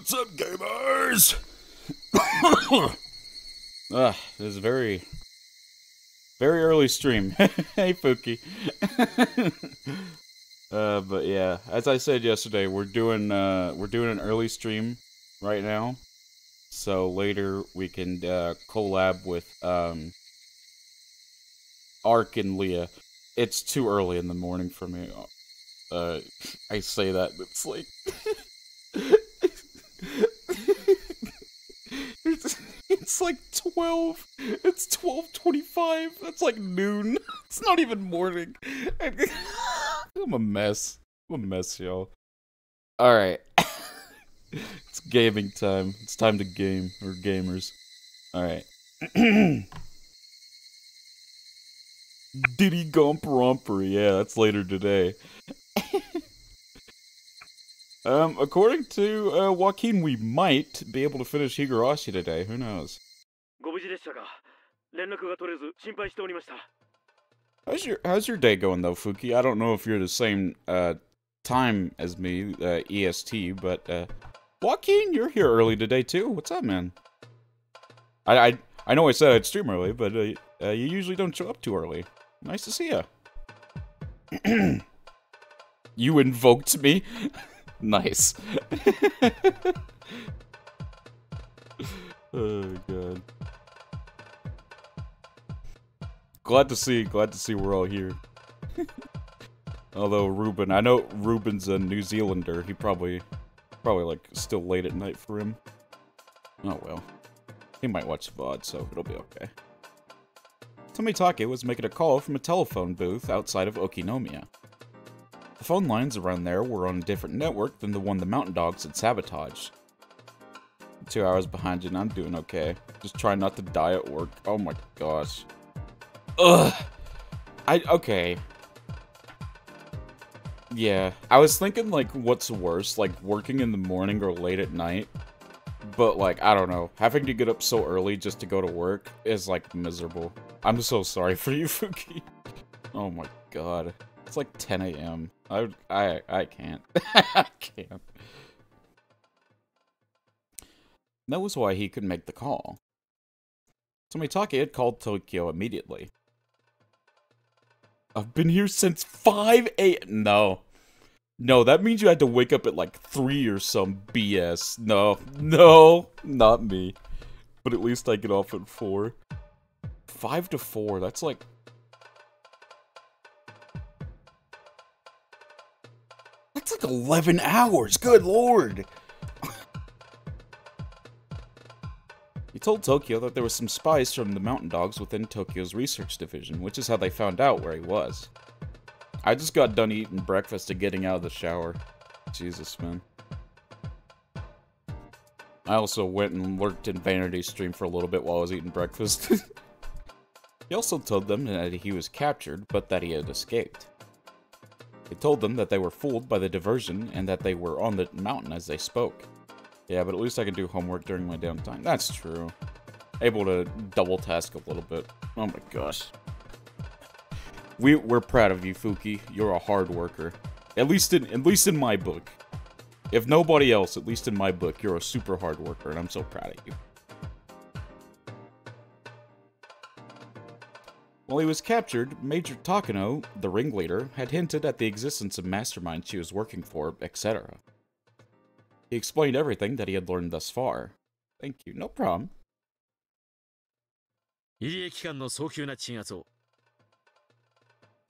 What's up, gamers? This is very early stream. Hey, Fuki. But yeah, as I said yesterday, we're doing an early stream right now, so later we can collab with Ark and Leah. It's too early in the morning for me. I say that, but it's like it's like 12. It's 12:25. That's like noon. It's not even morning. I'm a mess. I'm a mess, y'all. Alright. It's gaming time. It's time to game. Or gamers. Alright. Diddy Gump Romper. Yeah, that's later today. According to Joaquin, we might be able to finish Higurashi today. Who knows? How's your day going though, Fuki? I don't know if you're the same time as me, EST, but Joaquin, you're here early today too. What's up, man? I know I said I'd stream early, but you usually don't show up too early. Nice to see ya. You invoked me. Nice. Oh god. Glad to see we're all here. Although Ruben, I know Ruben's a New Zealander. He probably like still late at night for him. Oh well. He might watch the VOD, so it'll be okay. Tomitake was making a call from a telephone booth outside of Okinomiya. The phone lines around there were on a different network than the one the Mountain Dogs had sabotaged. 2 hours behind you and I'm doing okay. Just trying not to die at work. Oh my gosh. Ugh. Okay. Yeah. I was thinking, like, what's worse? Like, working in the morning or late at night? But, like, I don't know. Having to get up so early just to go to work is, like, miserable. I'm so sorry for you, Fuki. Oh my god. It's like 10 a.m. I can't. I can't. That was why he could make the call. Tomitake had called Tokyo immediately. I've been here since 5 a.m. No, that means you had to wake up at like 3 or some BS. No, not me. But at least I get off at 4. 5 to 4, that's like... That's like 11 hours, good lord! He told Tokyo that there were some spies from the Mountain Dogs within Tokyo's research division, which is how they found out where he was. I just got done eating breakfast and getting out of the shower. Jesus, man. I also went and lurked in Vanity's stream for a little bit while I was eating breakfast. He also told them that he was captured, but that he had escaped. He told them that they were fooled by the diversion and that they were on the mountain as they spoke. Yeah, but at least I can do homework during my downtime. That's true. Able to double task a little bit. Oh my gosh. We're proud of you, Fuki. You're a hard worker. At least in my book. If nobody else, at least in my book, you're a super hard worker, and I'm so proud of you. While he was captured, Major Takano, the ringleader, had hinted at the existence of masterminds she was working for, etc. He explained everything that he had learned thus far. Thank you, no problem. 入江機関の早急な鎮圧を。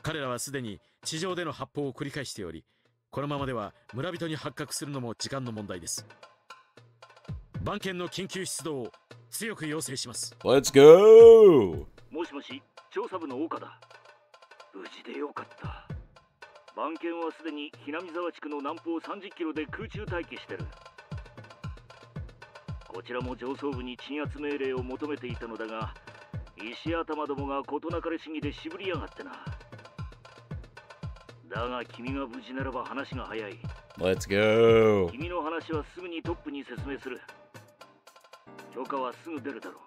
彼らはすでに地上での発砲を繰り返しており、このままでは村人に発覚するのも時間の問題です。番犬の緊急出動を強く要請します。Let's go! もしもし、調査部の岡だ。無事でよかった。番犬はすでにひなみ沢地区の南方30キロで空中待機してる。こちらも上層部に鎮圧命令を求めていたのだが、石頭どもが事なかれ主義で渋りやがってな。だが君が無事ならば話が早い。Let's go! 君の話はすぐにトップに説明する。許可はすぐ出るだろう。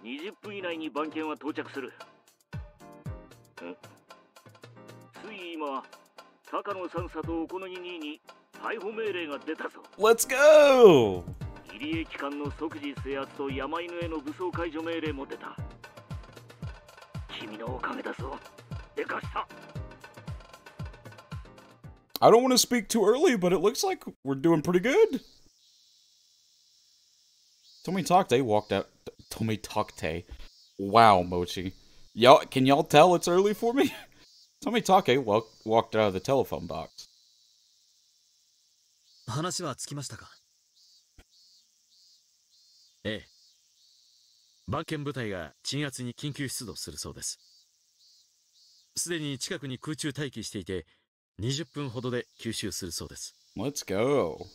20分以内に番犬は到着する。つい今、高野三佐とお好み兄に逮捕命令が出たぞ。 Let's go! 入江機関の即時制圧と山犬への武装解除命令も出た。君のおかげだぞ。でかした。 I don't want to speak too early, but it looks like we're doing pretty good. Tomitakte walked out. Tomitakte. Wow, Mochi. Y'all, can y'all tell it's early for me? Tomitake walked out of the telephone box. 話はつきましたか？ええ。番犬部隊が鎮圧に緊急出動するそうです。すでに近くに空中待機していて、20分ほどで吸収するそうです。Let's go.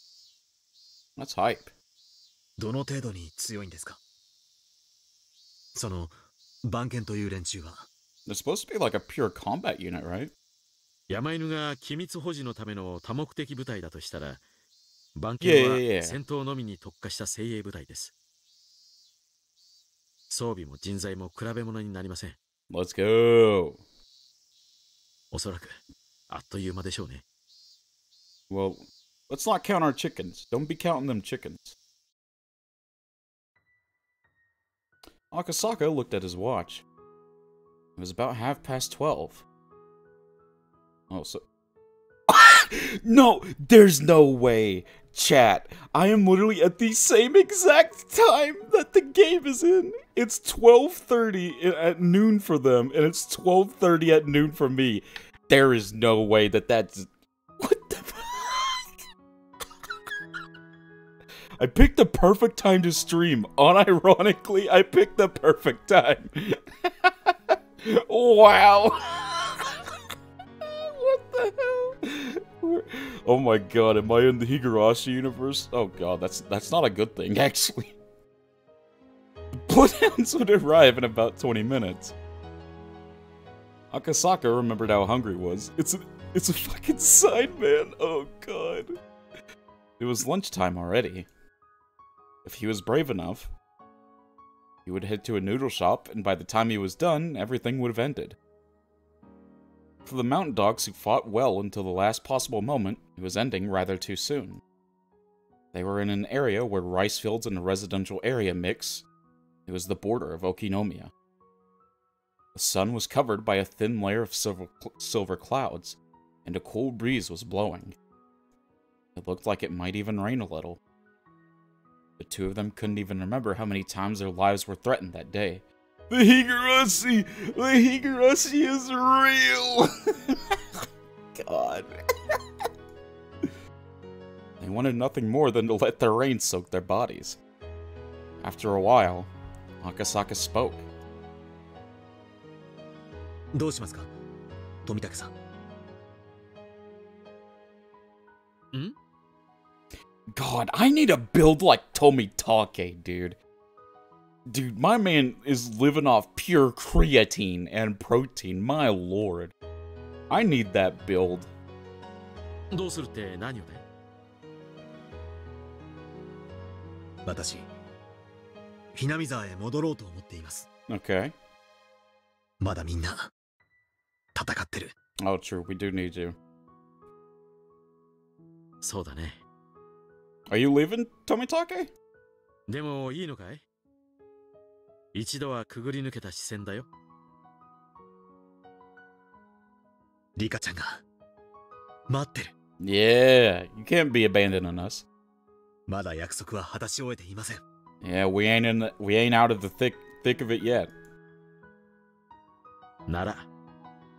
That's hype. どの程度に強いんですか？その番犬という連中は。They're supposed to be like a pure combat unit, right? 山犬が機密保持のための多目的部隊だとしたら、番犬は戦闘のみに特化した精鋭部隊です。装備も人材も比べ物になりません。Let's go. おそらくあっという間でしょうね。Well, let's not count our chickens. Don't be counting them chickens. Akasaka looked at his watch. It was about 12:30. Oh, so... No! There's no way! Chat, I am literally at the same exact time that the game is in! It's 12:30 at noon for them, and it's 12:30 at noon for me. There is no way that that's... What the fuck? I picked the perfect time to stream. Unironically, I picked the perfect time. Wow. What the hell? Oh my god, am I in the Higurashi universe? Oh god, that's not a good thing, actually. Bloodhounds would arrive in about 20 minutes. Akasaka remembered how hungry he was. It's a fucking sign, man. Oh god. It was lunchtime already. If he was brave enough, he would head to a noodle shop, and by the time he was done, everything would have ended. For the mountain dogs who fought well until the last possible moment, it was ending rather too soon. They were in an area where rice fields and a residential area mix. It was the border of Okinomiya. The sun was covered by a thin layer of silver clouds, and a cool breeze was blowing. It looked like it might even rain a little. The two of them couldn't even remember how many times their lives were threatened that day. The Higurashi! The Higurashi is real! God. They wanted nothing more than to let the rain soak their bodies. After a while, Akasaka spoke. どうしますか、富武さん。ん？ God, I need a build like Tomitake, dude. Dude, my man is living off pure creatine and protein, my lord. I need that build. どうするって何をね？私、ひなみ沢へ戻ろうと思っています。Okay. まだみんな戦ってる。Oh, true. We do need you. そうだね。Are you leaving, Tomitake? でもいいのかい？一度はくぐり抜けた視線だよ。リカちゃんが待ってる。Yeah, you can't be abandoning us. まだ約束は果たし終えていません。Yeah, we ain't out of the thick of it yet. なら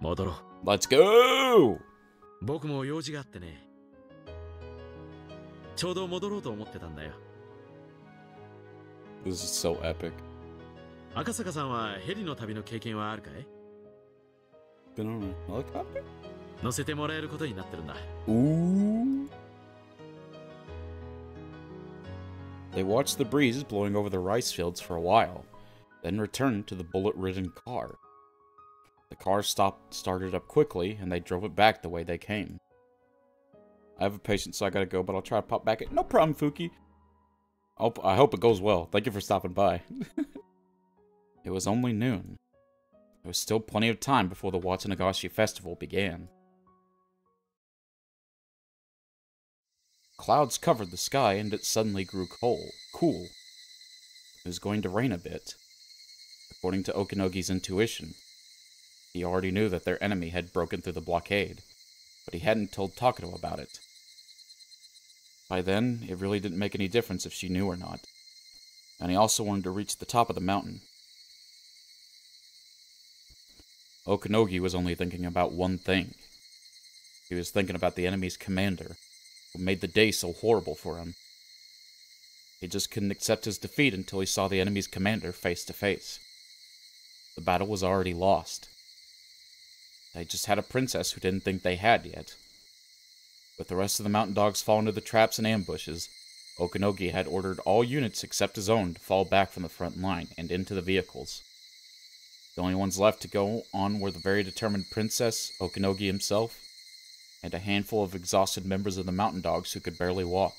戻ろう。 Let's go! 僕も用事があってね。ちょうど戻ろうと思ってたんだよ。This is so epic. 赤坂さんはヘリの旅の経験はあるかい？ Been on a helicopter? 乗せてもらえることになってるんだ。Ooh. They watched the breeze blowing over the rice fields for a while, then returned to the bullet-ridden car. The car started up quickly, and they drove it back the way they came. I have a patient, so I gotta go, but I'll try to pop back in. No problem, Fuki. I hope it goes well. Thank you for stopping by. It was only noon. There was still plenty of time before the Watsunagashi festival began. Clouds covered the sky, and it suddenly grew cool. It was going to rain a bit. According to Okinogi's intuition, he already knew that their enemy had broken through the blockade, but he hadn't told Takeru about it. By then, it really didn't make any difference if she knew or not, and he also wanted to reach the top of the mountain. Okinogi was only thinking about one thing. He was thinking about the enemy's commander, who made the day so horrible for him. He just couldn't accept his defeat until he saw the enemy's commander face to face. The battle was already lost. They just had a princess who didn't think they had yet. With the rest of the mountain dogs falling into the traps and ambushes, Okinogi had ordered all units except his own to fall back from the front line and into the vehicles. The only ones left to go on were the very determined princess, Okinogi himself, and a handful of exhausted members of the mountain dogs who could barely walk.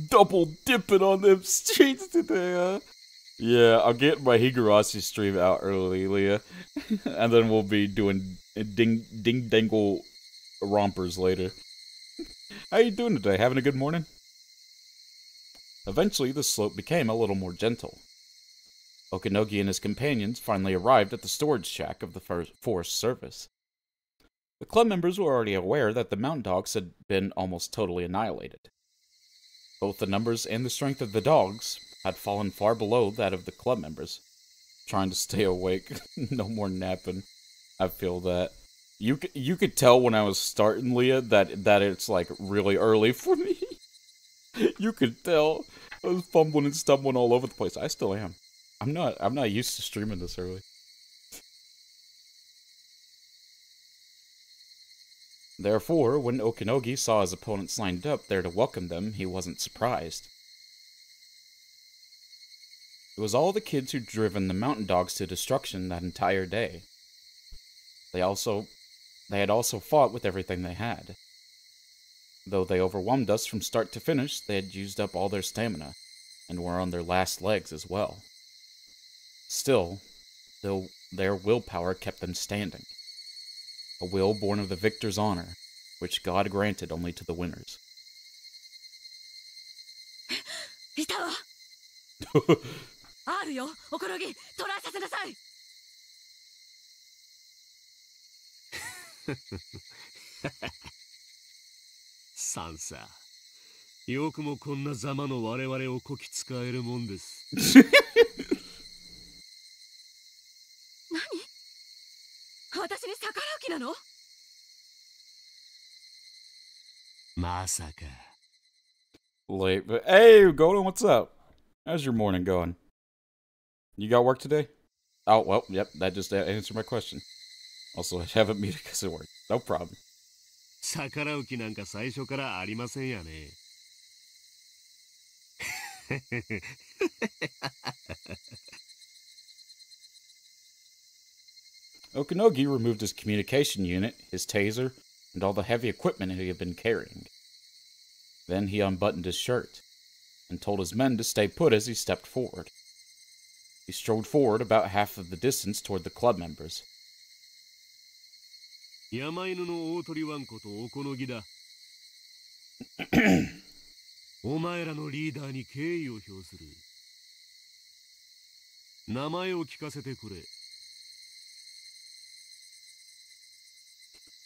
Double dipping on them streets today, huh? Yeah, I'll get my Higurashi stream out early, Leah. And then we'll be doing ding-dangle rompers later. How you doing today? Having a good morning? Eventually, the slope became a little more gentle. Okinogi and his companions finally arrived at the storage shack of the Forest Service. The club members were already aware that the mountain dogs had been almost totally annihilated. Both the numbers and the strength of the dogs had fallen far below that of the club members. Trying to stay awake. No more napping. I feel that. You could tell when I was starting, Leah, that it's like really early for me. You could tell. I was fumbling and stumbling all over the place. I still am. I'm not used to streaming this early. Therefore, when Okinogi saw his opponents lined up there to welcome them, he wasn't surprised. It was all the kids who'd driven the mountain dogs to destruction that entire day. They had also fought with everything they had. Though they overwhelmed us from start to finish, they had used up all their stamina, and were on their last legs as well. Still, though, their willpower kept them standing. A will born of the victor's honor, which God granted only to the winners. いたわ。あるよ、おころぎ、トライさせなさい。サンサ、よくもこんなざまの我々をこき使えるもんです。何？私に逆らう気なの？まさか。 Late, but hey, Golden, what's up? How's your morning going? You got work today? Oh, well, yep, that just answered my question. Also, I haven't muted because of work. No problem. 逆らう気なんか最初からありませんやね。Okinogi removed his communication unit, his taser, and all the heavy equipment he had been carrying. Then he unbuttoned his shirt, and told his men to stay put as he stepped forward. He strode forward about half of the distance toward the club members. 山犬の大鳥ワンコとおこのぎだ。お前らのリーダーに敬意を表する。名前を聞かせてくれ。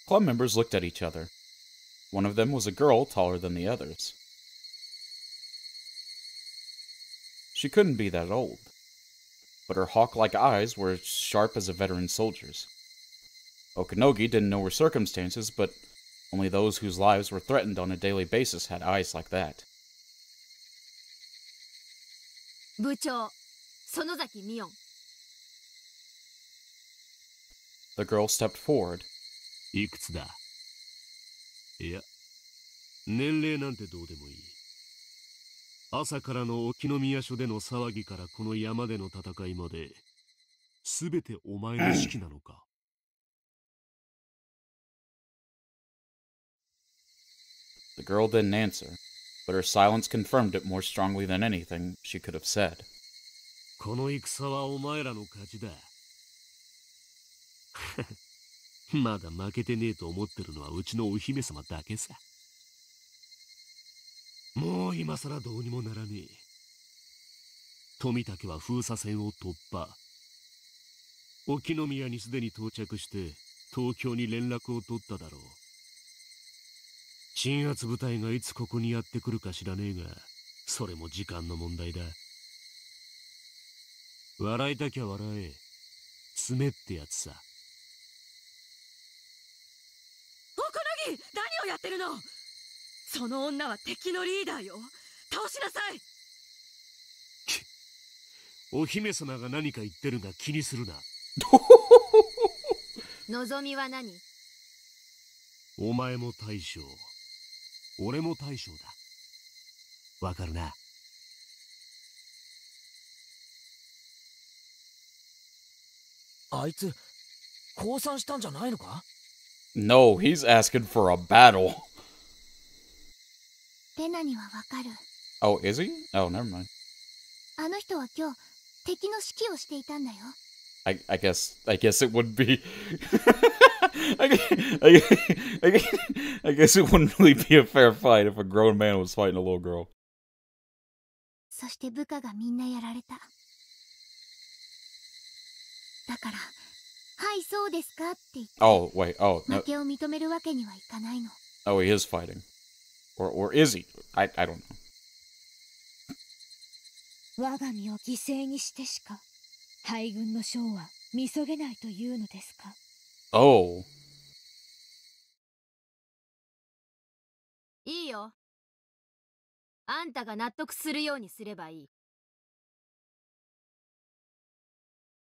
Club members looked at each other. One of them was a girl taller than the others. She couldn't be that old, but her hawk-like eyes were as sharp as a veteran soldier's. Okinogi didn't know her circumstances, but only those whose lives were threatened on a daily basis had eyes like that. 部長、園崎美音。The girl stepped forward. いくつだ？いや、年齢なんてどうでもいい。朝からの沖宮署での騒ぎからこの山での戦いまで、すべてお前の指揮なのか？ The girl didn't answer, but her silence confirmed it more strongly than anything she could have said. この戦はお前らの勝ちだ。まだ負けてねえと思ってるのはうちのお姫様だけさ。もう今さらどうにもならねえ。富武は封鎖線を突破。沖宮にすでに到着して東京に連絡を取っただろう。鎮圧部隊がいつここにやってくるか知らねえが、それも時間の問題だ。笑いたきゃ笑え。爪ってやつさ。おこのぎ、何をやってるの？その女は敵のリーダーよ。倒しなさい。お姫様が何か言ってるが気にするな。望みは何？お前も大将、俺も大将だ。わかるな。あいつ降参したんじゃないのか？ No, he's asking for a battle. レナにはわかる。 Oh, is he? Oh, never mind. あの人は今日敵の指揮をしていたんだよ。I guess it would be. I guess it wouldn't really be a fair fight if a grown man was fighting a little girl. そして部下がみんなやられた。だから、はい、そうですかって言って。Oh, wait. Oh, 負 no. けを認めるわけにはいかないの。Oh, he is fighting. Or is he? I don't know. 我が身を犠牲にしてしか大軍の将は見そげないというのですか？ Oh. いいよ。あんたが納得するようにすればいい。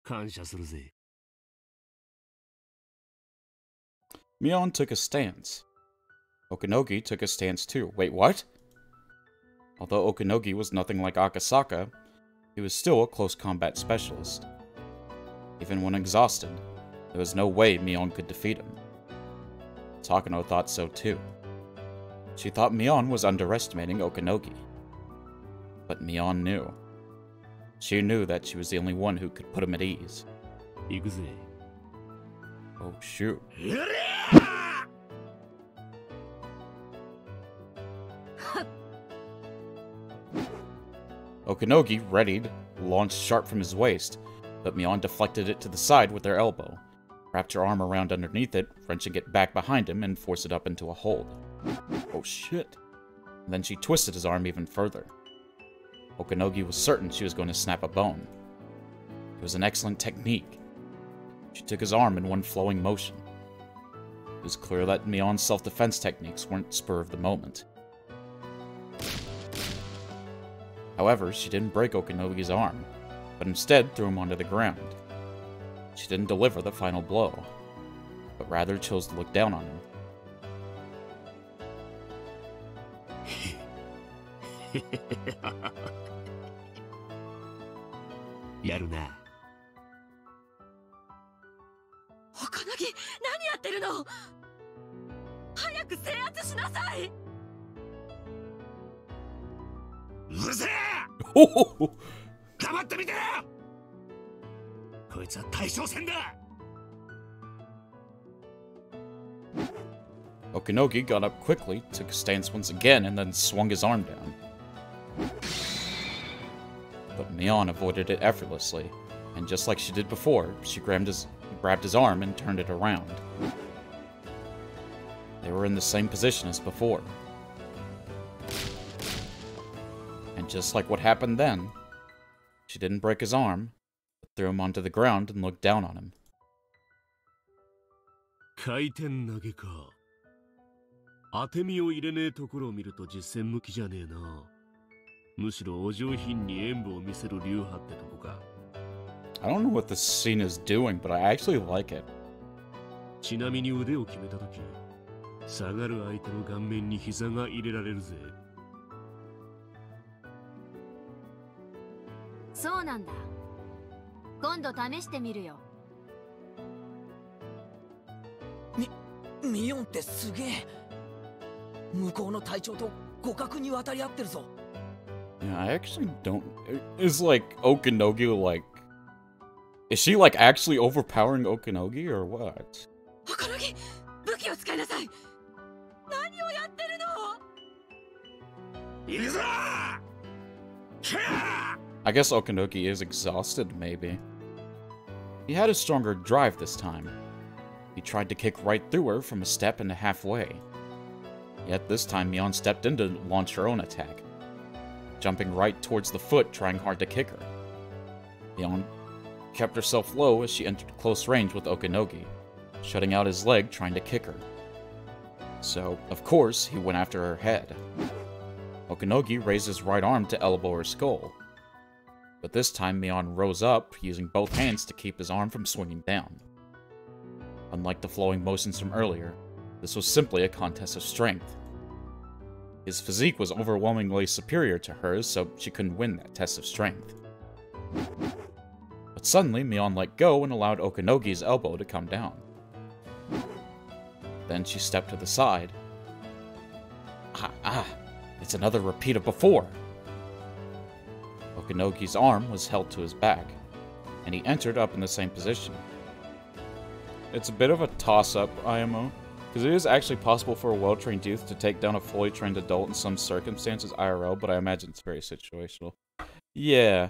感謝するぜ。Mion took a stance. Okinogi took a stance too. Wait, what? Although Okinogi was nothing like Akasaka, he was still a close combat specialist. Even when exhausted, there was no way Mion could defeat him. Takano thought so too. She thought Mion was underestimating Okinogi. But Mion knew. She knew that she was the only one who could put him at ease. 行くぜ。Oh shoot. Okinogi, readied, launched sharp from his waist, but Mion deflected it to the side with her elbow, wrapped her arm around underneath it, wrenching it back behind him and forced it up into a hold. Oh shit. And then she twisted his arm even further. Okinogi was certain she was going to snap a bone. It was an excellent technique. She took his arm in one flowing motion. It was clear that Mion's self-defense techniques weren't spur of the moment. However, she didn't break Okinogi's arm, but instead threw him onto the ground. She didn't deliver the final blow, but rather chose to look down on him. やるな。おこのぎ、何やってるの？早く制圧しなさい。うるせえ！黙ってみてよ！こいつは大将戦だ！ Okinogi got up quickly, took a stance once again, and then swung his arm down. But Mion avoided it effortlessly, and just like she did before, she grabbed his arm and turned it around. They were in the same position as before. And just like what happened then, she didn't break his arm, but threw him onto the ground and looked down on him. 回転投げか。当て身を入れねえところを見ると実戦向きじゃねえな。むしろお上品に演舞を見せる流派ってとこか。I don't know what this scene is doing, but I actually like it. ちなみに腕を決めたとき、下がる相手の顔面に膝が入れられるぜ。そうなんだ。今度試してみるよ。ミヨンってすげえ。向こうの隊長と互角に渡り合ってるぞ。Yeah, I actually don't. Is like Okinogi like? Is she like actually overpowering Okinogi or what? お小木、武器を使いなさい。何をやってるの。行くぞ。 I guess Okanogi is exhausted, maybe. He had a stronger drive this time. He tried to kick right through her from a step and a half way. Yet this time Mion stepped in to launch her own attack, jumping right towards the foot, trying hard to kick her. Mion kept herself low as she entered close range with Okanogi, shutting out his leg trying to kick her. So, of course, he went after her head. Okanogi raised his right arm to elbow her skull. But this time, Mion rose up, using both hands to keep his arm from swinging down. Unlike the flowing motions from earlier, this was simply a contest of strength. His physique was overwhelmingly superior to hers, so she couldn't win that test of strength. But suddenly, Mion let go and allowed Okanogi's elbow to come down. Then she stepped to the side. It's another repeat of before. Okanogi's arm was held to his back, and he entered up in the same position. It's a bit of a toss-up, IMO, because it is actually possible for a well-trained youth to take down a fully trained adult in some circumstances IRL, but I imagine it's very situational. Yeah.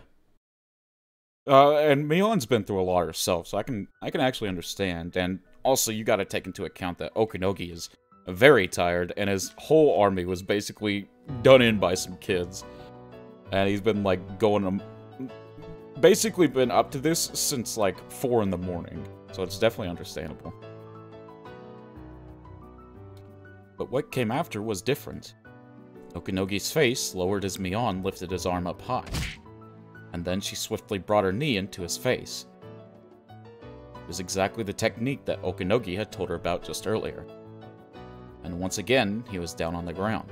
And Mion's been through a lot herself, so I can actually understand, and also you gotta take into account that Okanogi is very tired, and his whole army was basically done in by some kids. And he's been, like, basically been up to this since, like, 4 in the morning. So it's definitely understandable. But what came after was different. Okanogi's face lowered as Mion lifted his arm up high. And then she swiftly brought her knee into his face. It was exactly the technique that Okanogi had told her about just earlier. And once again, he was down on the ground.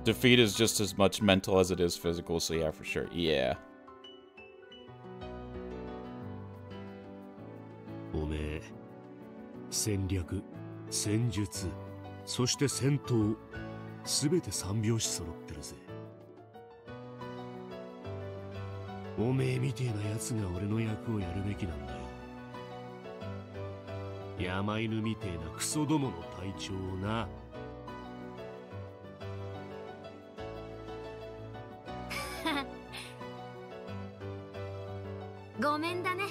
Defeat is just as much mental as it is physical, so yeah, for sure. Yeah. おめえ、戦略、戦術、そして戦闘、すべて三拍子揃ってるぜ。おめえみてえな奴が俺の役をやるべきなんだよ。山犬みてえなクソどもの隊長をな。ごめんだね。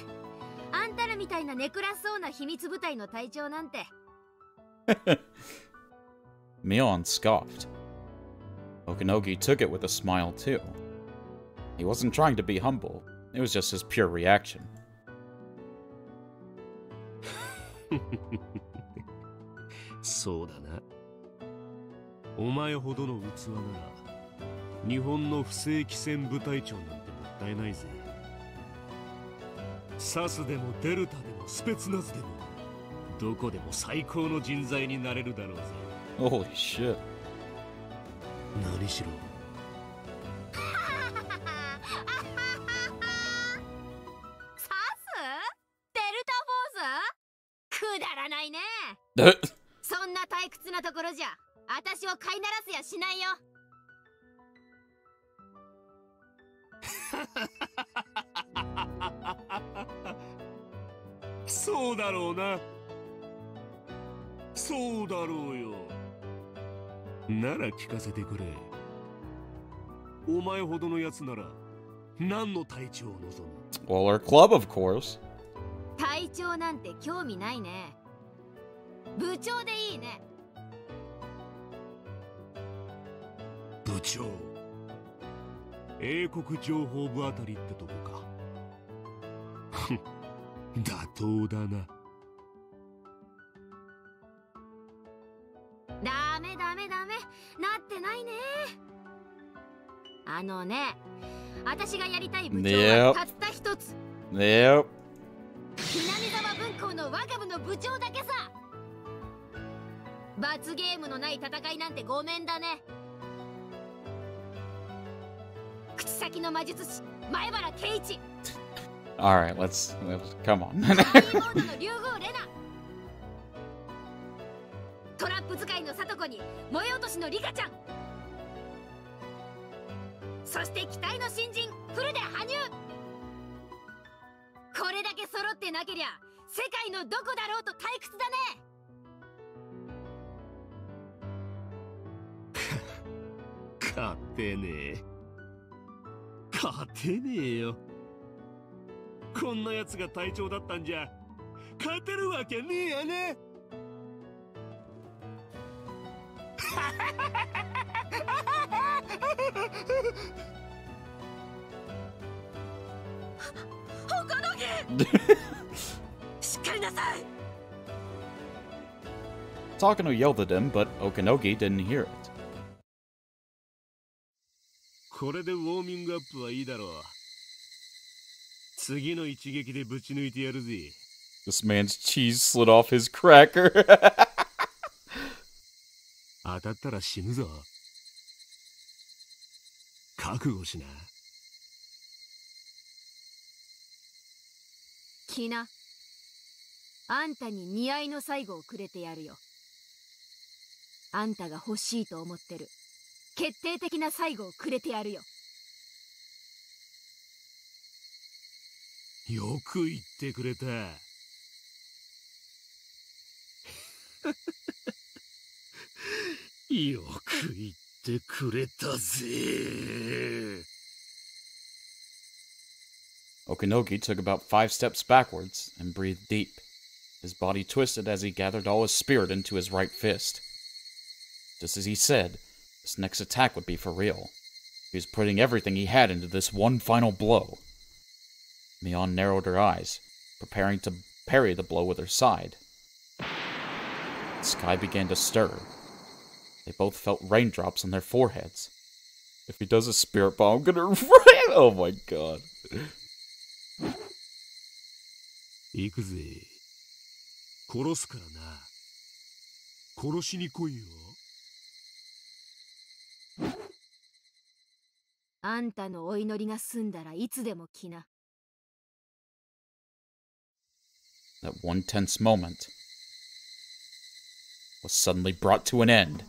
あんたらみたいなネクラそうな秘密部隊の隊長なんて。Mion scoffed. Okanogi took it with a smile too. He wasn't trying to be humble. It was just his pure reaction. そうだな。お前ほどの器なら日本の不正規戦部隊長なんてもったいないぜ。サスでもデルタでもスペツナズでもどこでも最高の人材になれるだろうぜ。Holy shit. 何しろそんな退屈なところじゃ私を飼いならせやしないよ。そうだろうな。そうだろうよ。なら聞かせてくれ。お前ほどのやつなら何の隊長を望む？ Well, our club, of course. 隊長なんて興味ないね。部長でいいね。部長。英国情報部あたりってとこか。妥当だな。ダメダメダメ、なってないね。あのね、私がやりたい部長はたった一つ。Yep. 南沢分校の若部の部長だけさ。罰ゲームのない戦いなんてごめんだね。口先の魔術師前原圭一。All right, let's come on. トラップ使いのさとこに燃え落としのリカちゃん。そして期待の新人フルで羽生。これだけ揃ってなけりゃ世界のどこだろうと退屈だね。勝てねえ。勝てねえよ。こんな奴が隊長だったんじゃ勝てるわけねえやね。他の木しっかりなさい。 Takano yelled at him, but Okanogi didn't hear it. これでウォーミングアップはいいだろう。次の一撃でぶち抜いてやるぜ。This man's cheese slid off his cracker. 当たったら死ぬぞ。覚悟しな。キナ、あんたに似合いの最後をくれてやるよ。あんたが欲しいと思ってる決定的な最後をくれてやるよ。よく言ってくれた。よく言ってくれたぜ。Okanogi took about 5 steps backwards and breathed deep. His body twisted as he gathered all his spirit into his right fist. Just as he said, this next attack would be for real. He was putting everything he had into this one final blow. Mion narrowed her eyes, preparing to parry the blow with her side. The sky began to stir. They both felt raindrops on their foreheads. If he does a spirit bomb, I'm gonna rain! Oh my god. 行くぜ。殺すからな。殺しに来いよ。あんたのお祈りが済んだらいつでも来な。That one tense moment was suddenly brought to an end.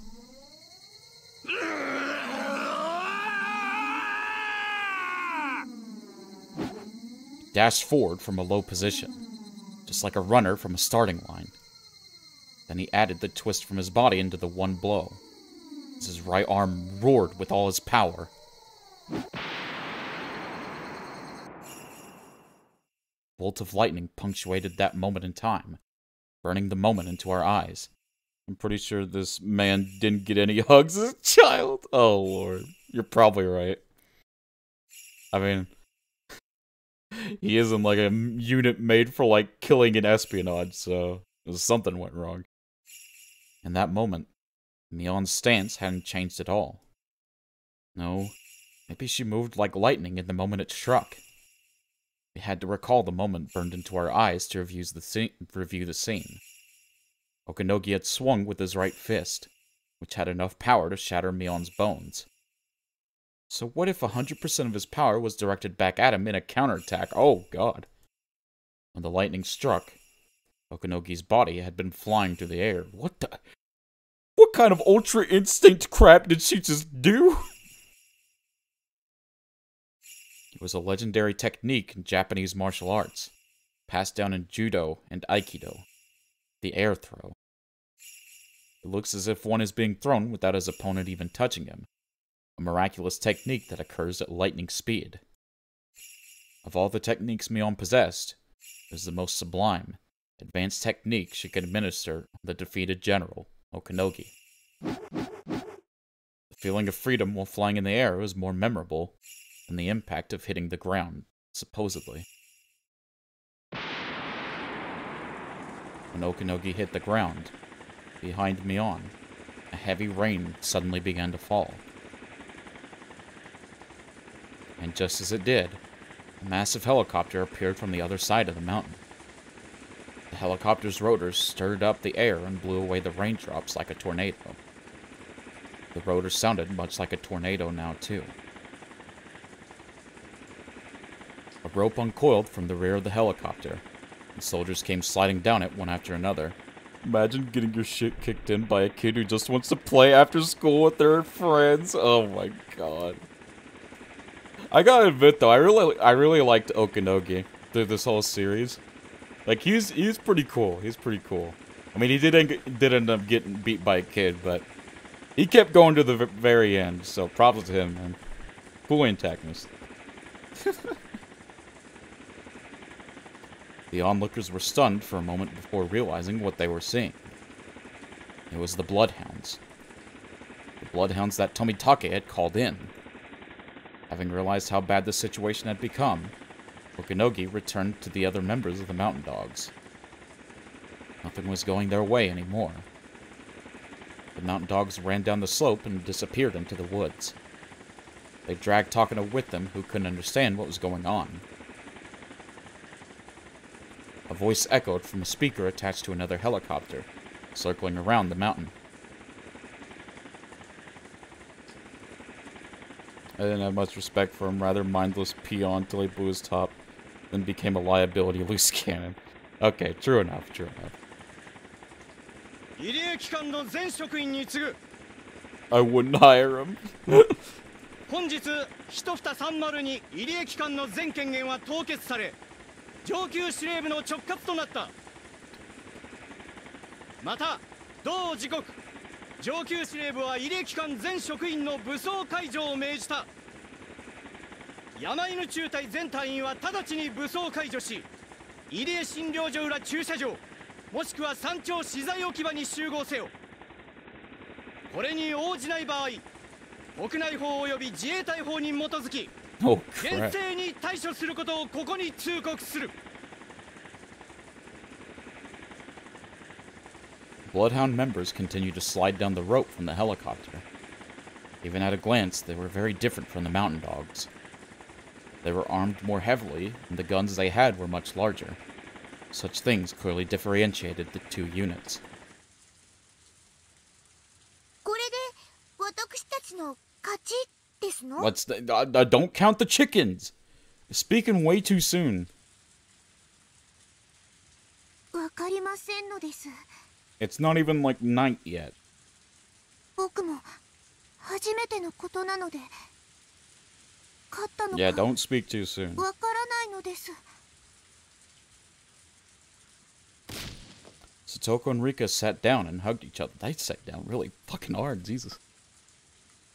He dashed forward from a low position, just like a runner from a starting line. Then he added the twist from his body into the one blow, as his right arm roared with all his power. A bolt of lightning punctuated that moment in time, burning the moment into our eyes. I'm pretty sure this man didn't get any hugs as a child. Oh, Lord. You're probably right. I mean, he isn't like a unit made for, like, killing and espionage, so something went wrong. In that moment, Mion's stance hadn't changed at all. No, maybe she moved like lightning in the moment it struck. We had to recall the moment burned into our eyes to review the scene. Okanogi had swung with his right fist, which had enough power to shatter Mion's bones. So what if 100% of his power was directed back at him in a counterattack? Oh god. When the lightning struck, Okanogi's body had been flying through the air. What the... What kind of Ultra Instinct crap did she just do? It was a legendary technique in Japanese martial arts, passed down in Judo and Aikido. The air throw. It looks as if one is being thrown without his opponent even touching him. A miraculous technique that occurs at lightning speed. Of all the techniques Mion possessed, it was the most sublime, advanced technique she could administer on the defeated general, Okanogi. The feeling of freedom while flying in the air was more memorable than the impact of hitting the ground, supposedly. When Okanogi hit the ground, behind Mion, a heavy rain suddenly began to fall. And just as it did, a massive helicopter appeared from the other side of the mountain. The helicopter's rotors stirred up the air and blew away the raindrops like a tornado. The rotors sounded much like a tornado now, too. A rope uncoiled from the rear of the helicopter, and soldiers came sliding down it one after another. Imagine getting your shit kicked in by a kid who just wants to play after school with their friends. Oh my god. I gotta admit though, I really liked Okanogi through this whole series. Like he's pretty cool. He's pretty cool. I mean, he did end up getting beat by a kid, but he kept going to the very end. So props to him, man. Cool antagonist. The onlookers were stunned for a moment before realizing what they were seeing. It was the Bloodhounds. The Bloodhounds that Tomitake had called in. Having realized how bad the situation had become, Okanogi returned to the other members of the Mountain Dogs. Nothing was going their way anymore. The Mountain Dogs ran down the slope and disappeared into the woods. They dragged Takano with them, who couldn't understand what was going on. A voice echoed from a speaker attached to another helicopter, circling around the mountain. I didn't have much respect for him, rather mindless peon till he blew his top, then became a liability loose cannon. Okay, true enough, true enough. I wouldn't hire him. 本日1蓋302入江機関の全権限は凍結され上級司令部の直轄となった。また同時刻上級司令部は入江機関全職員の武装解除を命じた。山犬中隊全隊員は直ちに武装解除し入江診療所裏駐車場もしくは山頂資材置き場に集合せよ。これに応じない場合国内法及び自衛隊法に基づき厳正に対処することをここに通告する。 Bloodhound members continued to slide down the rope from the helicopter. Even at a glance, they were very different from the Mountain Dogs. They were armed more heavily, and the guns they had were much larger. Such things clearly differentiated the two units. What's the... don't count the chickens! Speaking way too soon. It's not even like night yet. Yeah, don't speak too soon. Satoko and Rika sat down and hugged each other. They sat down really fucking hard, Jesus.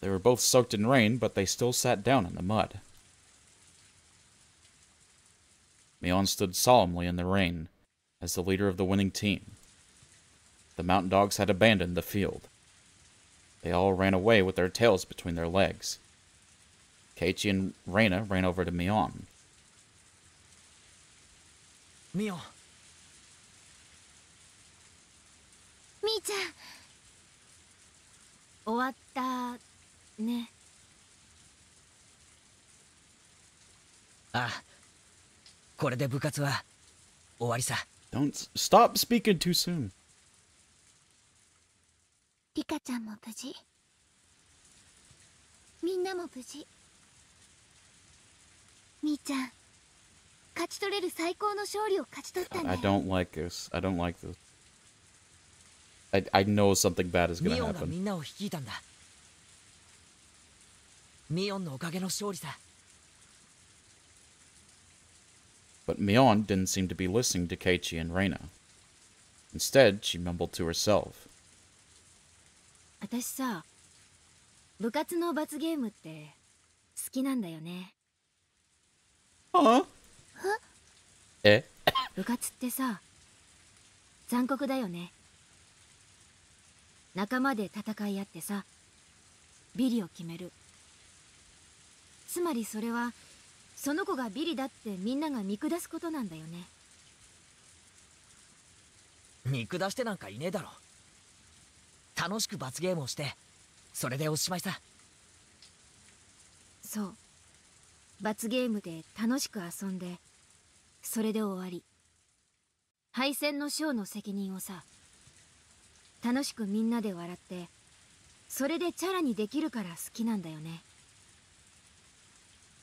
They were both soaked in rain, but they still sat down in the mud. Mion stood solemnly in the rain, as the leader of the winning team. The Mountain Dogs had abandoned the field. They all ran away with their tails between their legs. Keiichi and Reina ran over to Mion. Mion. Mi-chan. 終わったね。ああ、これで部活は終わりさ。Don't stop speaking too soon. リカちゃんも無事。みんなも無事。みーちゃん、勝ち取れる最高の勝利を勝ち取ったね。I don't like this. I don't like this. I know something bad is gonna ミオンが happen. みんなを率いたんだ。ミオンのおかげの勝利さ。But Mion didn't seem to be listening to Keiichi and Reina. Instead, she mumbled to herself. 私さ、部活の罰ゲームって好きなんだよね。Huh? え？部活ってさ、残酷だよね。仲間で戦い合ってさ、ビリを決める。つまりそれは、その子がビリだってみんなが見下すことなんだよね。見下してなんかいねえだろ。楽しく罰ゲームをして、それでおしまいさ。そう。罰ゲームで楽しく遊んで、それで終わり。敗戦の賞の責任をさ、楽しくみんなで笑って、それでチャラにできるから好きなんだよね。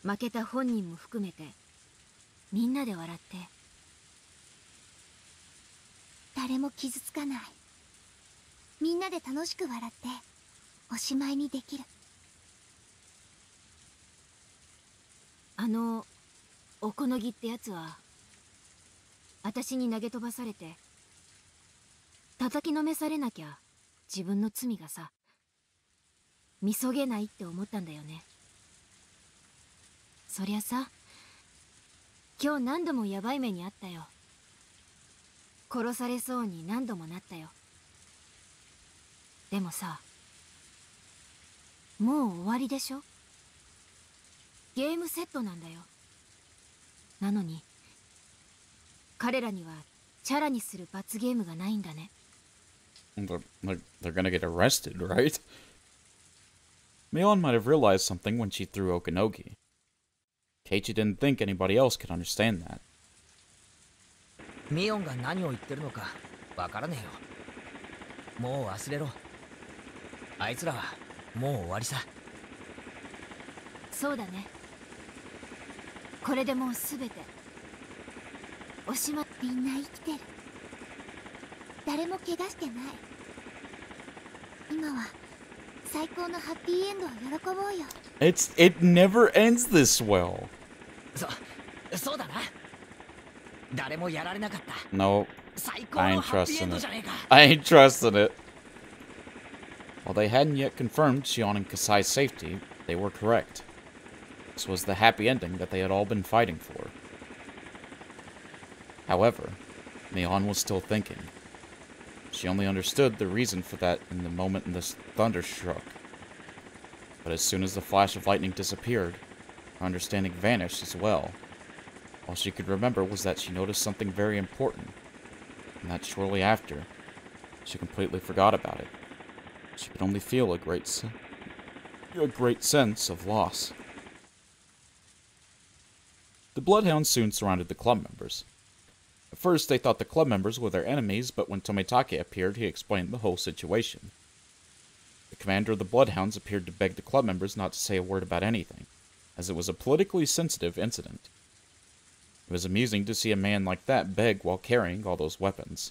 負けた本人も含めて、みんなで笑って。誰も傷つかない。みんなで楽しく笑って、おしまいにできる。おこのぎってやつは私に投げ飛ばされて叩きのめされなきゃ自分の罪がさ見そげないって思ったんだよね。そりゃさ、今日何度もヤバい目にあったよ。殺されそうに何度もなったよ。でもさ、もう終わりでしょ。ゲームセットなんだよ。なのに彼らにはチャラにする罰ゲームがないんだね。They're gonna get arrested, right? Mion might have realized something when she threw Okanogi. Keiichi didn't think anybody else could understand that. ミオンが何を言ってるのかわからねえよ。もう忘れろ。あいつらはもう終わりさ。そうだね。これでもうすべておしま。みんな生きてる。誰も怪我してない。今は最高のハッピーエンドを喜ぼうよ。It never ends this well. そうだな。誰もやられなかった。No, 最高 I の ain't ハッピーエン trusting ド it. じゃねえか。I ain't trusting it. While they hadn't yet confirmed Shion and Kasai's safety, they were correct. This was the happy ending that they had all been fighting for. However, Mion was still thinking. She only understood the reason for that in the moment this thunder struck. But as soon as the flash of lightning disappeared, her understanding vanished as well. All she could remember was that she noticed something very important, and that shortly after, she completely forgot about it. She could only feel a great sense of loss. The Bloodhounds soon surrounded the club members. At first, they thought the club members were their enemies, but when Tomitake appeared, he explained the whole situation. The commander of the Bloodhounds appeared to beg the club members not to say a word about anything, as it was a politically sensitive incident. It was amusing to see a man like that beg while carrying all those weapons.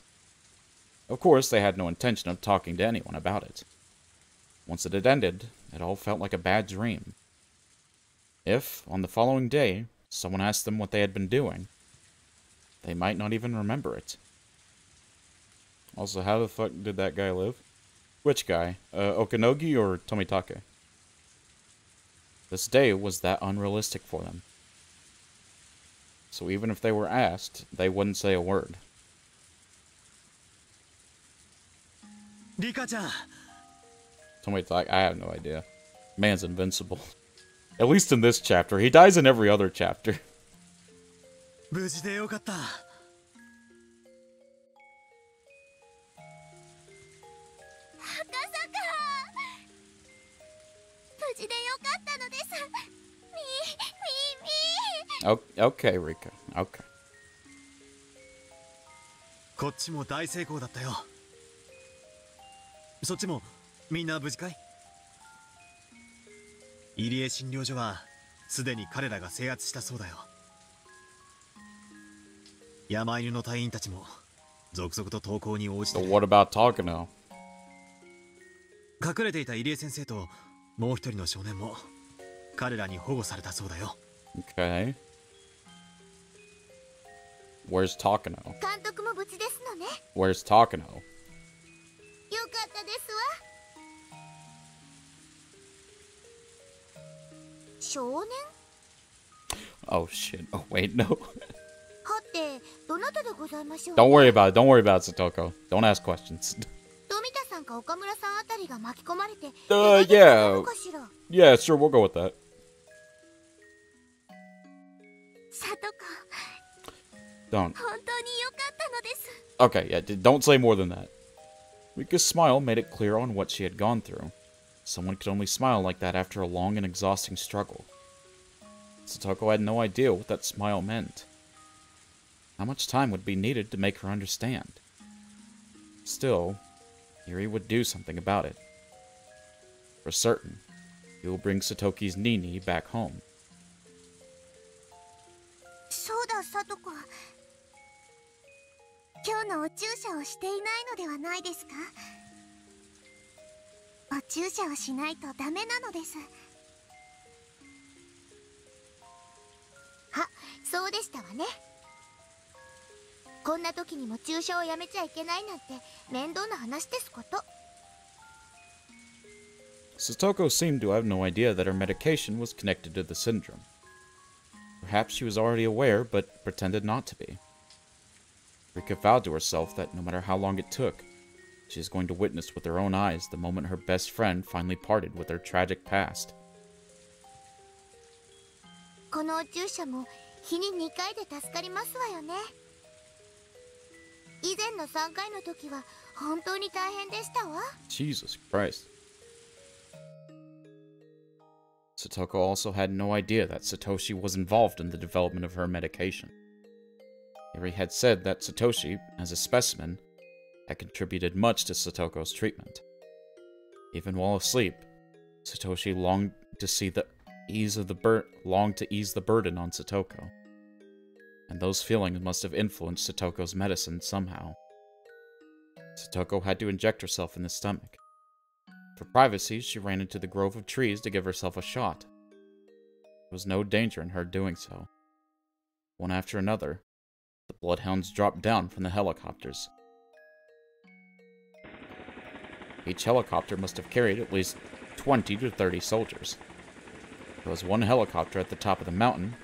Of course, they had no intention of talking to anyone about it. Once it had ended, it all felt like a bad dream. If, on the following day, someone asked them what they had been doing, they might not even remember it. Also, how the fuck did that guy live? Which guy? Okanogi or Tomitake? This day was that unrealistic for them. So even if they were asked, they wouldn't say a word. Rika-chan. Tomitake, I have no idea. Man's invincible. At least in this chapter. He dies in every other chapter. 無事でよかった。赤坂。無事でよかったのです。Okay, Rika. Okay. こっちも大成功だったよ。そっちもみんな無事かい？入江診療所はすでに彼らが制圧したそうだよ。山犬の隊員たちも続々と投降に応じて So what about Takano? 隠れていた入江先生ともう一人の少年も彼らに保護されたそうだよ。Okay. Where's Takano? 監督も無事ですのね。Where's Takano? よかったですわ。少年？ Oh shit. Oh wait, no. はて、どなたでございましょう。 Don't worry about it. Don't worry about it, Satoko. Don't ask questions. 富田さんか岡村さんあたりが巻き込まれて。Yeah. Yeah, sure, we'll go with that. さとこ。Don't. 本当によかったのです。 Okay, yeah, don't say more than that. Rika's smile made it clear on what she had gone through. Someone could only smile like that after a long and exhausting struggle. Satoko had no idea what that smile meant. How much time would be needed to make her understand? Still, Yuri would do something about it. For certain, he will bring Satoki's Nini back home. そうだ、さとこ。今日のお注射をしていないのではないですか？お注射をしないとダメなのです。そうでしたわね。こんな時にも注射をやめちゃいけないなんて面倒な話ですこと。 Satoko seemed to have no idea that her medication was connected to the syndrome. Perhaps she was already aware, but pretended not to be. Rika vowed to herself that no matter how long it took, she is going to witness with her own eyes the moment her best friend finally parted with her tragic past. この注射も日に2回で助かりますわよね。以前の3回の時は本当に大変でしたわ。 Jesus Christ. Satoko also had no idea that Satoshi was involved in the development of her medication. Yuri had said that Satoshi, as a specimen, had contributed much to Satoko's treatment. Even while asleep, Satoshi longed to ease the burden on Satoko. And those feelings must have influenced Satoko's medicine somehow. Satoko had to inject herself in the stomach. For privacy, she ran into the grove of trees to give herself a shot. There was no danger in her doing so. One after another, the bloodhounds dropped down from the helicopters. Each helicopter must have carried at least 20 to 30 soldiers. There was one helicopter at the top of the mountain,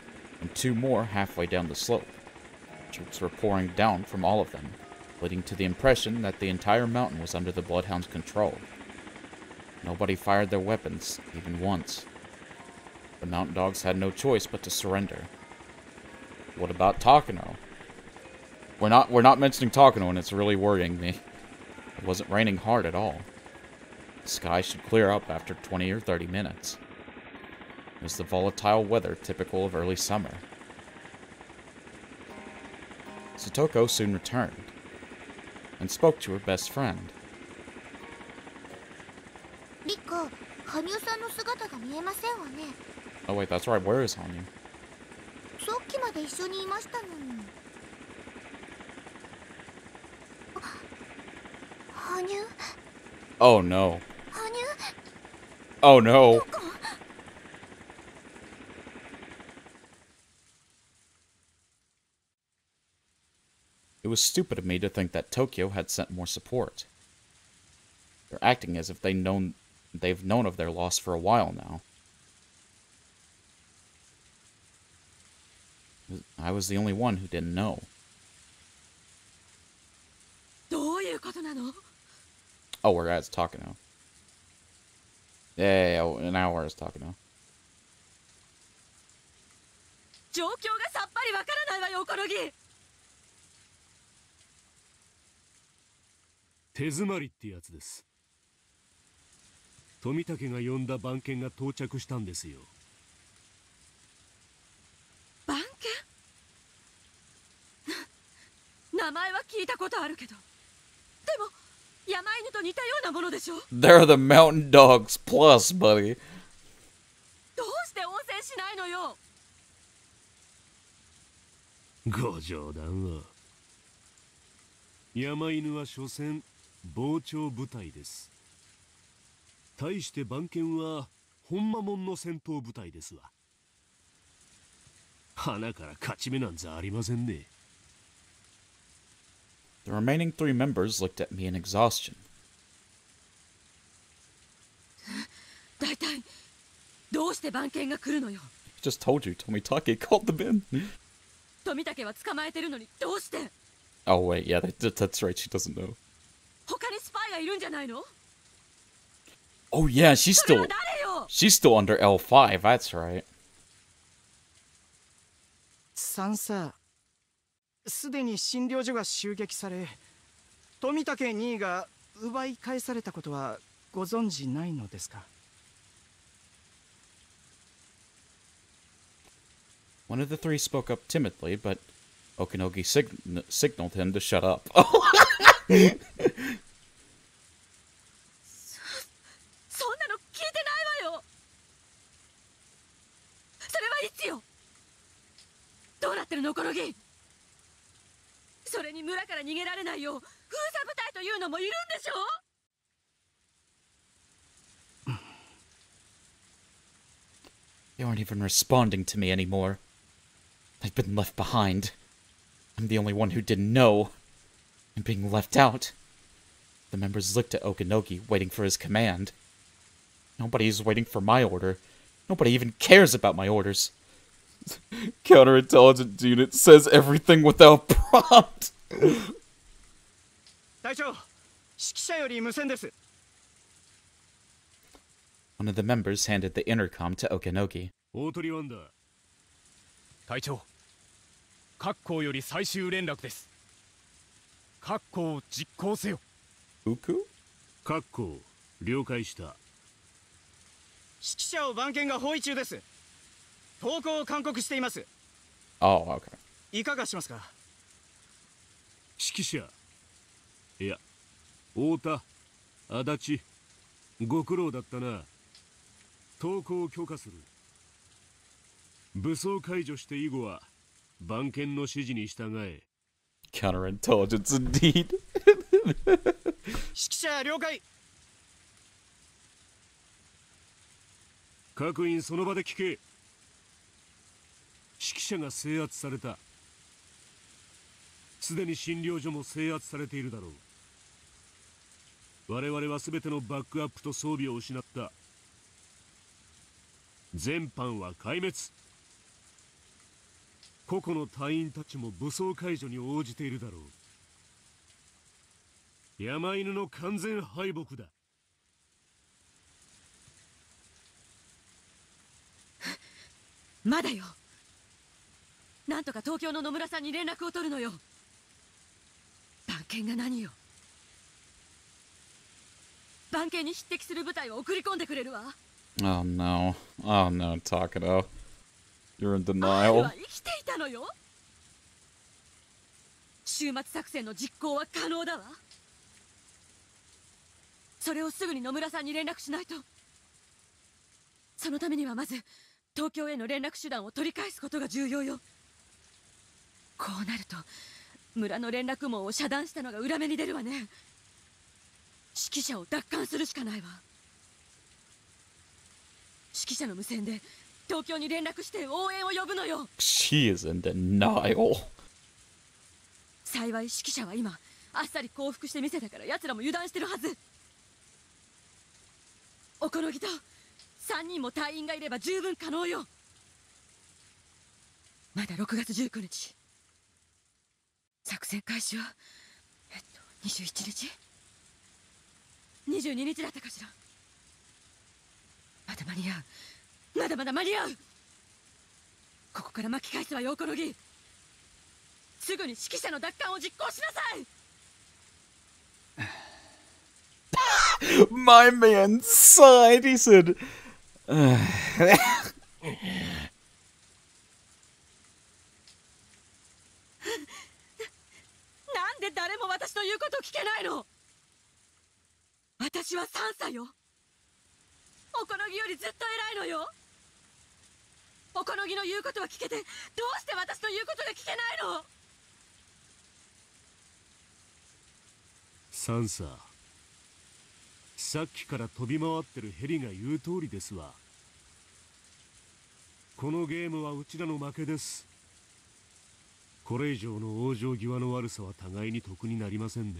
and 2 more halfway down the slope. Troops were pouring down from all of them, leading to the impression that the entire mountain was under the bloodhounds' control. Nobody fired their weapons, even once. The mountain dogs had no choice but to surrender. What about Takano? We're not mentioning Takano, and it's really worrying me. It wasn't raining hard at all. The sky should clear up after 20 or 30 minutes. It was the volatile weather typical of early summer. Satoko soon returned, and spoke to her best friend. リカ、羽生さんの姿が見えませんわね。 Oh wait, that's right, where is Hanyu? さっきまで一緒にいましたのに。羽生？ Oh no. 羽生？ Oh no. It was stupid of me to think that Tokyo had sent more support. They're acting as if they've known of their loss for a while now. I was the only one who didn't know. どういうことなの? Oh, we're at Takano. Yeah, now we're at Takano. 状況がさっぱりわからないわよ、おころぎ。手詰まりってやつです。富武が呼んだ番犬が到着したんですよ。番犬？名前は聞いたことあるけど、でも山犬と似たようなものでしょ？ They're the mountain dogs plus, buddy. どうして応戦しないのよ？ご冗談は。山犬は所詮傍聴部隊です。対して番犬は本間門の戦闘部隊ですわ。花から勝ち目なんざありませんね。The remaining 3 members looked at me in exhaustion. だいたいどうして番犬が来るのよ？ I just told you, Tomitake called them in. 富武は捕まえてるのにどうして？ Oh wait, yeah, that's right, she doesn't know. 他にスパイがいるんじゃないの？ Oh yeah, she's still under L5, that's right. さんさ、すでに診療所が襲撃され、富武2位が奪い返されたことはご存じないのですか? One of the 3 spoke up timidly, but Okinogi signaled him to shut up. そんなの聞いてないわよ。それはいつよ？どうなってるの、このぎ？それに村から逃げられないよう封鎖部隊というのもいるんでしょ？ They aren't even responding to me anymore. I've been left behind. I'm the only one who didn't know. I'm being left out. The members looked at Okanogi, waiting for his command. Nobody's waiting for my order. Nobody even cares about my orders. Counterintelligence unit says everything without prompt. 隊長、指揮者より無線です。 One of the members handed the intercom to Okanogi. 大鳥ワンダー。隊長、各校より最終連絡です。各校を実行せよ。Uku? 各校、了解した。指揮者を番犬が包囲中です。投降を勧告しています。Oh, okay. いかがしますか。指揮者。いや、太田、足立、ご苦労だったな。投降を許可する。武装解除して以後は番犬の指示に従え。Counterintelligence indeed. 指揮者了解。各員その場で聞け。指揮者が制圧された。すでに診療所も制圧されているだろう。我々は全てのバックアップと装備を失った。全班は壊滅。個々の隊員たちも武装解除に応じているだろう。山犬の完全敗北だ。まだよ。なんとか東京の野村さんに連絡を取るのよ。番犬が何よ。番犬に匹敵する部隊を送り込んでくれるわ。Oh no. Oh no, Takano. You're in あれ denial. は生きていたのよ。終末作戦の実行は可能だわ。それをすぐに野村さんに連絡しないと。そのためにはまず東京への連絡手段を取り返すことが重要よ。こうなると村の連絡網を遮断したのが裏目に出るわね。指揮者を奪還するしかないわ。指揮者の無線で東京に連絡して応援を呼ぶのよ。 She is in denial. 幸い指揮者は今あっさり降伏してみせたから奴らも油断してるはず。おこのぎと3人も隊員がいれば十分可能よ。まだ6月19日。作戦開始は21日22日だったかしら。まだ間に合う。まだまだ間に合う。ここから巻き返すわよ、おこのぎ。すぐに指揮者の奪還を実行しなさい。My man sighed. He said, なんで誰も私の言うことを聞けないの。私は3歳よ。おこのぎよりずっと偉いのよ。おこのぎの言うことは聞けて、どうして私の言うことが聞けないの。サンサー、さっきから飛び回ってるヘリが言う通りですわ。このゲームはうちらの負けです。これ以上の往生際の悪さは互いに得になりませんね。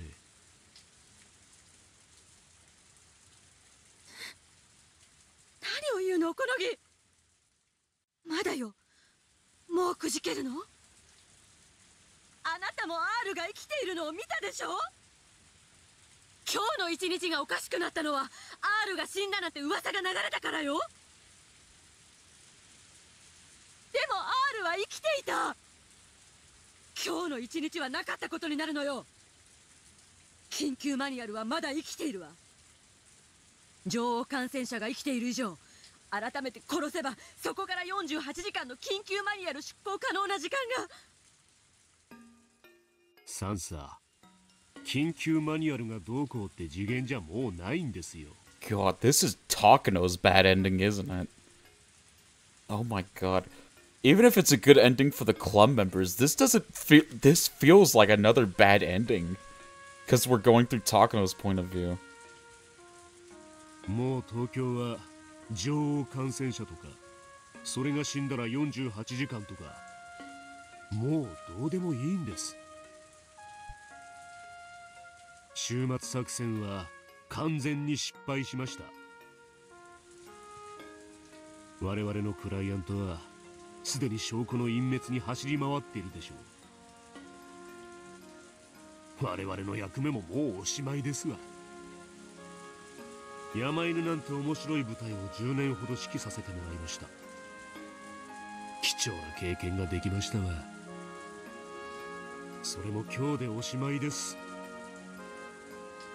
何を言うの、おこのぎ。まだよ。もうくじけるの。あなたも R が生きているのを見たでしょ。今日の一日がおかしくなったのは R が死んだなんて噂が流れたからよ。でも R は生きていた。今日の一日はなかったことになるのよ。緊急マニュアルはまだ生きているわ。女王感染者が生きている以上、改めて殺せばそこから48時間の緊急マニュアル執行可能な時間が。サンサー、緊急マニュアルがどうこうって次元じゃもうないんですよ。God, this is Takano's bad ending, isn't it? Oh my god. Even if it's a good ending for the club members, this doesn't feel. This feels like another bad ending. Because we're going through Takano's point of view. もう東京は女王感染者とか、それが死んだら48時間とか、もうどうでもいいんです。終末作戦は完全に失敗しました。我々のクライアントはすでに証拠の隠滅に走り回っているでしょう。我々の役目ももうおしまいですわ。山犬なんて面白い舞台を10年ほど指揮させてもらいました。貴重な経験ができましたわ。それも今日でおしまいです。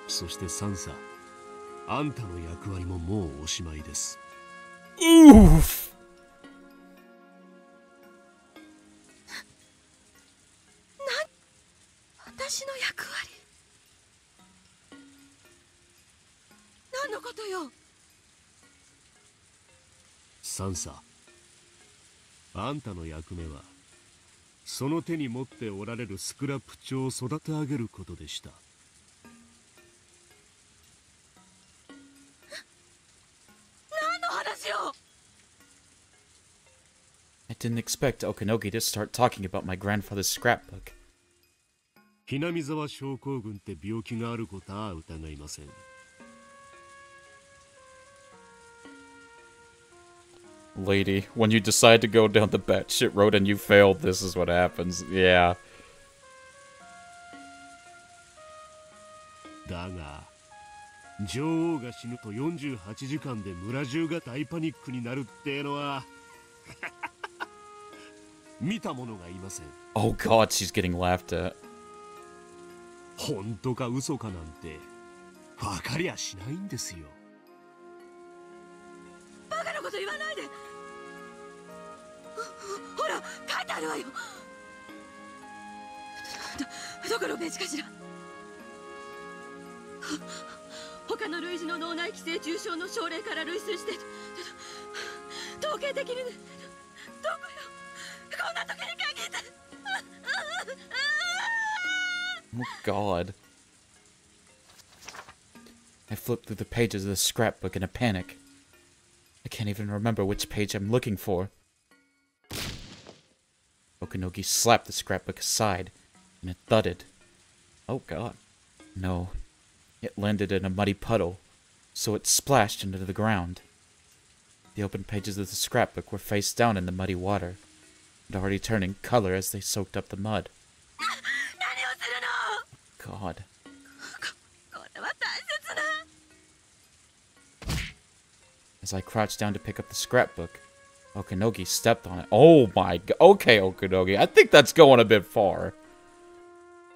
そしてサンサ、あんたの役割ももうおしまいです。私の役割？何のことよ？サンサ、あんたの役目はその手に持っておられるスクラップ帳を育て上げることでした。何の話よI didn't expect Okanogi to start talking about my grandfather's scrapbook. ひなみ沢症候群って病気があることは疑いません。Lady, when you decide to go down the batshit road and you failed, this is what happens. Yeah. だが、女王が死ぬと48時間で村中が大パニックになるってのは見た者がいません。Oh god, she's getting laughed at. 本当か嘘かなんて分かりゃしないんですよ。バカなこと言わないで。ほら書いてあるわよ。どこのページかしら。他の類似の脳内寄生虫症の症例から類推して統計的にどこよ、こんな時に限って。Oh god. I flipped through the pages of the scrapbook in a panic. I can't even remember which page I'm looking for. Okanogi slapped the scrapbook aside, and it thudded. Oh god. No. It landed in a muddy puddle, so it splashed into the ground. The open pages of the scrapbook were face down in the muddy water, and already turning color as they soaked up the mud. God. As I crouched down to pick up the scrapbook, Okanogi stepped on it. Oh my god. Okay, Okanogi. I think that's going a bit far. A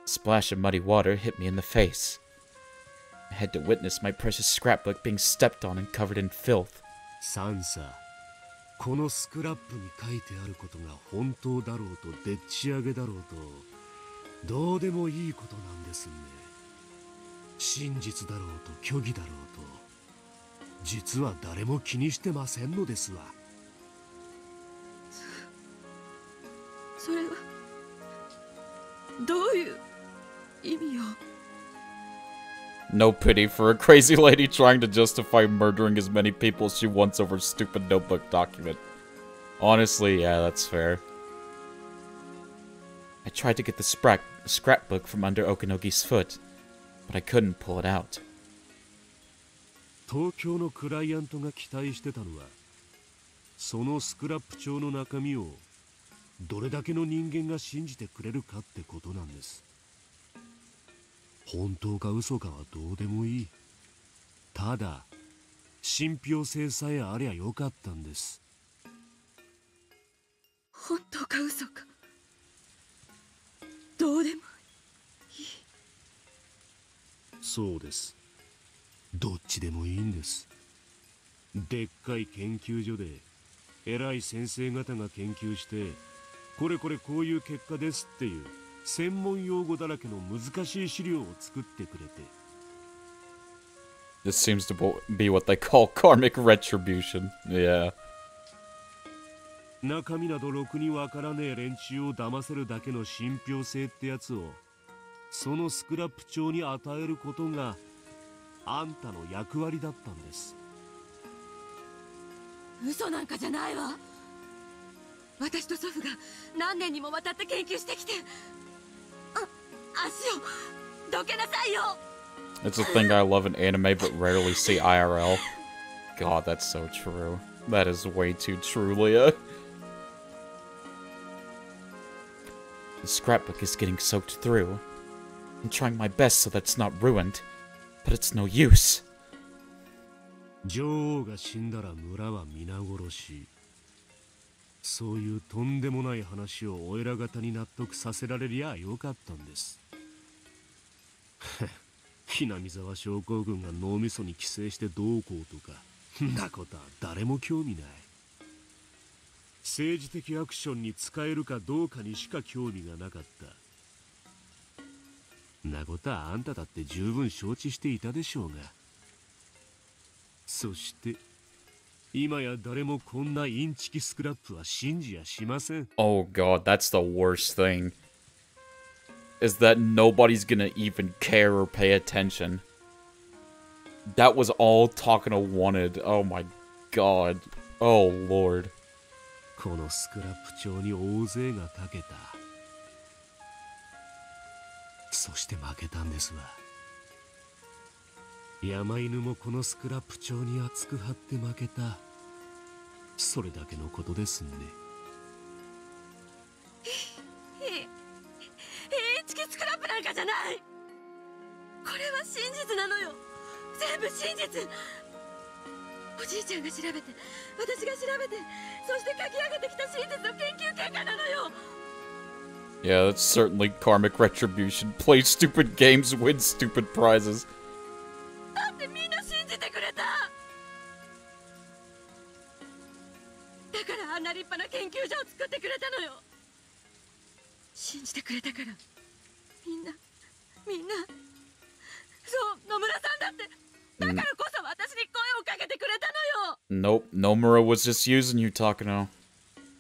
splash of muddy water hit me in the face. I had to witness my precious scrapbook being stepped on and covered in filth. サンサ、このスクラップに書いてあることが本当だろうとでっち上げだろうとどうでもいいことなんですね。真実だろうと虚偽だろうと実は誰も気にしてませんのですわ。それはどういう意味よ。No pity for a crazy lady trying to justify murdering as many people as she wants over a stupid notebook document. Honestly, yeah, that's fair. I tried to get the scrapbook from under Okanogi's foot, but I couldn't pull it out. 東京のクライアントが期待してたのは、そのスクラップ帳の中身をどれだけの人間が信じてくれるかってことなんです。本当か嘘かはどうでもいい。ただ信憑性さえありゃよかったんです。本当か嘘かどうでもいい。そうです。どっちでもいいんです。でっかい研究所で偉い先生方が研究してこれこういう結果ですっていう専門用語だらけの難しい資料を作ってくれて。This seems to be what they call karmic retribution. Yeah. 中身などろくにわからねえ連中を騙せるだけの信憑性ってやつをそのスクラップ帳に与えることがあんたの役割だったんです。嘘なんかじゃないわ。私と祖父が何年にもわたって研究してきて、足をどけなさいよ。 It's a thing I love in anime but rarely see IRL. God, that's so true. That is way too true, Leah. The scrapbook is getting soaked through. I'm trying my best so that it's not ruined, but it's no use. 女王が死んだら村は皆殺し。そういうとんでもない話をお偉方に納得させられりゃよかったんです。ひなみ沢症候群が脳みそに寄生してどうこうとか、んなことは誰も興味ない。政治的アクションに使えるかどうかにしか興味がなかった。んなことはあんただって十分承知していたでしょうが。そして今や誰もこんなインチキスクラップは信じやしません。Oh god, that's the worst thing. Is that nobody's gonna even care or pay attention. That was all Takano wanted. Oh my god. Oh lord. このスクラップ帳に大勢がかけた。そして負けたんですわ。山犬もこのスクラップ帳に熱く張って負けた。それだけのことですね。インチキスクラップなんかじゃない。これは真実なのよ。全部真実。おじいちゃんが調べて、私が調べて、そして書き上げてきた真実の研究結果なのよ。Yeah, that's certainly karmic retribution. Play stupid games, win stupid prizes. だってみんな信じてくれた。だからあんな立派な研究所を作ってくれたのよ。信じてくれたから。みんなそう野村さんだって。だからこそ私に声をかけてくれたのよ。Nope, Nomura was just using you, Takano.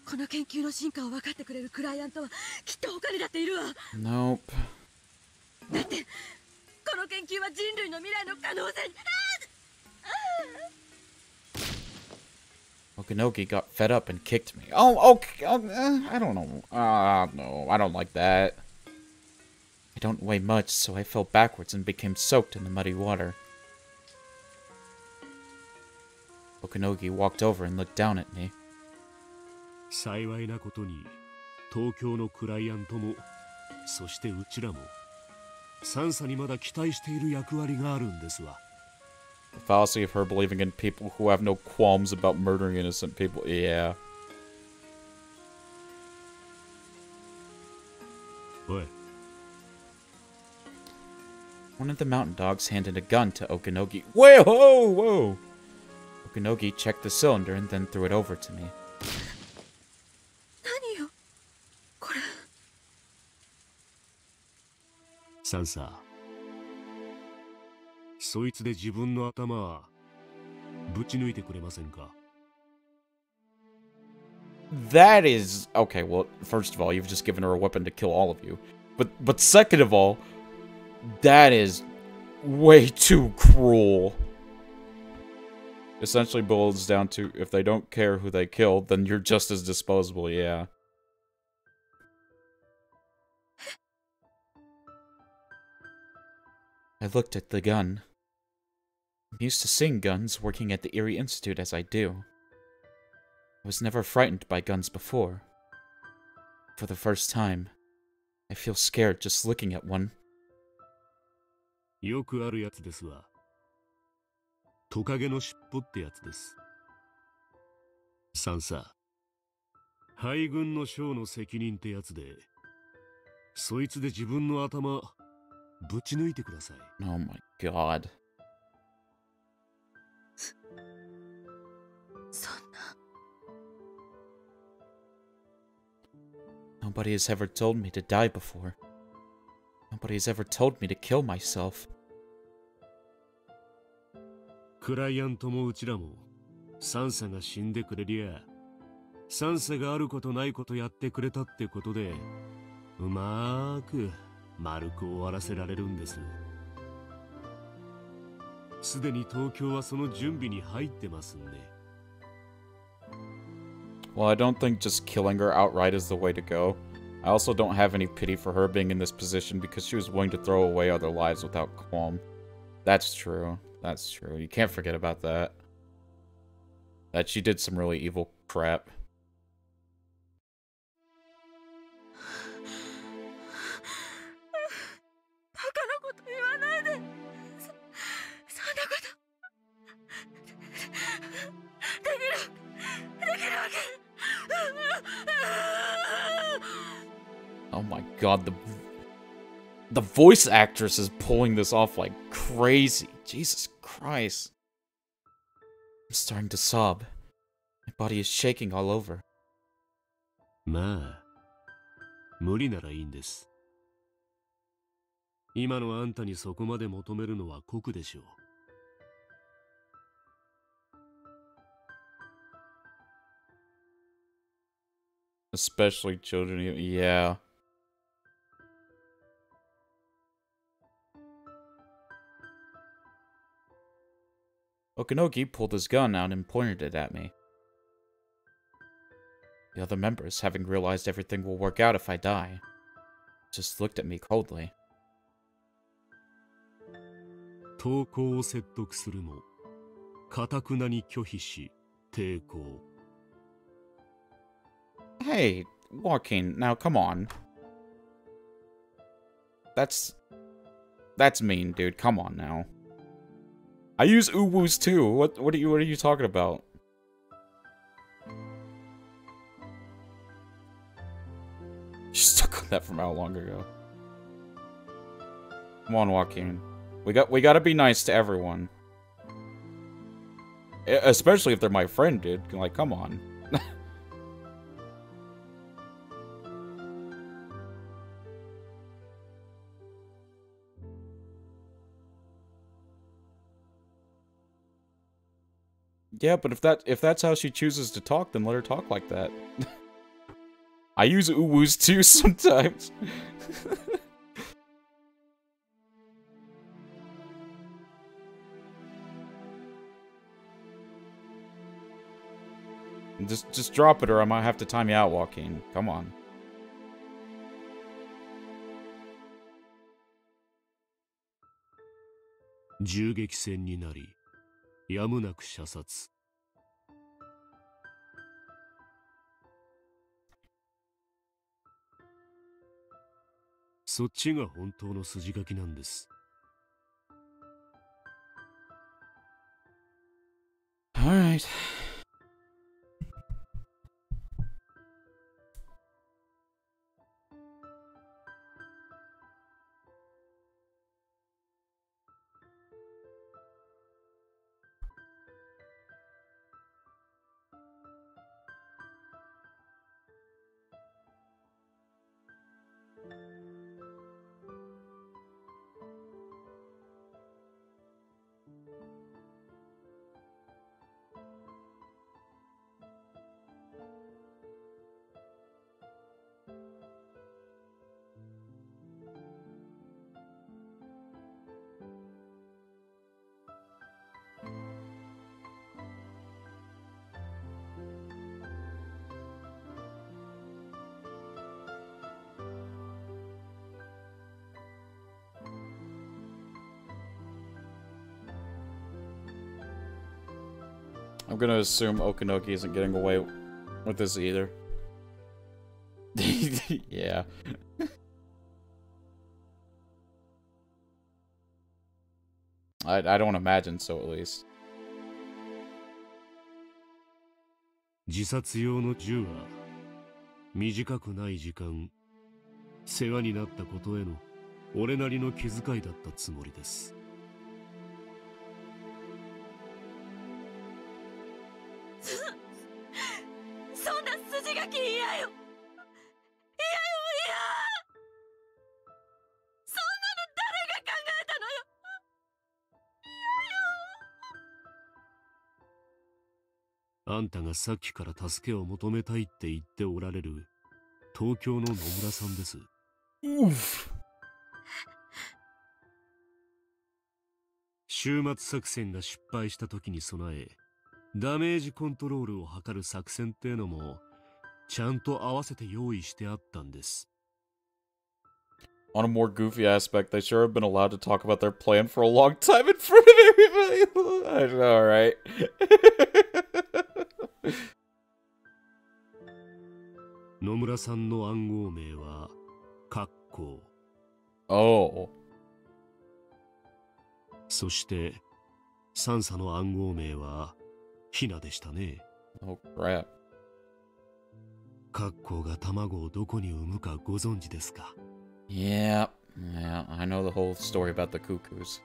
この研究の進化を分かってくれるクライアントはきっと他にだっているわ。 Nope. だってこの研究は人類の未来の可能性に。Okinogi got fed up and kicked me. Oh, okay. I don't know. No, I don't like that. I don't weigh much, so I fell backwards and became soaked in the muddy water. Okinogi walked over and looked down at me. 幸いなことに、東京のクライアントも、そしてうちらも、サンサにまだ期待している役割があるんですわ。The fallacy of her believing in people who have no qualms about murdering innocent people. Yeah. おい。One of the mountain dogs handed a gun to Okinogi. Whoa! Okinogi checked the cylinder and then threw it over to me. 何よこれ。サンサ、そいつで自分の頭ぶち抜いてくれませんか？ That is okay. Well, first of all, you've just given her a weapon to kill all of you. But second of all, that is way too cruel. Essentially boils down to if they don't care who they kill, then you're just as disposable, yeah. I looked at the gun. I'm used to seeing guns working at the Erie Institute as I do. I was never frightened by guns before. For the first time, I feel scared just looking at one. よくあるやつですわ。トカゲの尻尾ってやつです。サンサ、敗軍の将の責任ってやつで、そいつで自分の頭ぶち抜いてください。Oh my god. そんな。Nobody has ever told me to die before. Nobody has ever told me to kill myself. クライアントもうちらも、サンサが死んでくれりゃ、サンサがあることないことやってくれたってことで、うまーく丸く終わらせられるんです。すでに東京はその準備に入ってますんで。Well, I don't think just killing her outright is the way to go. I also don't have any pity for her being in this position because she was willing to throw away other lives without qualm. That's true. That's true. You can't forget about that. That she did some really evil crap. Oh my god, the voice actress is pulling this off like crazy. Jesus Christ. I'm starting to sob. My body is shaking all over. まあ、無理ならいいんです。今のあんたにそこまで求めるのは酷でしょう。Especially children, yeah. Okinogi pulled his gun out and pointed it at me. The other members, having realized everything will work out if I die, just looked at me coldly. 投降を説得するも、頑くなに拒否し、抵抗。Hey, Joaquin, now come on. That's mean, dude. Come on now. I use uwus too. What are you talking about? You stuck on that from how long ago? Come on, Joaquin. We gotta be nice to everyone. Especially if they're my friend, dude. Like, come on. Yeah, but if that's how she chooses to talk, then let her talk like that. I use uwus too sometimes. Just drop it or I might have to time you out, Joaquin. Come on.銃撃戦になり、やむなく射殺。そっちが本当の筋書きなんです。Alright. I'm gonna assume Okinoki isn't getting away with this either. Yeah. I don't imagine so, at least. 自殺用の銃は短くない時間世話になったことへの俺なりの気遣いだったつもりです。そんな筋書き嫌よ。嫌よ嫌。そんなの誰が考えたのよ。あんたがさっきから助けを求めたいって言っておられる東京の野村さんです。終末作戦が失敗した時に備えダメージコントロールを図る作戦ってのもちゃんと合わせて用意してあったんです。On a more goofy aspect, they sure have been allowed to talk about their plan for a long time in front of everybody. I know, right? 野村さんの暗号名はカッコウ。Oh. そしてサンサの暗号名はヒナでしたね。Oh crap. カッコウが卵をどこに産むかご存知ですか？ Yeah, I know the whole story about the cuckoos.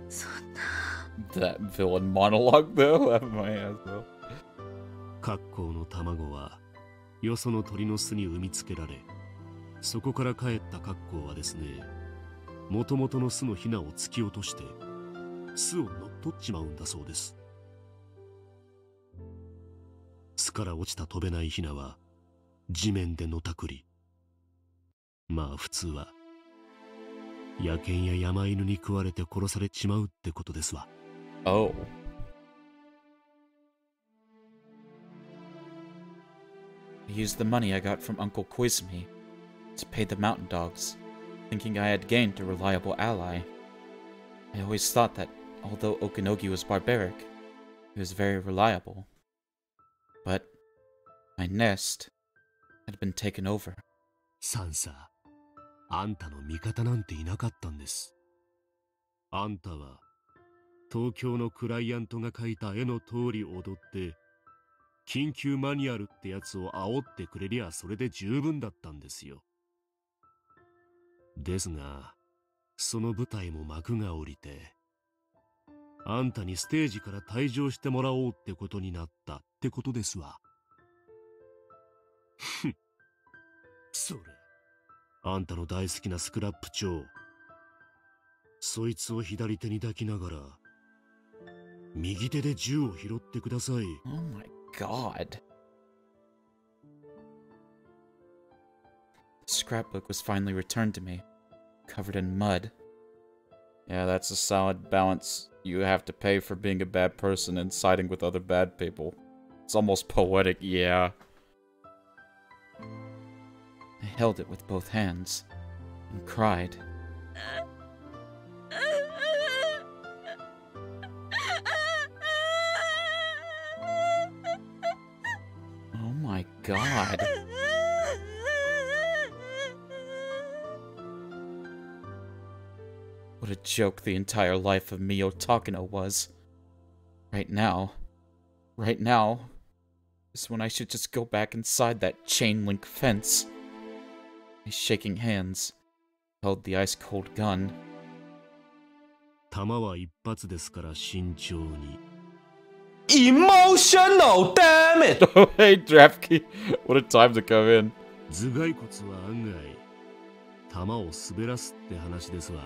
そんな。 That villain monologue, though, out of my ass, though. カッコウの卵はよその鳥の巣に産みつけられ、そこから帰ったカッコウはですね、もともとの巣のヒナを突き落として巣を乗っ取っちまうんだそうです。巣から落ちた飛べないヒナは地面でのたくり、まあ普通は野犬や山犬に食われて殺されちまうってことですわ。Oh. I used the money I got from Uncle Quizme to pay the mountain dogs, thinking I had gained a reliable ally. I always thought that, although Okinogi was barbaric, he was very reliable. But my nest had been taken over. サンサ、あんたの味方なんていなかったんです。あんたは東京のクライアントが描いた絵の通り踊って緊急マニュアルってやつを煽ってくれりゃそれで十分だったんですよ。ですがその舞台も幕が下りて、あんたにステージから退場してもらおうってことになったってことですわ。ふん、それあんたの大好きなスクラップ長、そいつを左手に抱きながら右手で銃を拾ってください。 Oh my god. The scrapbook was finally returned to me, covered in mud. Yeah, that's a solid balance you have to pay for being a bad person and siding with other bad people. It's almost poetic, yeah. I held it with both hands and cried. Oh my god. What a joke the entire life of Mio Takano was. Right now is when I should just go back inside that chain link fence. My shaking hands held the ice-cold gun. 弾は一発ですから慎重に。 Emotional, damn it! Oh, hey, Draftkey. What a time to come in. 頭蓋骨は案外弾を滑らすって話ですわ。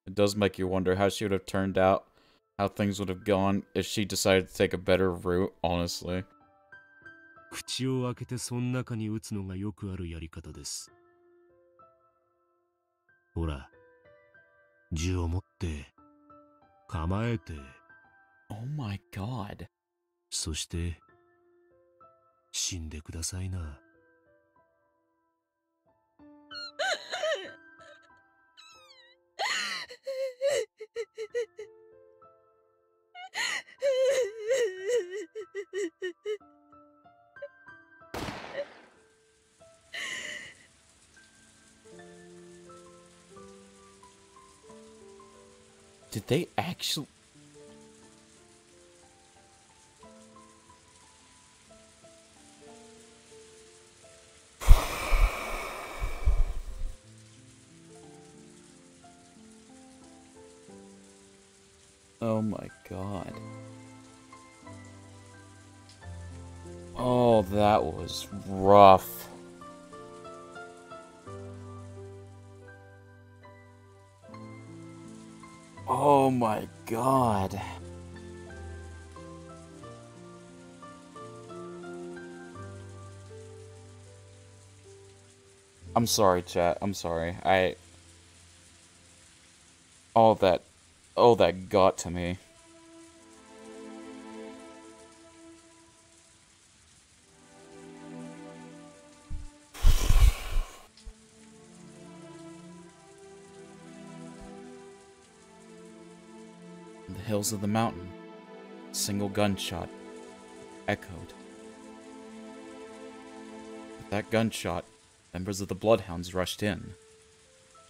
It does make you wonder how she would have turned out, how things would have gone if she decided to take a better route, honestly. 口を開けてその中に撃つのがよくあるやり方です。ほら、銃を持って構えて。 Oh my god. そして死んでくださいな。Did they actually... Oh my god. Oh, that was rough. Oh my god. I'm sorry, chat. I'm sorry. All that got to me. hills of the mountain, a single gunshot echoed. With that gunshot, members of the Bloodhounds rushed in.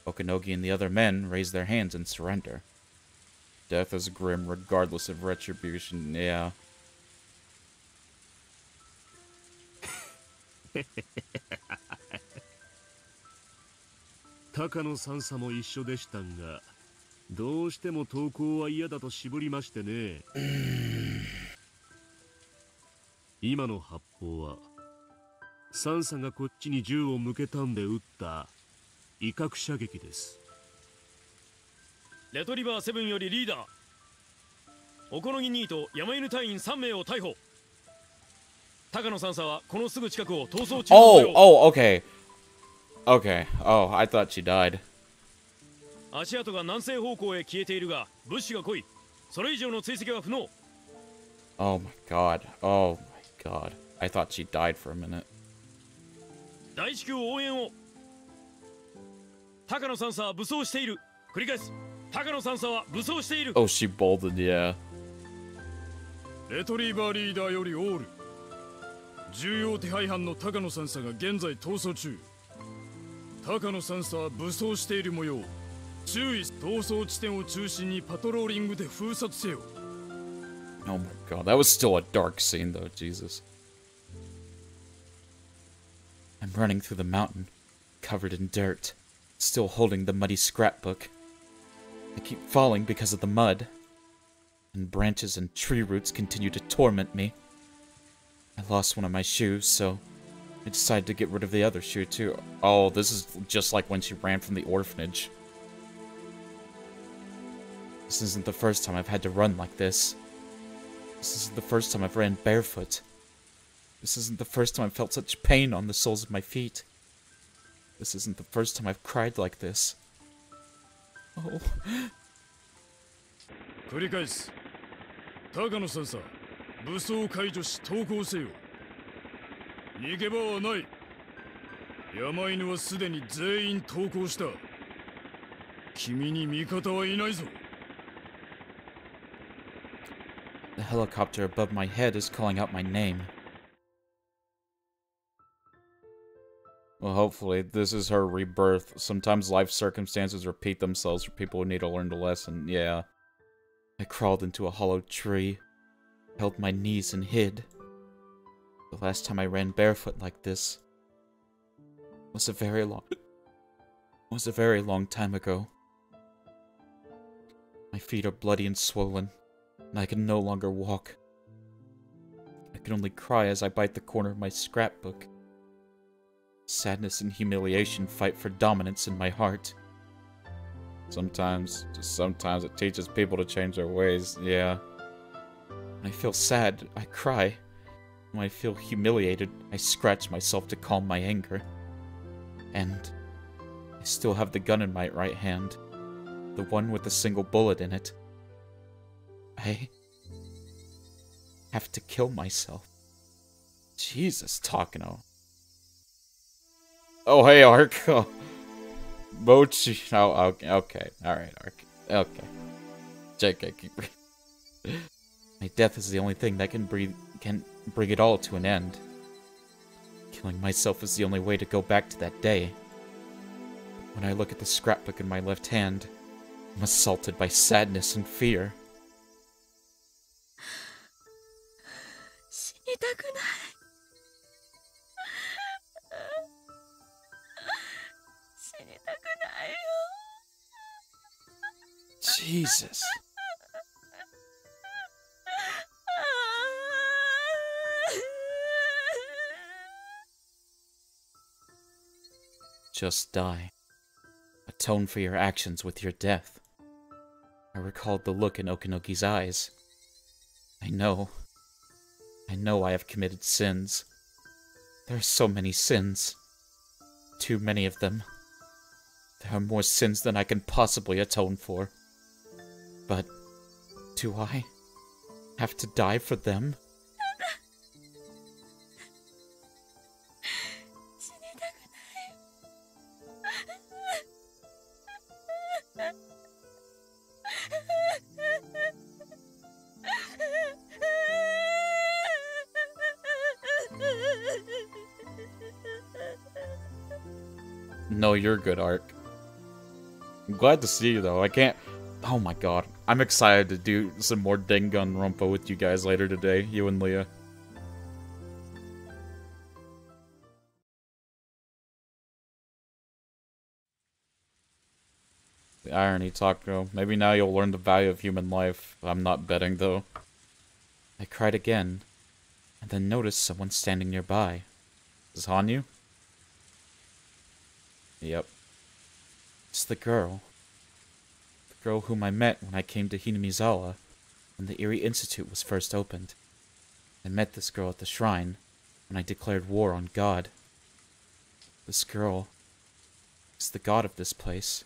Okanogi and the other men raised their hands in surrender. Death is grim regardless of retribution, yeah. 高野三佐も一緒でしたんが、どうしても投降は嫌だと渋りましてね。今の発砲は三佐がこっちに銃を向けたんで撃った威嚇射撃です。レトリバー7よりリーダー、おこのぎ2と山犬隊員3名を逮捕。高野三佐はこのすぐ近くを逃走中の模様。Oh, okay. Okay. Oh, I thought she died. 足跡が南西方向へ消えているが、物資が来い。それ以上の追跡は不能。Oh my god. Oh my god. I thought she died for a minute. 大至急応援を。高野三佐は武装している。繰り返す。高野三佐は武装している。Oh, she bolted, yeah. レトリーバーリーダーよりオール。重要手配犯の高野三佐が現在逃走中。高野三佐は武装している模様。注意、逃走地点を中心にパトローリングで封殺せよ。Oh my god, that was still a dark scene though, Jesus. I'm running through the mountain, covered in dirt, still holding the muddy scrapbook. I keep falling because of the mud, and branches and tree roots continue to torment me. I lost one of my shoes, so I decided to get rid of the other shoe too. Oh, this is just like when she ran from the orphanage. This isn't the first time I've had to run like this. This isn't the first time I've ran barefoot. This isn't the first time I've felt such pain on the soles of my feet. This isn't the first time I've cried like this. Oh. 繰り返す。高野三佐、武装解除し投降せよ。逃げ場はない。山犬はすでに全員投降した。君に味方はいないぞ。The helicopter above my head is calling out my name. Well, hopefully, this is her rebirth. Sometimes life circumstances repeat themselves for people who need to learn the lesson. Yeah. I crawled into a hollow tree, held my knees and hid. The last time I ran barefoot like this was a very long time ago. My feet are bloody and swollen, and I can no longer walk. I can only cry as I bite the corner of my scrapbook. Sadness and humiliation fight for dominance in my heart. Sometimes it teaches people to change their ways, yeah. When I feel sad, I cry. When I feel humiliated, I scratch myself to calm my anger. And I still have the gun in my right hand. The one with a single bullet in it. I have to kill myself. Jesus, Takano. Oh, hey, Ark. Oh. Mochi. Oh, okay. Alright, Ark. Okay. JK, keep breathing. My death is the only thing that can bring it all to an end. Killing myself is the only way to go back to that day. When I look at the scrapbook in my left hand, I'm assaulted by sadness and fear. 死にたくない。死にたくないよ。Jesus. Just die. Atone for your actions with your death. I recalled the look in Okanogi's eyes. I know I have committed sins. There are so many sins. Too many of them. There are more sins than I can possibly atone for. But do I have to die for them? No, you're good, Ark. I'm glad to see you, though. I can't... Oh my god. I'm excited to do some more Danganronpa with you guys later today, you and Leah. The irony, Taco. Maybe now you'll learn the value of human life. I'm not betting, though. I cried again, and then noticed someone standing nearby. Is Hanyu? Yep. It's the girl. The girl whom I met when I came to Hinamizawa, when the Eerie Institute was first opened. I met this girl at the shrine, when I declared war on God. This girl is the god of this place.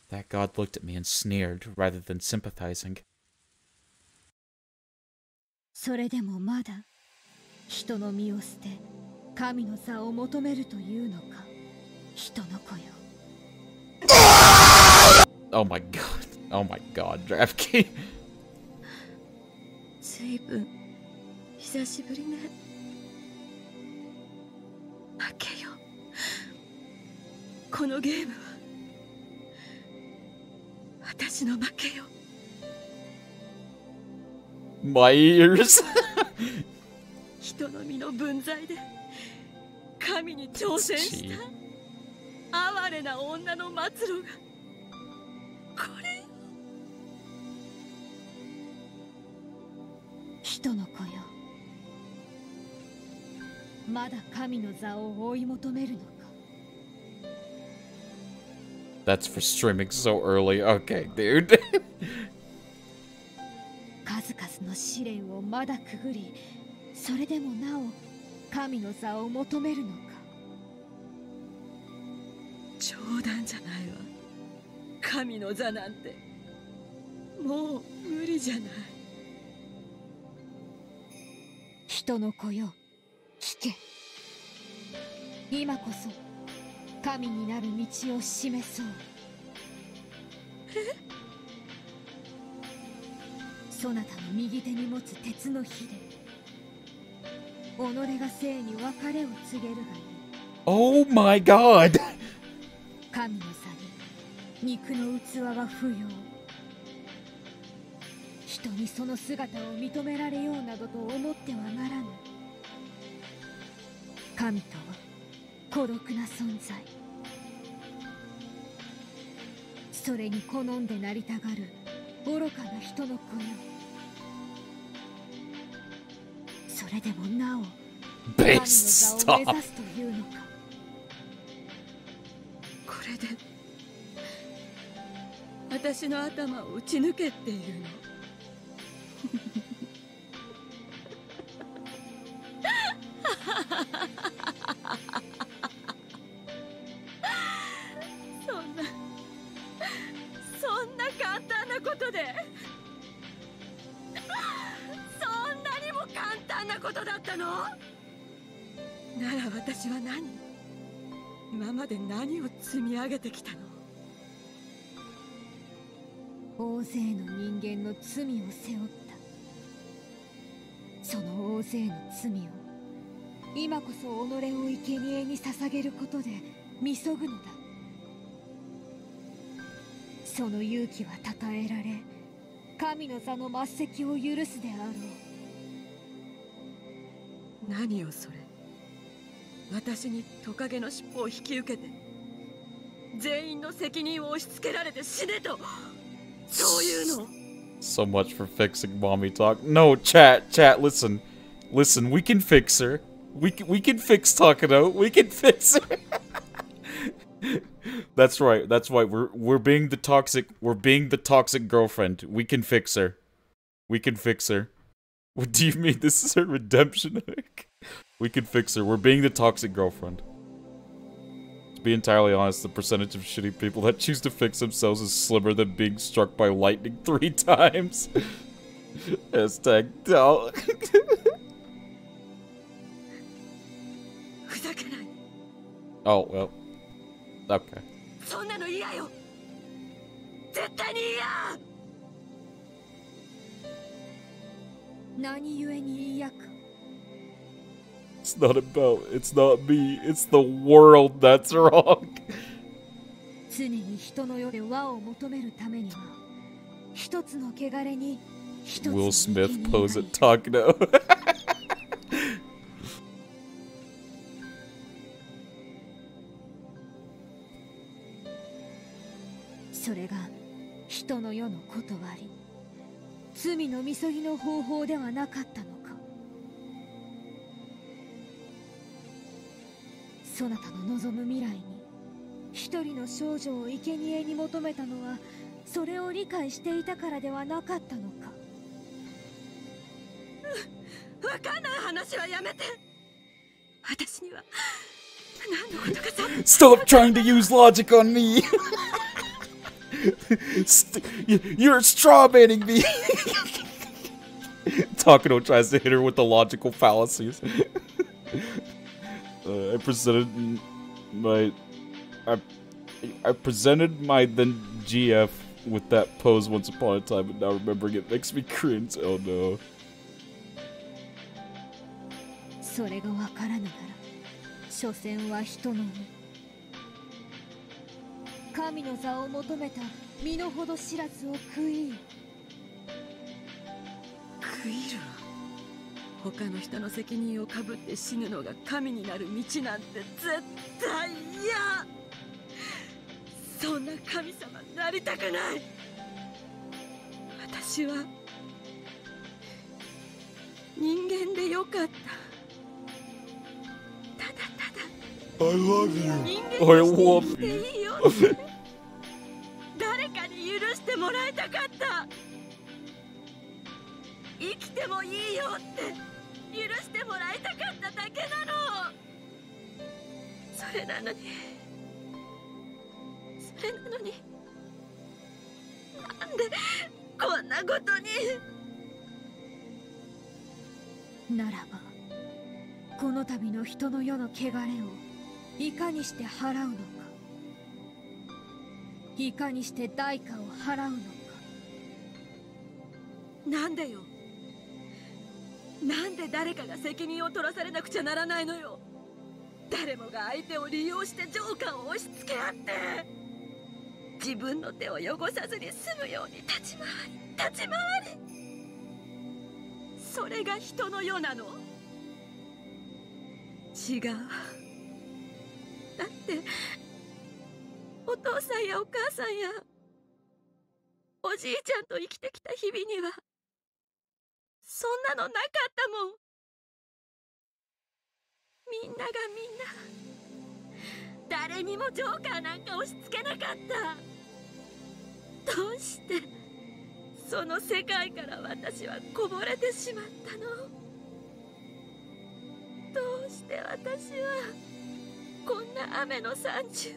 That god looked at me and sneered, rather than sympathizing. それでもまだ人の身を捨て神の座を求めるというのか人の子よ Oh my god. Oh my god, DraftKey. ずいぶん久しぶりね。負けよ。このゲームは私の負けよ。My ears. 人の身の分際で神に挑戦した哀れな女の末路がこれ。人の子よまだ神の座を追い求めるのか That's for streaming so early. Okay, dude. 数々の試練をまだくぐりそれでもなお神の座を求めるのか冗談じゃないわ。神の座なんてもう無理じゃない。人の子よ聞け今こそ神になる道を示そうそなたの右手に持つ鉄の火で己が生に別れを告げるがいい Oh my god! 神の座に肉の器は不要人にその姿を認められようなどと思ってはならぬ神とは孤独な存在それに好んでなりたがる愚かな人の子よそれでもなお神の座を目指すというのかこれで私の頭を打ち抜けっていうのそんな簡単なことでそんなにも簡単なことだったのなら私は今まで何を積み上げてきたの大勢の人間の罪を背負ったその大勢の罪を今こそ己を生贄に捧げることで見そぐのだその勇気はたたえられ神の座の末席を許すであろう何よそれ私にトカゲの尻尾を引き受けて全員の責任を押し付けられて死ねとそういうの So much for fixing mommy talk. No, chat, listen. Listen, we can fix her. We can fix Takano. We can fix her. That's right. We're being the toxic girlfriend. We can fix her. We can fix her. What do you mean this is her redemption arc? We can fix her. We're being the toxic girlfriend. To be entirely honest, the percentage of shitty people that choose to fix themselves is slimmer than being struck by lightning 3 times. Hashtag tell. Oh, well. Okay. そんなの嫌よ絶対に嫌何故に嫌か It's not me, it's the world that's wrong. 常に人の世で和を求めるためには、一つの汚れに一つの Will 生贄 Smith が pose い at る。 Takano. それが人の世の断り、罪のみそぎの方法ではなかったのか。そなたの望む未来に一人の少女を生贄に求めたのは、それを理解していたからではなかったのか。わかんない話はやめて。私には何のことかさ。 Stop trying to use logic on me. You're strawmanning me. Takano tries to hit her with the logical fallacies. I presented my then GF with that pose once upon a time, and now remembering it makes me cringe. Oh no. それがわからぬなら、所詮は人の身。神の座を求めた身の程知らずを食い入る。食い入るわ。他の人の責任をかぶって死ぬのが神になる道なんて絶対嫌。そんな神様になりたくない。私は人間でよかった。ただただ I love you. 人 I 間と love して生きて you. いいよ。誰かに許してもらいたかった。生きてもいいよって許してもらいたかっただけなの。それなのになんでこんなことに。ならば、この度の人の世の汚れをいかにして払うのか。いかにして代価を払うのか。なんでよ。なんで誰かが責任を取らされなくちゃならないのよ。誰もが相手を利用して情感を押し付け合って、自分の手を汚さずに済むように立ち回り。それが人の世なの。違う。だってお父さんやお母さんやおじいちゃんと生きてきた日々にはそんなのなかったもん。みんながみんな誰にもジョーカーなんか押し付けなかった。どうしてその世界から私はこぼれてしまったの。どうして私はこんな雨の惨中を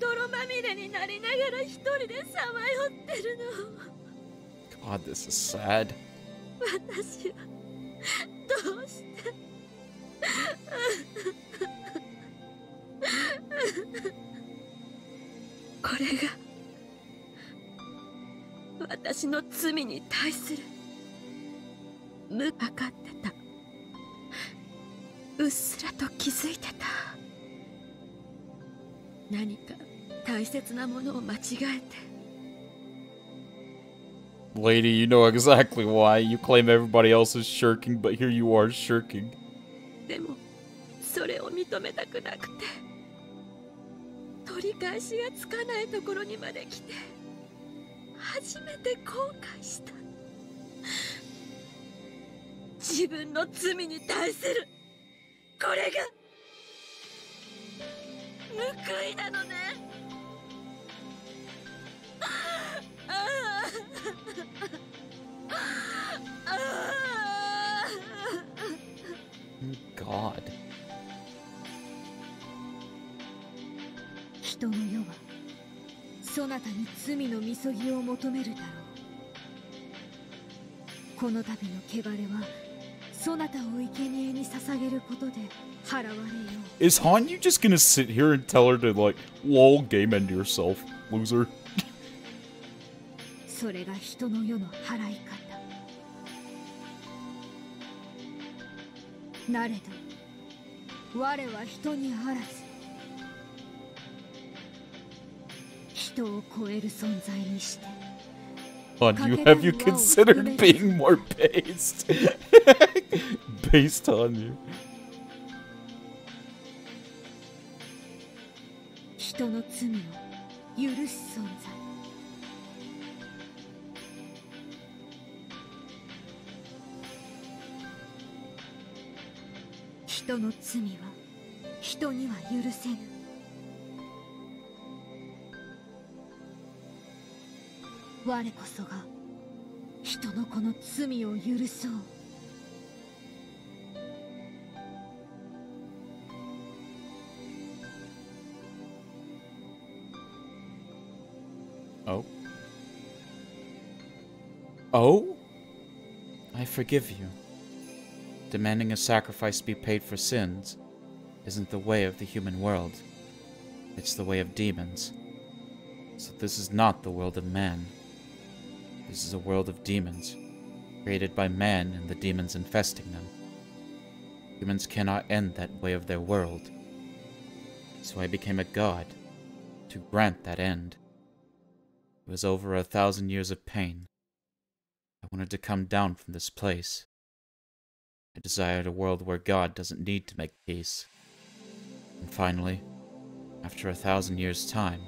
泥まみれになりながら一人でさまよってるの。 God, this is sad. 私はどうしてこれが私の罪に対する分かってた。うっすらと気づいてた。何か大切なものを間違えて。 Lady, you know exactly why. You claim everybody else is shirking, but here you are shirking. でもそれを認めたくなくて、取り返しがつかないところにまで来て初めて後悔した。自分の罪に対するこれが報いなのね。God. 人の世はそなたに罪のみそぎを求めるだろう。この度の汚れはそなたを生贄に捧げることで払われよう。 Is Hanyu just gonna sit here and tell her to, like, lol, game end yourself, loser? それが人の世の払い方。なれど我は人にあらず人を超える存在にして Have you considered being more based? Based on you. 人の罪を許す存在人の罪は人には許せぬ我こそが人のこの罪を許そう Oh? Oh? I forgive you. Demanding a sacrifice be paid for sins isn't the way of the human world. It's the way of demons. So this is not the world of man. This is a world of demons, created by man and the demons infesting them. Humans cannot end that way of their world. So I became a god to grant that end. It was over 1,000 years of pain. I wanted to come down from this place. I desired a world where God doesn't need to make peace. And finally, after 1,000 years' time,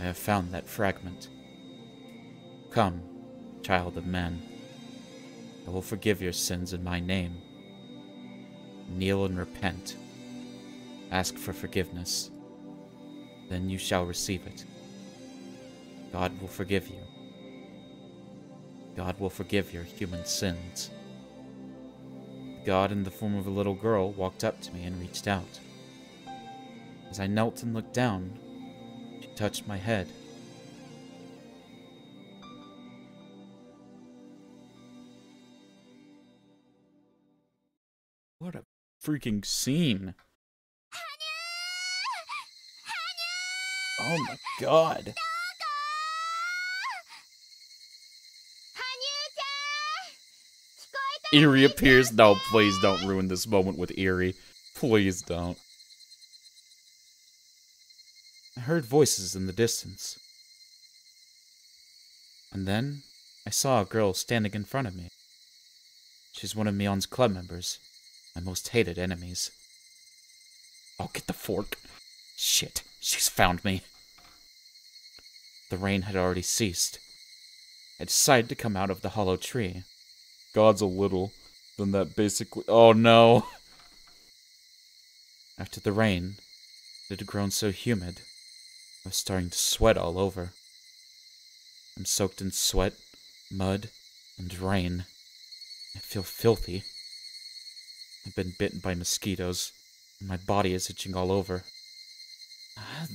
I have found that fragment. Come, child of man. I will forgive your sins in my name. Kneel and repent. Ask for forgiveness. Then you shall receive it. God will forgive you. God will forgive your human sins. God, in the form of a little girl, walked up to me and reached out. As I knelt and looked down, she touched my head. What a freaking scene. Oh my god. Eerie appears. No, please don't ruin this moment with Eerie. Please don't. I heard voices in the distance. And then, I saw a girl standing in front of me. She's one of Mion's club members. My most hated enemies. I'll get the fork. Shit, she's found me. The rain had already ceased. I decided to come out of the hollow tree. God's a little, then that basically— oh no! After the rain, it had grown so humid, I was starting to sweat all over. I'm soaked in sweat, mud, and rain. I feel filthy. I've been bitten by mosquitoes, and my body is itching all over.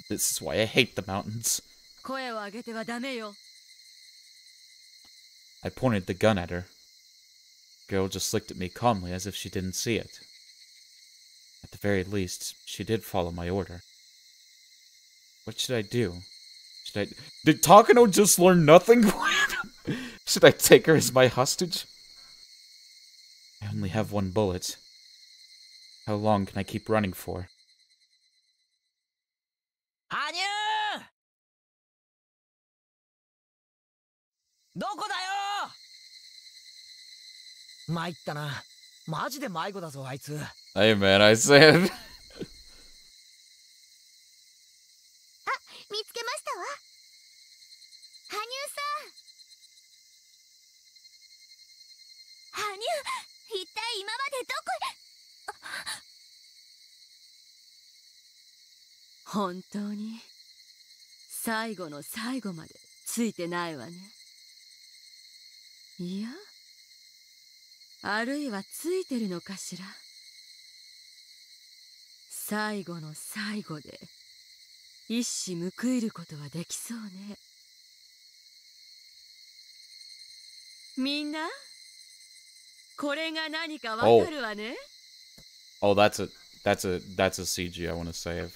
This is why I hate the mountains. I pointed the gun at her. The girl just looked at me calmly as if she didn't see it. At the very least, she did follow my order. What should I do? Did Takano just learn nothing? Should I take her as my hostage? I only have one bullet. How long can I keep running for? Hanyu! どこだよ! 参ったな。マジで迷子だぞあいつ。Hey man, I said. 見つけましたわ。羽生さん。羽生、一体今までどこへ。本当に最後の最後までついてないわね。いや、あるいはついてるのかしら。最後の最後で一矢報いることはできそうね。みんな、これが何かわかるわね。Oh, that's a CG I want to save.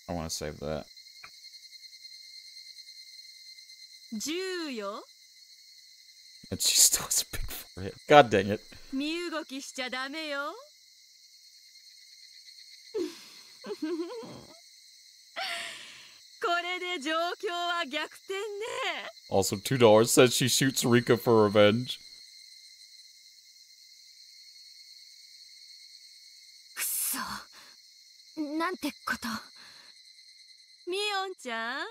I want to save that. 銃よ。And she still has a big forehead. God dang it. 身動きしちゃダメよ。これで状況は逆転ね。Also, $2 says she shoots Rika for revenge. くそ、なんてこと。ミオンちゃん、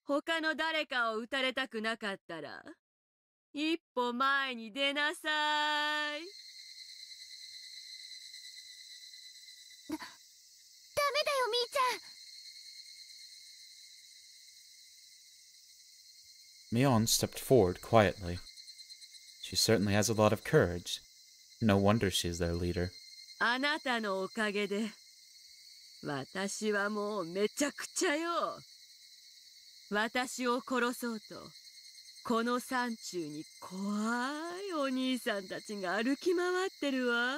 他の誰かを撃たれたくなかったら、一歩前に出なさい。ダメだよ、みーちゃん。Mion stepped forward quietly. She certainly has a lot of courage. No wonder she's their leader. あなたのおかげで、私はもうめちゃくちゃよ。私を殺そうと、この山中に怖いお兄さんたちが歩き回ってるわ。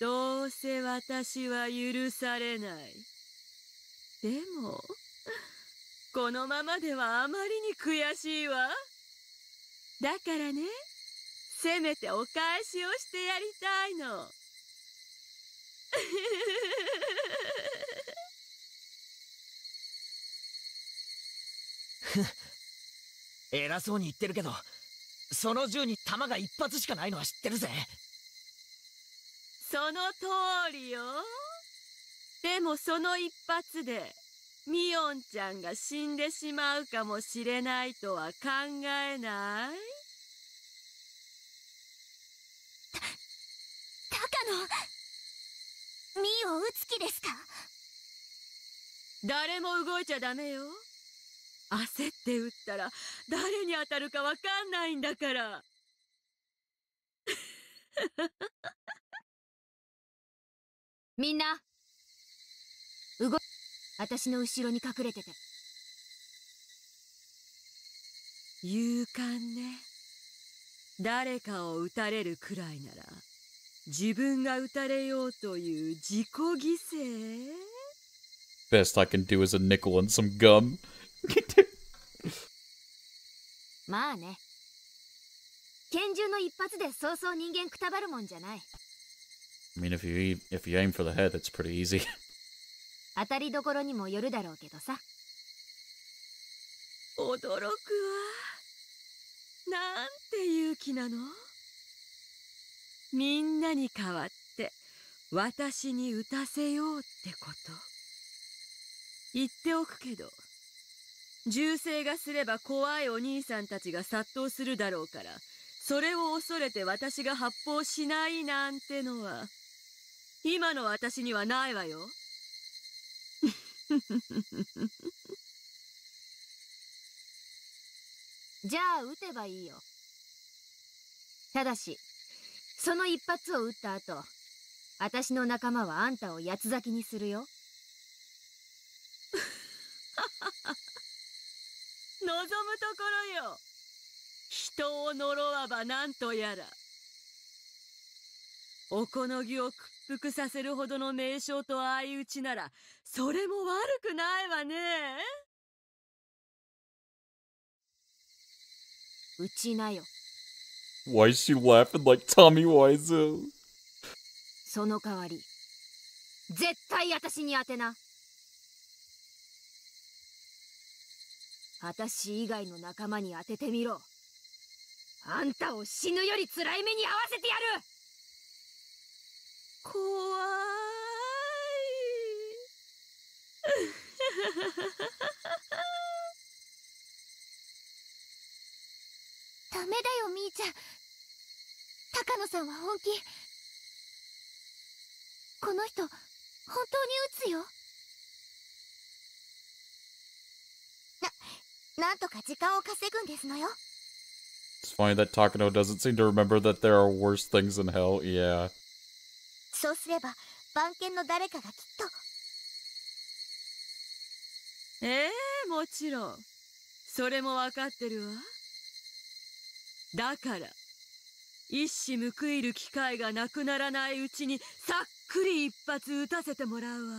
どうせ私は許されない。でも、このままではあまりに悔しいわ。だからね、せめてお返しをしてやりたいの。偉そうに言ってるけど、その銃に弾が一発しかないのは知ってるぜ。その通りよ。でもその一発でミオンちゃんが死んでしまうかもしれないとは考えない？高野、ミーを撃つ気ですか？誰も動いちゃダメよ。焦って撃ったら誰に当たるかわかんないんだから。みんな、私の後ろに隠れてて。勇敢ね。誰かを撃たれるくらいなら自分が撃たれようという自己犠牲？ Best I can do is a nickel and some gum. まあね。拳銃の一発でそうそう人間くたばるもんじゃない。I mean, if you aim for the head, it's pretty easy. 当たりどころにもよるだろうけどさ。驚くわ。なんて勇気なの。みんなに代わって私に撃たせようってこと。言っておくけど、銃声がすれば怖いお兄さんたちが殺到するだろうから、それを恐れて私が発砲しないなんてのは今の私にはないわよ。じゃあ撃てばいいよ。ただしその一発を撃った後、私の仲間はあんたを八つ咲きにするよ。望むところよ。人を呪わばなんとやら。おこのぎを屈服させるほどの名将と相打ちなら、それも悪くないわね。撃ちなよ。Why is she laughing like Tommy Wiseau? その代わり、絶対私に当てな。私以外の仲間に当ててみろ。あんたを死ぬより辛い目に遭わせてやる。怖い。ダメだよ、みーちゃん。高野さんは本気。この人本当に撃つよ。なんとか時間を稼ぐんですのよ。It's funny that Takano doesn't seem to remember that there are worse things in hell. Yeah. そうすれば番犬の誰かがきっと。もちろん。それもわかってるわ。だから一矢報いる機会がなくならないうちにさっくり一発撃たせてもらうわ。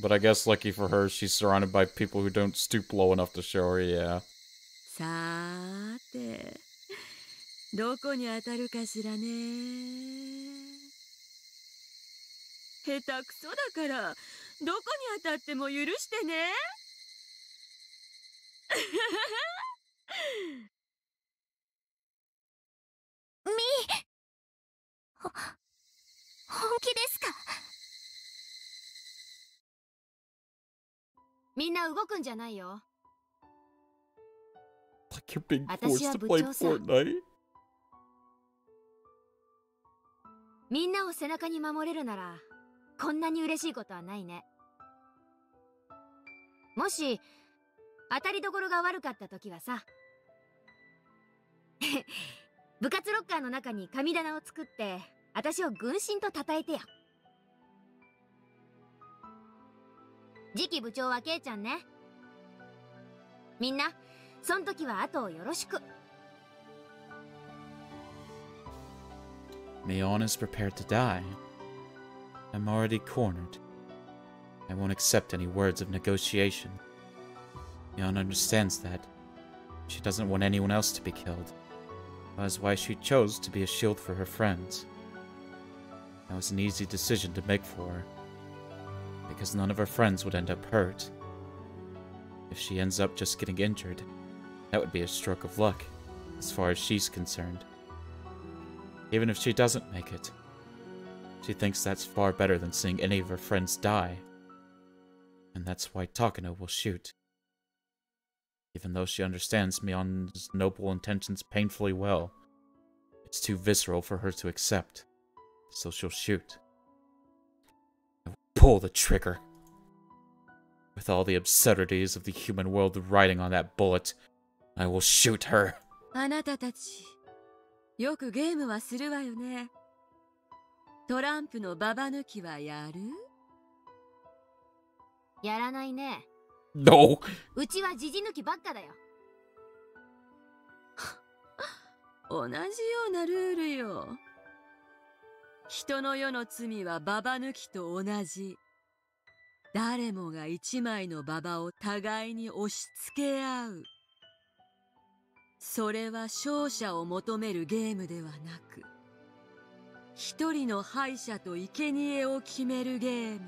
But I guess lucky for her, she's surrounded by people who don't stoop low enough to show her, yeah. さーて、どこに当たるかしらね。下手くそだから、どこに当たっても許してね。みー、本気ですか？みんな動くんじゃないよ。 Like you're being 私 forced は to 部 play 長さ。 Fortnite. みんなを背中に守れるならこんなに嬉しいことはないね。もし当たりどころが悪かった時はさ部活ロッカーの中に神棚を作って私を軍神と称えてよ。次期部長はケイちゃんね。みんなそん時は後をよろしく。 Mion is prepared to die. I'm already cornered. I won't accept any words of negotiation. Mion understands that. She doesn't want anyone else to be killed. That is why she chose to be a shield for her friends. That was an easy decision to make for her, because none of her friends would end up hurt. If she ends up just getting injured, that would be a stroke of luck, as far as she's concerned. Even if she doesn't make it, she thinks that's far better than seeing any of her friends die. And that's why Takano will shoot. Even though she understands Mion's noble intentions painfully well, it's too visceral for her to accept, so she'll shoot. I will pull the trigger. With all the absurdities of the human world riding on that bullet, I will shoot her. あなたたち、よくゲームはするわよね。トランプのババ抜きはやる？やらないね。 No! うちはジジ抜きばっかだよ。同じようなルールよ。人の世の罪はババ抜きと同じ。誰もが一枚のババを互いに押し付け合う。それは勝者を求めるゲームではなく、一人の敗者と生贄を決めるゲーム。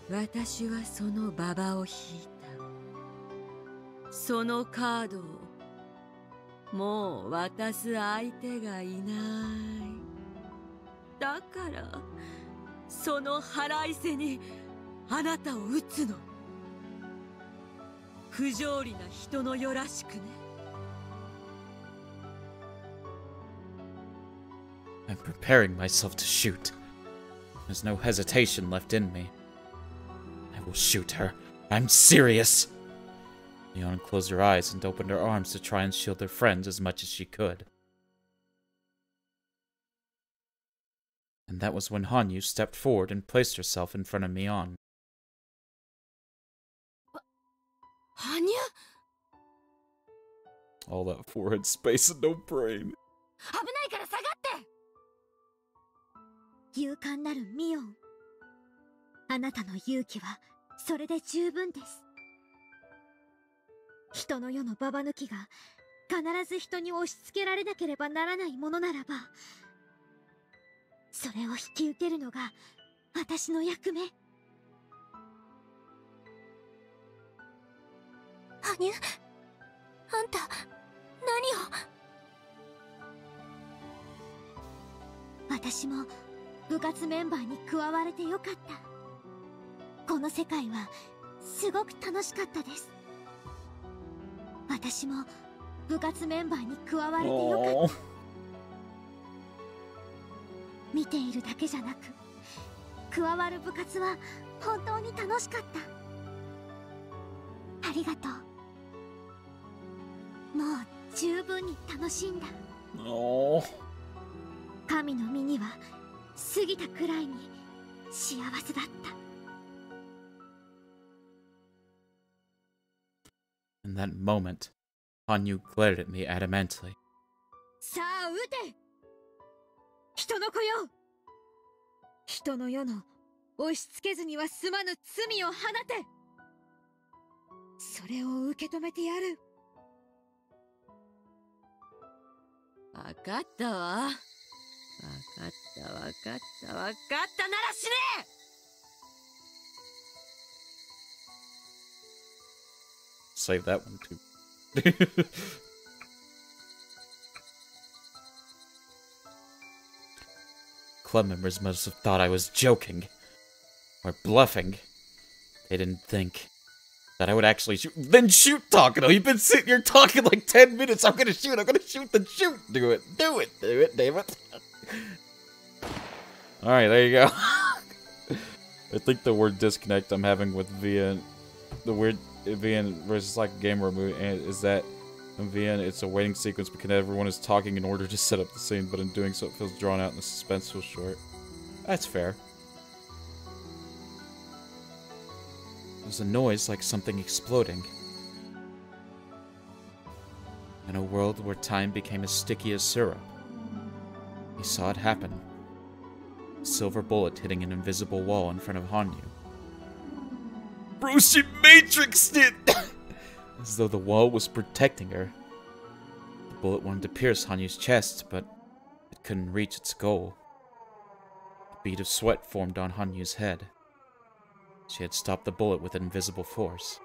私はそのババを引いた。そのカードをもう渡す相手がいない。だからその腹いせにあなたを撃つの。不条理な人の世らしくね。I'm preparing myself to shoot. There's no hesitation left in me. I will shoot her. I'm serious! Mion closed her eyes and opened her arms to try and shield her friends as much as she could. And that was when Hanyu stepped forward and placed herself in front of Mion. はにゃ？ All that forehead space and no brain. 危ないから下がって。勇敢なるミオン、あなたの勇気はそれで十分です。人の世のババ抜きが必ず人に押し付けられなければならないものならば、それを引き受けるのが私の役目。羽生、あんた何を。私も部活メンバーに加われてよかった。この世界はすごく楽しかったです。私も部活メンバーに加われてよかった。見ているだけじゃなく、加わる部活は本当に楽しかった。ありがとう。もう十分に楽しんだ。神の身には過ぎたくらいに幸せだった。In that moment, Hanyu glared at me adamantly. さあ撃て、人の子よ。人の世の押し付けずには済まぬ罪を放て。それを受け止めてやる。わかったわ。わかったわかったわかったなら死ね。Save that one too. Club members must have thought I was joking. Or bluffing. They didn't think that I would actually shoot. Then shoot, Takano! You've been sitting here talking like 10 minutes! I'm gonna shoot, then shoot! Do it, damn it! Alright, there you go. I think the word disconnect I'm having with VN, the weird VN versus like a gamer movie, is that in VN it's a waiting sequence because everyone is talking in order to set up the scene, but in doing so it feels drawn out and the suspense feels short. That's fair. There was a noise like something exploding. In a world where time became as sticky as syrup, he saw it happen. A silver bullet hitting an invisible wall in front of Hanyu. Bro, she matrixed it! As though the wall was protecting her. The bullet wanted to pierce Hanyu's chest, but it couldn't reach its goal. A bead of sweat formed on Hanyu's head. She had stopped the bullet with an invisible force.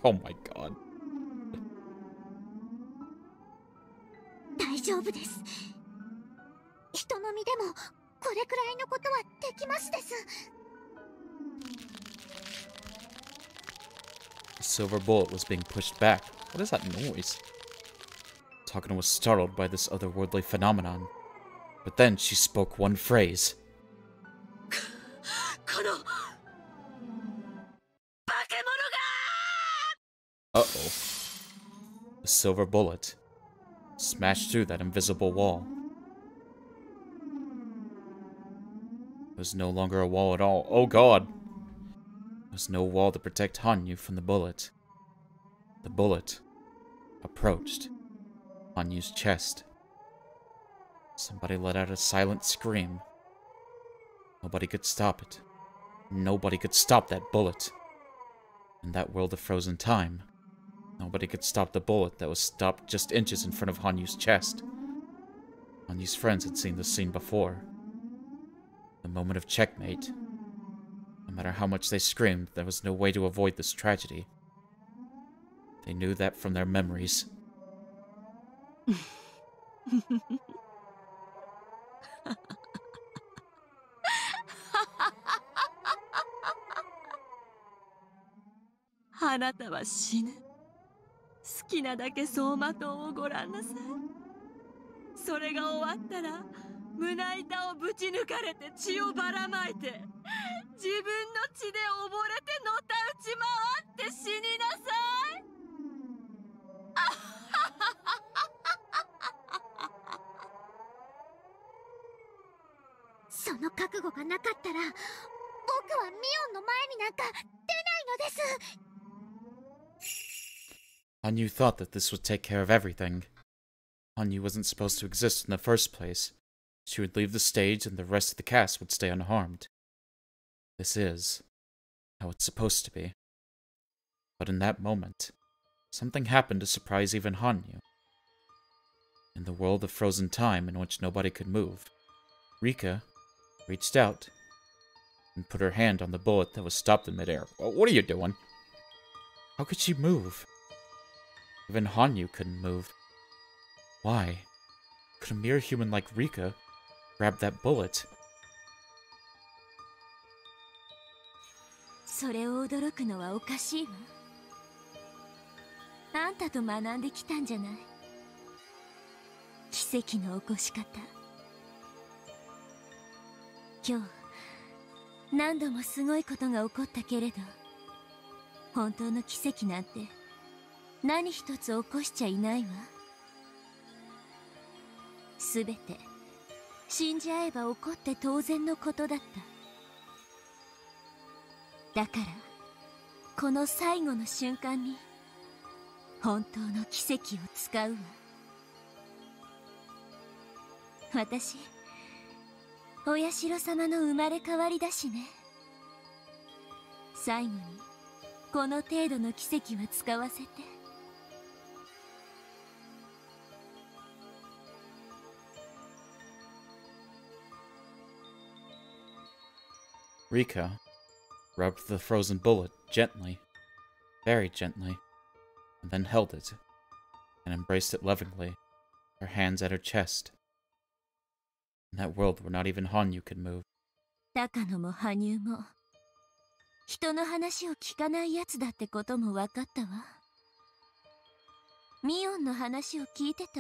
Oh my god. 大丈夫です。人の身でもこれくらいのことはできますです。The silver bullet was being pushed back. What is that noise? Takano was startled by this otherworldly phenomenon. But then she spoke one phrase. Uh-oh. The silver bullet smashed through that invisible wall. It was no longer a wall at all. Oh god! There was no wall to protect Hanyu from the bullet. The bullet approached Hanyu's chest. Somebody let out a silent scream. Nobody could stop it. Nobody could stop that bullet. In that world of frozen time, nobody could stop the bullet that was stopped just inches in front of Hanyu's chest. Hanyu's friends had seen this scene before. The moment of checkmate. No matter how much they screamed, there was no way to avoid this tragedy. They knew that from their memories. あなたは死ぬ。好きなだけ走馬灯をご覧なさい。それが終わったら胸板をぶち抜かれて血をばらまいて、自分の血で溺れてのたうち回って死になさい。その覚悟がなかったら、僕はミオンの前になんか出ないのです。Hanyu thought that this would take care of everything. Hanyu wasn't supposed to exist in the first place. She would leave the stage and the rest of the cast would stay unharmed. This is how it's supposed to be. But in that moment, something happened to surprise even Hanyu. In the world of frozen time in which nobody could move, Rika reached out and put her hand on the bullet that was stopped in midair. Well, what are you doing? How could she move? Even Hanyu couldn't move. Why could a mere human like Rika grab that bullet? それを驚くのはおかしいわ。あんたと学んできたんじゃない。奇跡の起こし方。今日何度もすごいことが起こったけれど、本当の奇跡なんて何一つ起こしちゃいないわ。すべて死んじゃえば起こって当然のことだった。だからこの最後の瞬間に本当の奇跡を使うわ。私お社様の生まれ変わりだしね。最後にこの程度の奇跡は使わせて。Rika rubbed the frozen bullet gently, very gently, and then held it, and embraced it lovingly, her hands at her chest. In that world where not even Hanyu could move. 高野も羽生も人の話を聞かないやつだってことも分かったわ。ミオンの話を聞いてた？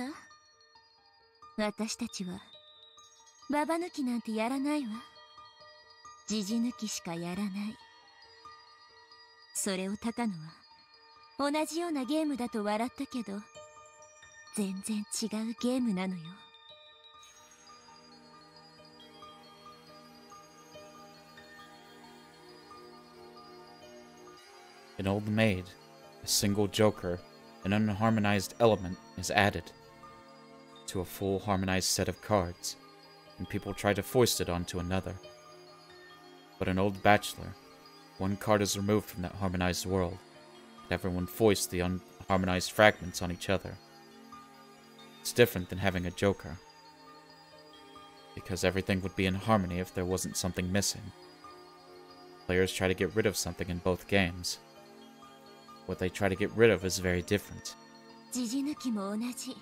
私たちはババ抜きなんてやらないわ。ジジ抜きしかやらない。それを高野は同じようなゲームだと笑ったけど、全然違うゲームなのよ。An old maid, a single joker, an unharmonized element is added to a full harmonized set of cards, and people try to foist it onto another. But an old bachelor, one card is removed from that harmonized world, and everyone foists the unharmonized fragments on each other. It's different than having a joker, because everything would be in harmony if there wasn't something missing. Players try to get rid of something in both games. What they try to get rid of is very different. ジジ抜きも同じ。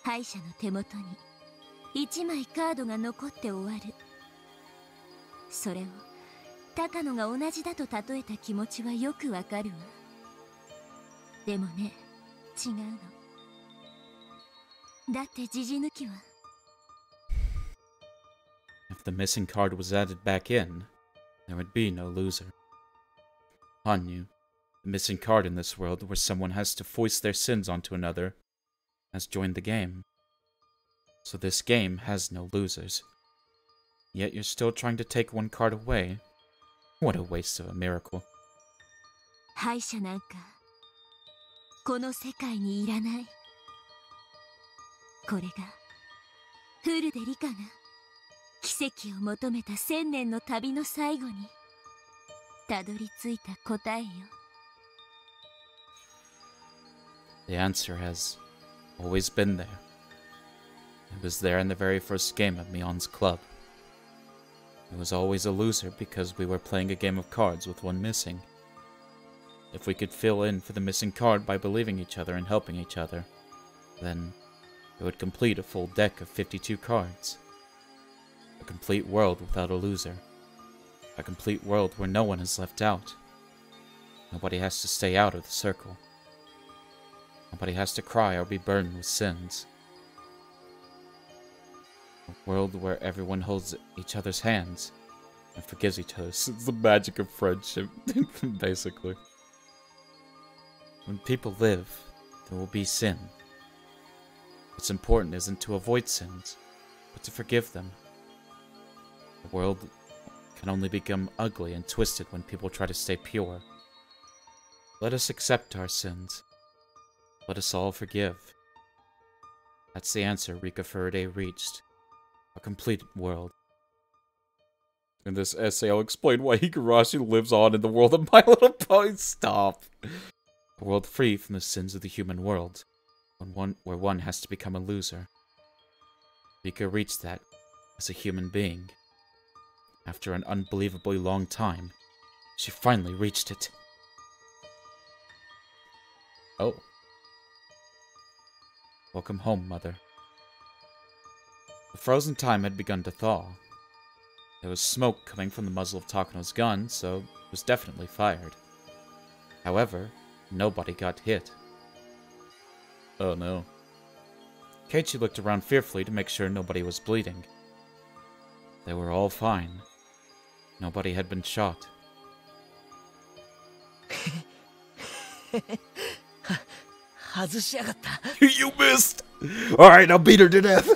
敗者の手元に1枚カードが残って終わる。それを高野が同じだと例えた気持ちはよくわかるわ。でもね、違うの。だってジジ抜きは If the missing card was added back in, there would be no loser. Hanyu, the missing card in this world where someone has to foist their sins onto another, has joined the game. So this game has no losers. Yet you're still trying to take one card away. What a waste of a miracle. 敗者なんかこの世界にいらない。これがフルでリカが奇跡を求めた1000年の旅の最後にたどり着いた答えよ。The answer has always been there. It was there in the very first game of Mion's club. It was always a loser because we were playing a game of cards with one missing. If we could fill in for the missing card by believing each other and helping each other, then it would complete a full deck of 52 cards. A complete world without a loser. A complete world where no one is left out. Nobody has to stay out of the circle. Nobody has to cry or be burdened with sins. A world where everyone holds each other's hands and forgives each other. It's the magic of friendship, basically. When people live, there will be sin. What's important isn't to avoid sins, but to forgive them. The world can only become ugly and twisted when people try to stay pure. Let us accept our sins. Let us all forgive. That's the answer Rika Faraday reached. A complete world. In this essay, I'll explain why Higurashi lives on in the world of My Little Pony. Stop. A world free from the sins of the human world, where one has to become a loser. Rika reached that as a human being. After an unbelievably long time, she finally reached it. Oh. Welcome home, Mother. The frozen time had begun to thaw. There was smoke coming from the muzzle of Takano's gun, so it was definitely fired. However, nobody got hit. Oh no. Keiichi looked around fearfully to make sure nobody was bleeding. They were all fine. Nobody had been shot. You missed! Alright, I'll beat her to death!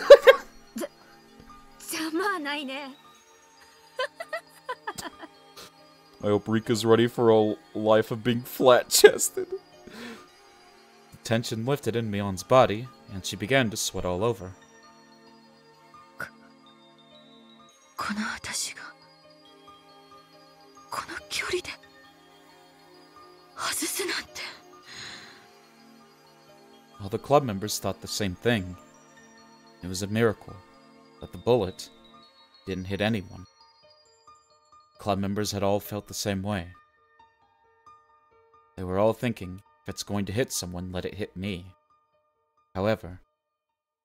ざまあないね。 I hope Rika's ready for a life of being flat-chested. The tension lifted in Mion's body, and she began to sweat all over. この私がこの距離で外すなんて。 All the club members thought the same thing. It was a miracle that the bullet didn't hit anyone. Club members had all felt the same way. They were all thinking, if it's going to hit someone, let it hit me. However,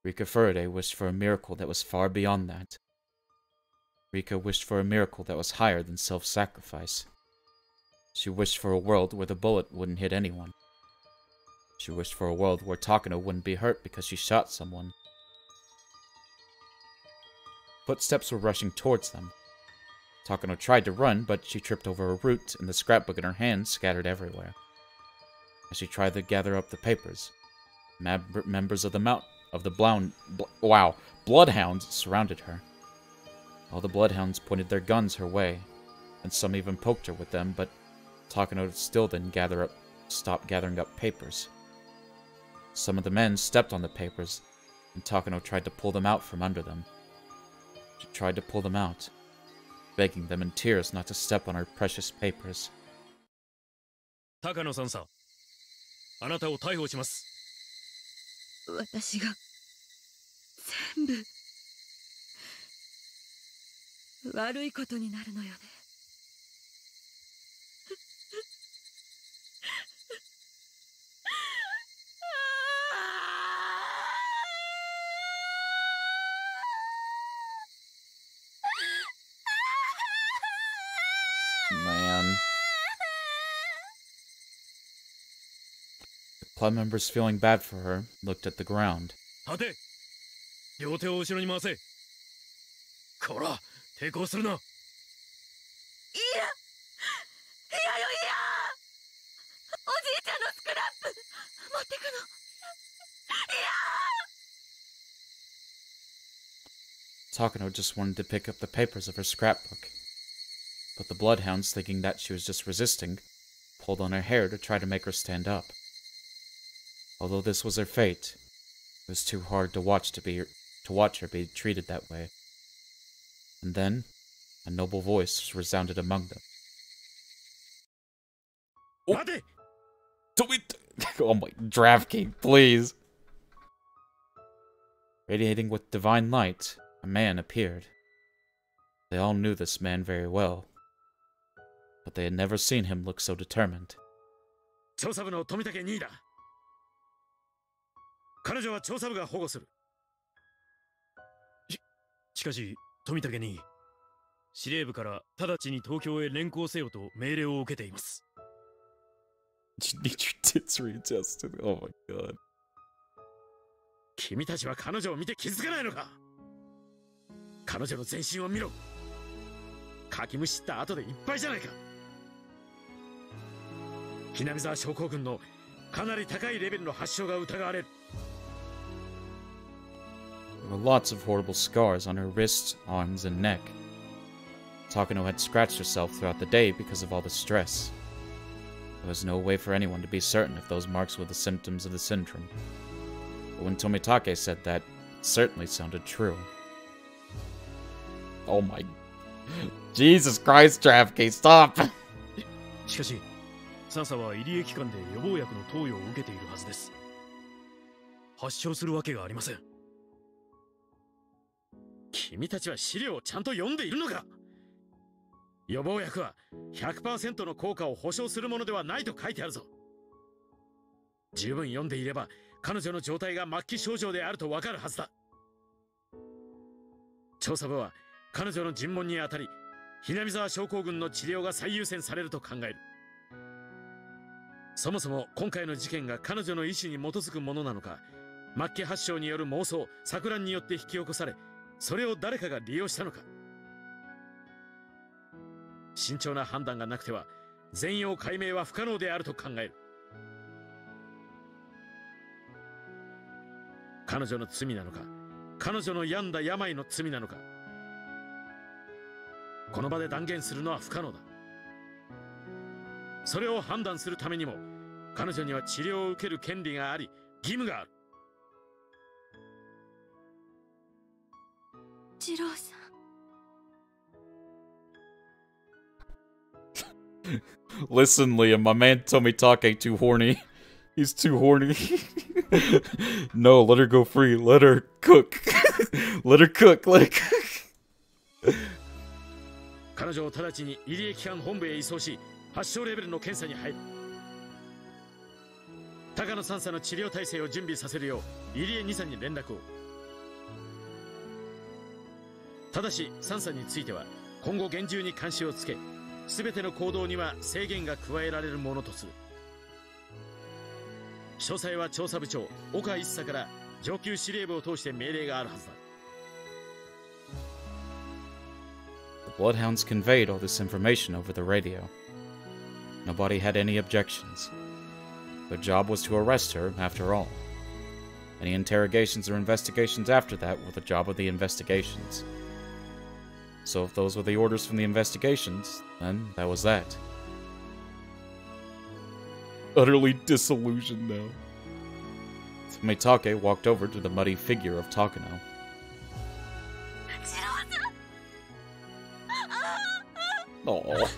Rika Faraday wished for a miracle that was far beyond that. Rika wished for a miracle that was higher than self-sacrifice. She wished for a world where the bullet wouldn't hit anyone. She wished for a world where Takano wouldn't be hurt because she shot someone. Footsteps were rushing towards them. Takano tried to run, but she tripped over a root, and the scrapbook in her hand scattered everywhere. As she tried to gather up the papers, members of the Bloodhounds surrounded her. All the Bloodhounds pointed their guns her way, and some even poked her with them, but Takano still didn't stop gathering up papers. Some of the men stepped on the papers, and Takano tried to pull them out from under them. She tried to pull them out, begging them in tears not to step on her precious papers. 高野さんさ、あなたを逮捕します。私が全部悪いことになるのよね。Man. The club members, feeling bad for her, looked at the ground. 立て、両手を後ろに回せ。こら、抵抗するな。いや、いやよいや。おじいちゃんのスクラップ持ってくの。いや。Takano just wanted to pick up the papers of her scrapbook. But the Bloodhounds, thinking that she was just resisting, pulled on her hair to try to make her stand up. Although this was her fate, it was too hard to watch her be treated that way. And then, a noble voice resounded among them. Oh my, Draft King, please! Radiating with divine light, a man appeared. They all knew this man very well, but they had never seen him look so determined. 調査部の富武2位だ。彼女は調査部が保護する。しかし、富武に司令部から直ちに東京へ連行せよと命令を受けています。You need your tits readjusted. Oh my god. 君たちは彼女を見て気づかないのか。彼女の全身を見ろ。かきむしった後でいっぱいじゃないか。ひなみ沢症候群のかなり高いレベルの発症が疑われる。There were lots of horrible scars on her wrists, arms, and neck. Takano had scratched herself throughout the day because of all the stress. There was no way for anyone to be certain if those marks were the symptoms of the syndrome. But when Tomitake said that, it certainly sounded true. Oh my... Jesus Christ, Draftcase, stop! しかし、サンサは入江機関で予防薬の投与を受けているはずです。発症するわけがありません。君たちは資料をちゃんと読んでいるのか。予防薬は 100% の効果を保証するものではないと書いてあるぞ。十分読んでいれば彼女の状態が末期症状であるとわかるはずだ。調査部は彼女の尋問にあたり、ひなみ沢症候群の治療が最優先されると考える。そもそも今回の事件が彼女の意思に基づくものなのか、末期発症による妄想、錯乱によって引き起こされ、それを誰かが利用したのか。慎重な判断がなくては全容解明は不可能であると考える。彼女の罪なのか、彼女の病んだ病の罪なのか、この場で断言するのは不可能だ。それを判断するためにも彼女には治療を受ける権利があり、義務がある。次郎さん、Listen, Liam, my man Tomitake too horny. He's too horny. No, let her go free. Let her cook. Let her cook. Let her cook. 彼女を直ちに入江機関本部へ移送し、発症レベルの検査に入る。高野三佐の治療体制を準備させるよう入江二佐に連絡を。ただし三佐については今後厳重に監視をつけ、全ての行動には制限が加えられるものとする。詳細は調査部長岡一佐から上級司令部を通して命令があるはずだ。The Bloodhounds conveyed all this information over the radio. Nobody had any objections. Their job was to arrest her, after all. Any interrogations or investigations after that were the job of the investigations. So if those were the orders from the investigations, then that was that. Utterly disillusioned now. Mitake walked over to the muddy figure of Takano. Aww.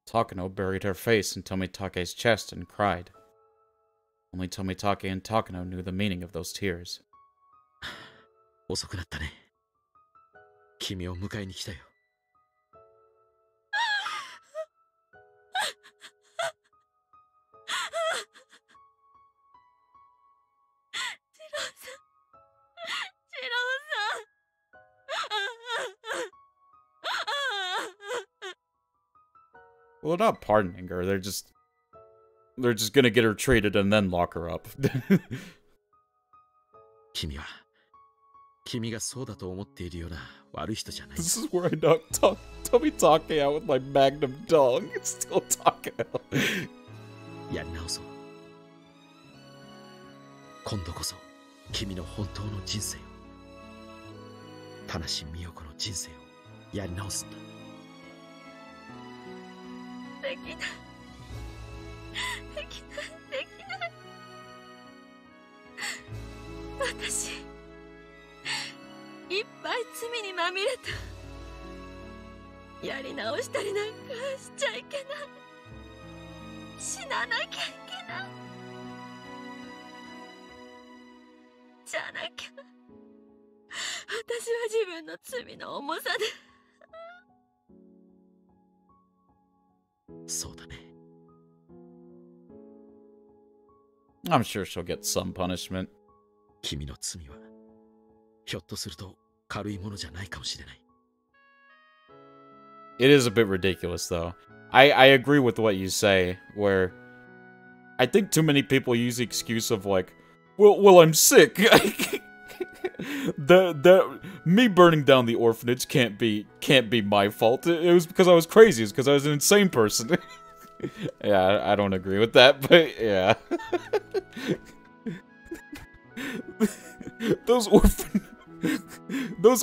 Takano buried her face in Tomitake's chest and cried. Only Tomitake and Takano knew the meaning of those tears. 遅くなったね。君を迎えに来たよ。Well, not pardoning her. They're just gonna get her treated and then lock her up. 君がそうだと思っているような悪い人じゃない。This is where I knocked Tomitake out with my magnum dong. It's still Takano. やり直そう。今度こそ君の本当の人生を、田無美代子の人生をやり直すんだ。できない。私、いっぱい罪にまみれた。やり直したりなんかしちゃいけない。死ななきゃいけない。じゃなきゃ、私は自分の罪の重さで。そうだね。I'm sure she'll get some punishment. 君の罪はひょっとすると軽いものじゃないかもしれない。It is a bit ridiculous, though. I agree with what you say, where I think too many people use the excuse of like, well, I'm sick. Me burning down the orphanage can't be my fault. It was because I was crazy. It's because I was an insane person. Yeah, I don't agree with that, but yeah. Those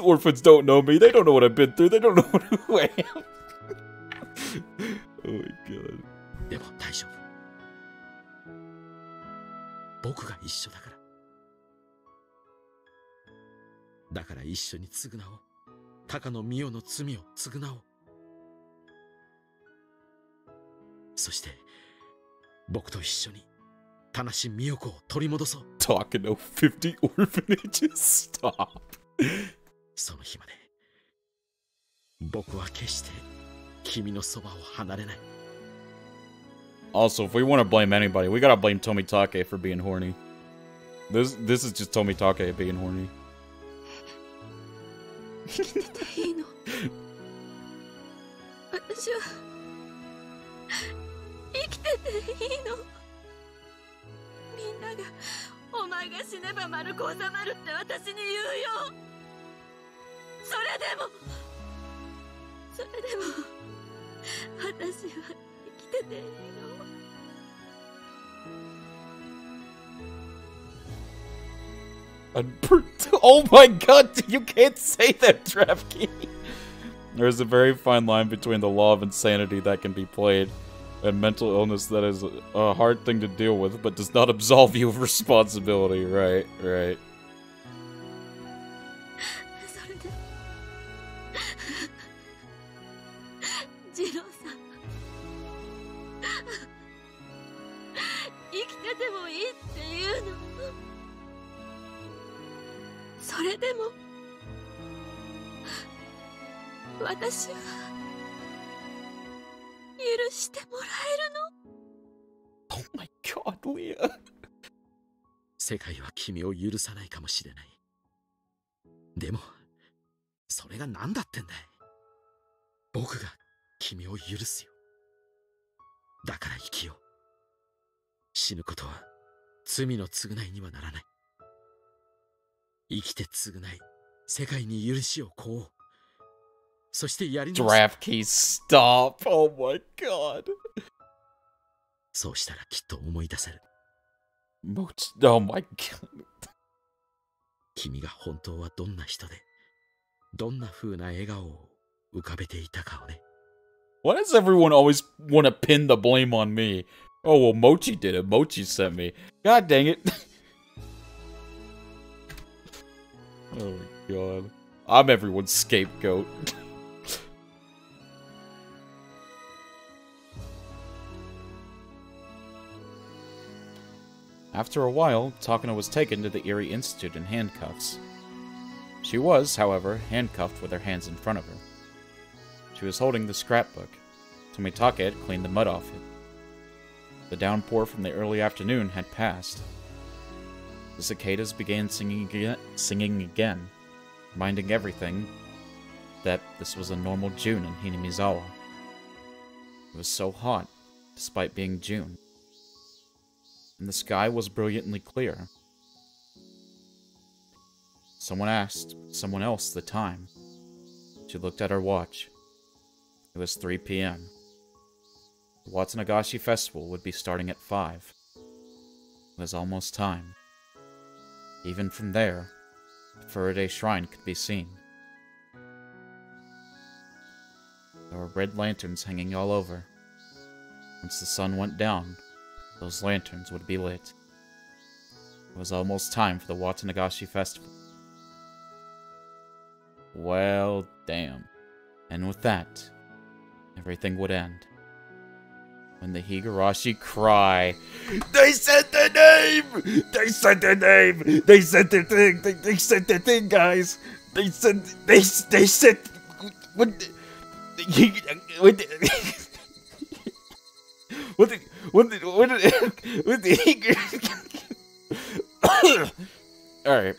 orphans don't know me. They don't know what I've been through. They don't know who I am. Oh my god. でも大丈夫。僕が一緒だから。だから一緒に償おう。高野美代の罪を償おう。そして僕と一緒に田無美代子を取り戻そう。Takano 50 orphanages. Stop. その日まで僕は決して君のそばを離れない。Also, if we want to blame anybody, we gotta blame Tomitake for being horny. This is just Tomitake being horny. 生きてていいの？私は生きてていいの？みんながお前が死ねば丸く収まるって私に言うよ。それでも私は生きてていいの？ Oh my god, you can't say that, Draftkey! There's a very fine line between the law of insanity that can be played and mental illness that is a hard thing to deal with, but does not absolve you of responsibility. Right, right. それでジローさん生きててもいいって言うの。それでも私は許してもらえるの？ Oh my god, Leah. 世界は君を許さないかもしれない。でも、それが何だってんだい。僕が君を許すよ。だから生きよう。死ぬことは罪の償いにはならない。生きて償い、世界に許しを請おう。そしてやり直す。Draftkey, stop! Oh my god. そうしたらきっと思い出せる。Oh my god. 君が本当はどんな人で、どんな風な笑顔を浮かべていたかをね。Why does everyone always want to pin the blame on me? Oh, well, Mochi did it. Mochi sent me. God dang it. Oh my god. I'm everyone's scapegoat. After a while, Takano was taken to the Erie Institute in handcuffs. She was, however, handcuffed with her hands in front of her. She was holding the scrapbook. Tomitake had cleaned the mud off it. The downpour from the early afternoon had passed. The cicadas began singing again, reminding everything that this was a normal June in Hinamizawa. It was so hot, despite being June. And the sky was brilliantly clear. Someone asked someone else the time. She looked at her watch. It was 3 p.m. The Watsunagashi festival would be starting at 5. It was almost time. Even from there, the Faraday Shrine could be seen. There were red lanterns hanging all over. Once the sun went down, those lanterns would be lit. It was almost time for the Watsunagashi festival. Well, damn. And with that, everything would end. When the Higurashi cry, "They said the name! They said the name! They said the thing! They said the thing, guys! They said what Alright.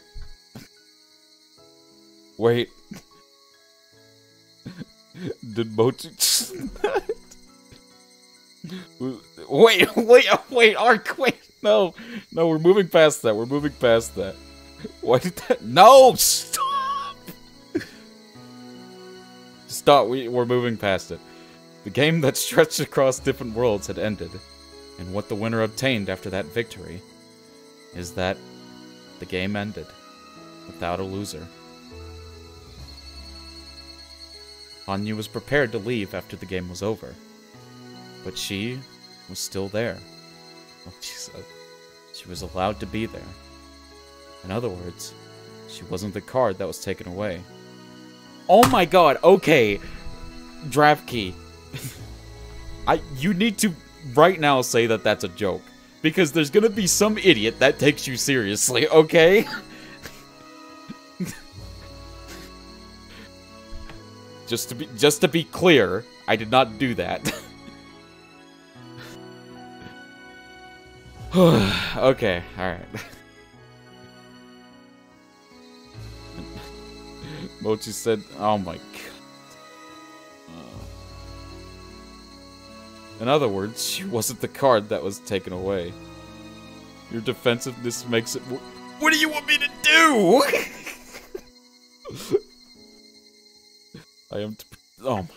Wait. Did Mochi Wait, Ark, wait, no, we're moving past that, Why did that, no, stop! Stop, we're moving past it. The game that stretched across different worlds had ended, and what the winner obtained after that victory is that the game ended without a loser. Hanyu was prepared to leave after the game was over, but she was still there. Oh, she was allowed to be there. In other words, she wasn't the card that was taken away. Oh my god, okay, Draftkey. You need to right now say that that's a joke, because there's gonna be some idiot that takes you seriously, okay? Just to be clear, I did not do that. Okay, alright. Mochi said, oh my god. In other words, she wasn't the card that was taken away. Your defensiveness makes it... What do you want me to do? Oh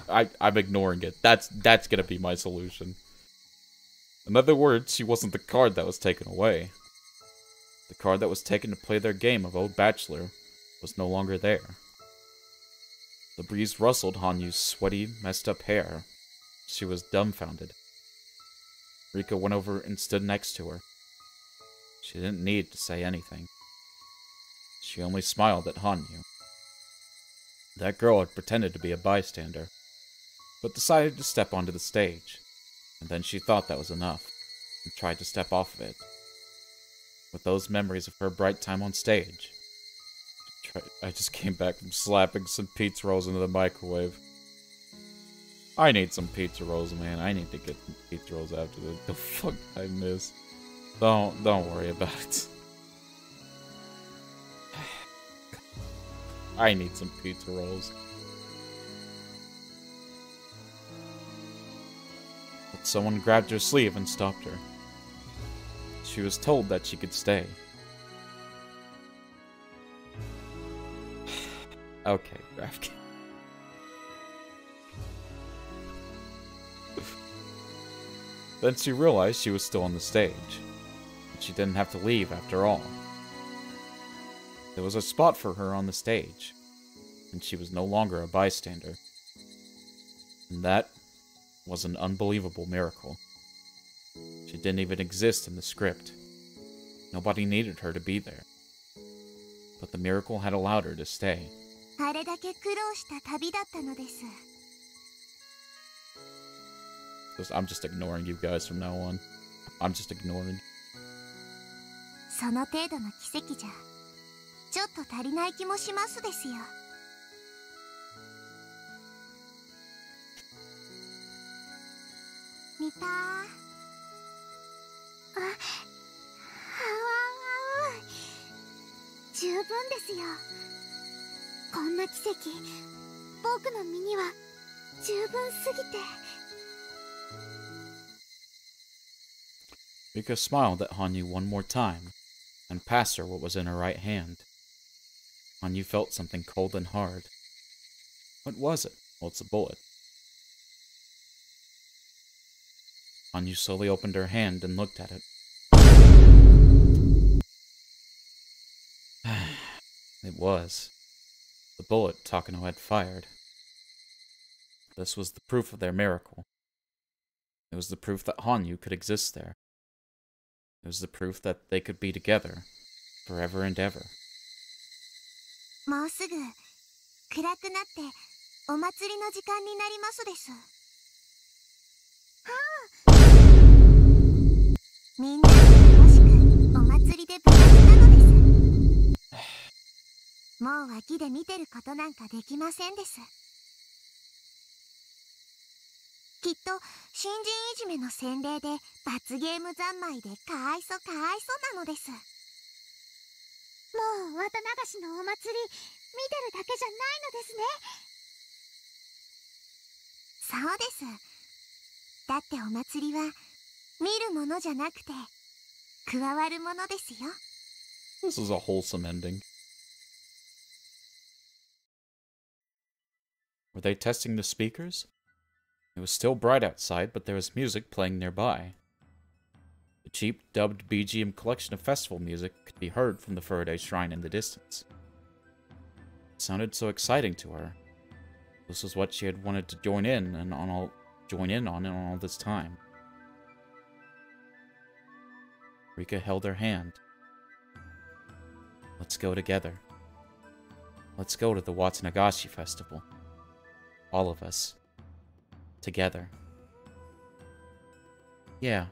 my... I'm ignoring it. That's gonna be my solution. In other words, she wasn't the card that was taken away. The card that was taken to play their game of Old Bachelor was no longer there. The breeze rustled Hanyu's sweaty, messed up hair. She was dumbfounded. Rika went over and stood next to her. She didn't need to say anything. She only smiled at Hanyu. That girl had pretended to be a bystander, but decided to step onto the stage, and then she thought that was enough, and tried to step off of it. With those memories of her bright time on stage, I just came back from slapping some pizza rolls into the microwave. I need some pizza rolls, man. I need to get some pizza rolls after the fuck I miss. Don't worry about it. I need some pizza rolls. But someone grabbed her sleeve and stopped her. She was told that she could stay. Okay, Grafkin. Then she realized she was still on the stage. But she didn't have to leave after all. There was a spot for her on the stage, and she was no longer a bystander. And that was an unbelievable miracle. She didn't even exist in the script. Nobody needed her to be there. But the miracle had allowed her to stay. I'm just ignoring you guys from now on. I'm just ignoring. その程度の奇跡じゃちょっと足りない気もしますですよ。見たー。あ、はわわ十分ですよ。こんな奇跡、僕の身には十分すぎて。Rika smiled at Hanyu one more time, and passed her what was in her right hand. Hanyu felt something cold and hard. What was it? Well, it's a bullet. Hanyu slowly opened her hand and looked at it. It was the bullet Takano had fired. This was the proof of their miracle. It was the proof that Hanyu could exist there. It was the proof that they could be together forever and ever. もうすぐ暗くなってお祭りの時間になりますです。はあ、みんな楽しくお祭りで部活なのです。もう脇で見てることなんかできませんです。きっと新人いじめの洗礼で罰ゲーム三昧でかわいそかわいそなのです。もう綿流しのお祭り見てるだけじゃないのですね。そうです。だってお祭りは見るものじゃなくて加わるものですよ。This is a wholesome ending. Were they testing the speakers? It was still bright outside, but there was music playing nearby. The cheap, dubbed BGM collection of festival music could be heard from the Faraday Shrine in the distance. It sounded so exciting to her. This was what she had wanted to join in on all this time. Rika held her hand. Let's go together. Let's go to the Watsunagashi Festival. All of us. Together. Yeah.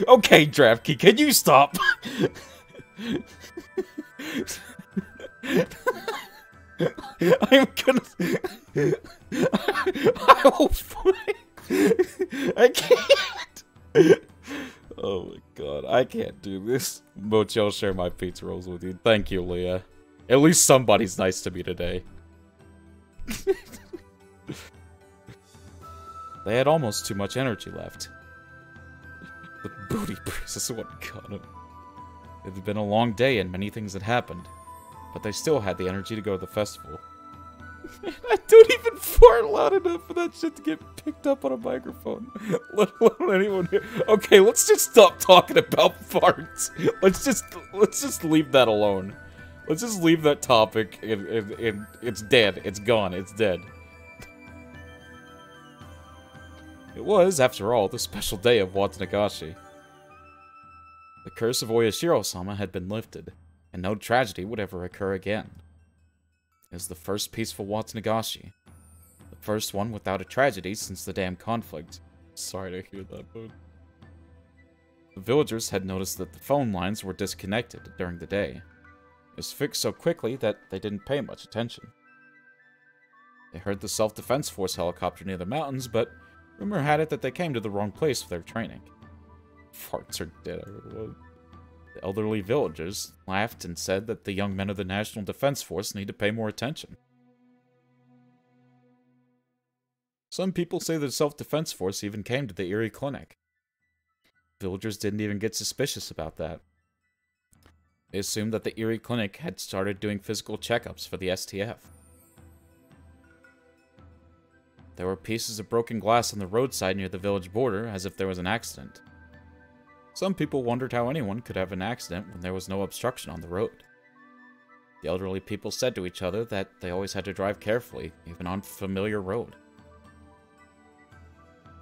Okay, Draftkey, can you stop? I'm gonna... I will fight. I can't. Oh my god, I can't do this. Mochi, I'll share my pizza rolls with you. Thank you, Leah. At least somebody's nice to me today. They had almost too much energy left. The booty priest is what got him. It had been a long day and many things had happened, but they still had the energy to go to the festival. I don't even fart loud enough for that shit to get picked up on a microphone, let alone anyone here. Okay, let's just stop talking about farts. Let's just leave that alone. Let's just leave that topic. It's dead. It's gone. It's dead. It was, after all, the special day of Watsunagashi. The curse of Oyashiro-sama had been lifted, and no tragedy would ever occur again. It was the first peaceful Watsunagashi. The first one without a tragedy since the damn conflict. Sorry to hear that, bud. The villagers had noticed that the phone lines were disconnected during the day. It was fixed so quickly that they didn't pay much attention. They heard the Self-Defense Force helicopter near the mountains, but rumor had it that they came to the wrong place for their training. Farts are dead, everyone. The elderly villagers laughed and said that the young men of the National Defense Force need to pay more attention. Some people say the Self-Defense Force even came to the Erie Clinic. Villagers didn't even get suspicious about that. They assumed that the Erie Clinic had started doing physical checkups for the STF. There were pieces of broken glass on the roadside near the village border, as if there was an accident. Some people wondered how anyone could have an accident when there was no obstruction on the road. The elderly people said to each other that they always had to drive carefully, even on a familiar road.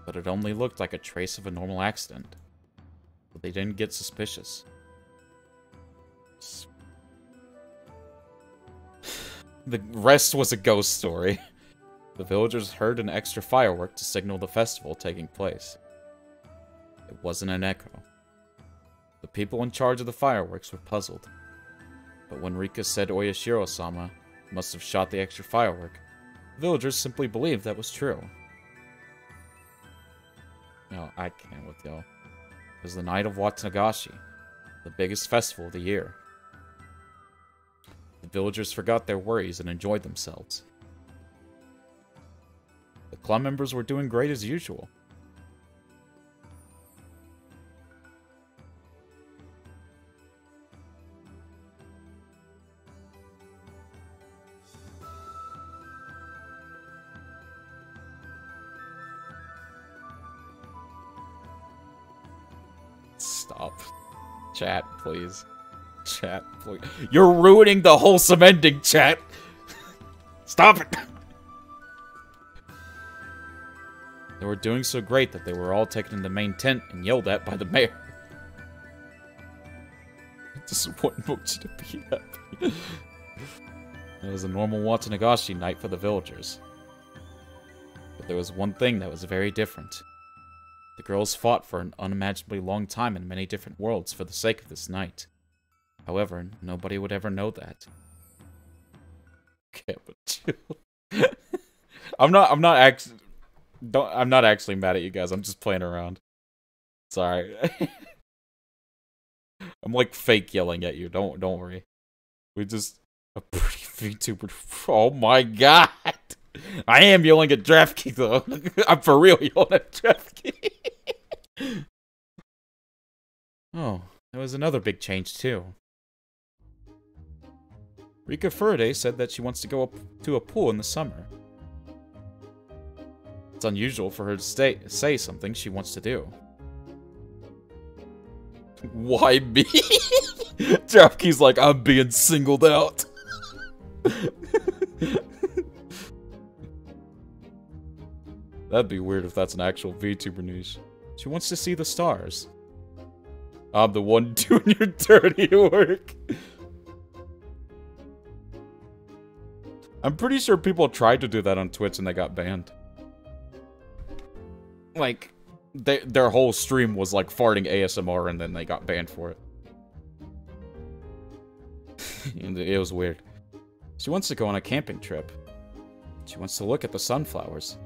But it only looked like a trace of a normal accident. But they didn't get suspicious. The rest was a ghost story. The villagers heard an extra firework to signal the festival taking place. It wasn't an echo. The people in charge of the fireworks were puzzled. But when Rika said Oyashiro-sama must have shot the extra firework, the villagers simply believed that was true. No, I can't with y'all. It was the night of Watsunagashi, the biggest festival of the year. The villagers forgot their worries and enjoyed themselves. The club members were doing great as usual. Stop. Chat, please. Chat, please. You're ruining the wholesome ending, chat! Stop it! They were doing so great that they were all taken in the main tent and yelled at by the mayor. I just want Mochi to be happy. It was a normal Watsunagashi night for the villagers. But there was one thing that was very different. The girls fought for an unimaginably long time in many different worlds for the sake of this night. However, nobody would ever know that. Okay, but chill. I'm not actually mad at you guys. I'm just playing around. Sorry. I'm like fake yelling at you. Don't worry. We just a pretty VTuber. Oh my god. I am yelling at DraftKey though. I'm for real yelling at DraftKey. Oh, there was another big change too. Rika Furaday said that she wants to go up to a pool in the summer. It's unusual for her to say something she wants to do. Why me? DraftKey's like, I'm being singled out. That'd be weird if that's an actual VTuber niche. She wants to see the stars. I'm the one doing your dirty work. I'm pretty sure people tried to do that on Twitch and they got banned. Like, their whole stream was like farting ASMR and then they got banned for it. And it was weird. She wants to go on a camping trip. She wants to look at the sunflowers.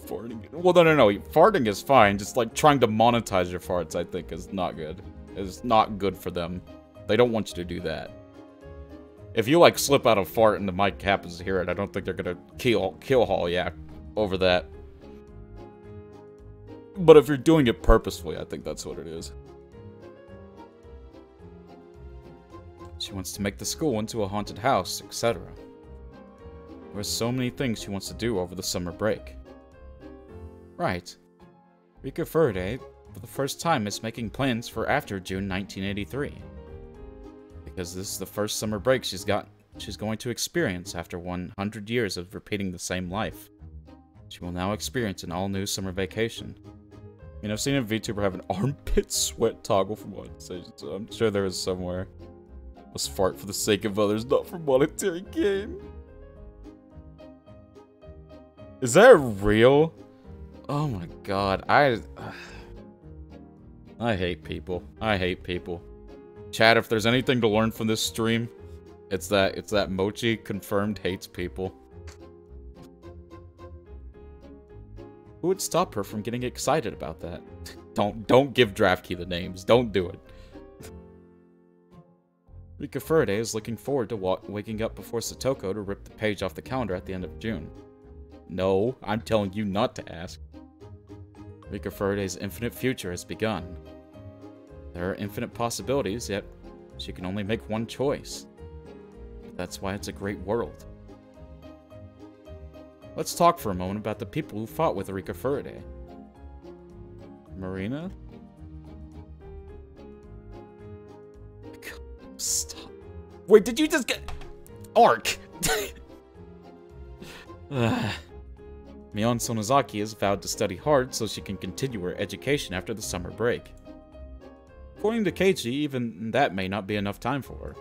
Farting. Well, no. Farting is fine. Just like trying to monetize your farts, I think, is not good. It's not good for them. They don't want you to do that. If you like slip out a fart and the mic happens to hear it, I don't think they're gonna kill haul ya over that. But if you're doing it purposefully, I think that's what it is. She wants to make the school into a haunted house, etc. There are so many things she wants to do over the summer break. Right. Rika Faraday, for the first time, is making plans for after June 1983. Because this is the first summer break she's going to experience after 100 years of repeating the same life. She will now experience an all-new summer vacation. You know, I've seen a VTuber have an armpit sweat toggle from one station, so I'm sure there is somewhere. Must fart for the sake of others, not for monetary gain. Is that real? Oh my god, I hate people. I hate people. Chat, if there's anything to learn from this stream, it's that Mochi confirmed hates people. Who would stop her from getting excited about that? Don't give DraftKey the names. Don't do it. Rika Faraday is looking forward to waking up before Satoko to rip the page off the calendar at the end of June. No, I'm telling you not to ask. Rika Faraday's infinite future has begun. There are infinite possibilities, yet she can only make one choice. That's why it's a great world. Let's talk for a moment about the people who fought with Rika Faraday. Marina? God, stop. Wait, did you just get... Arc! Mion Sonozaki has vowed to study hard so she can continue her education after the summer break. According to Keiichi, even that may not be enough time for her.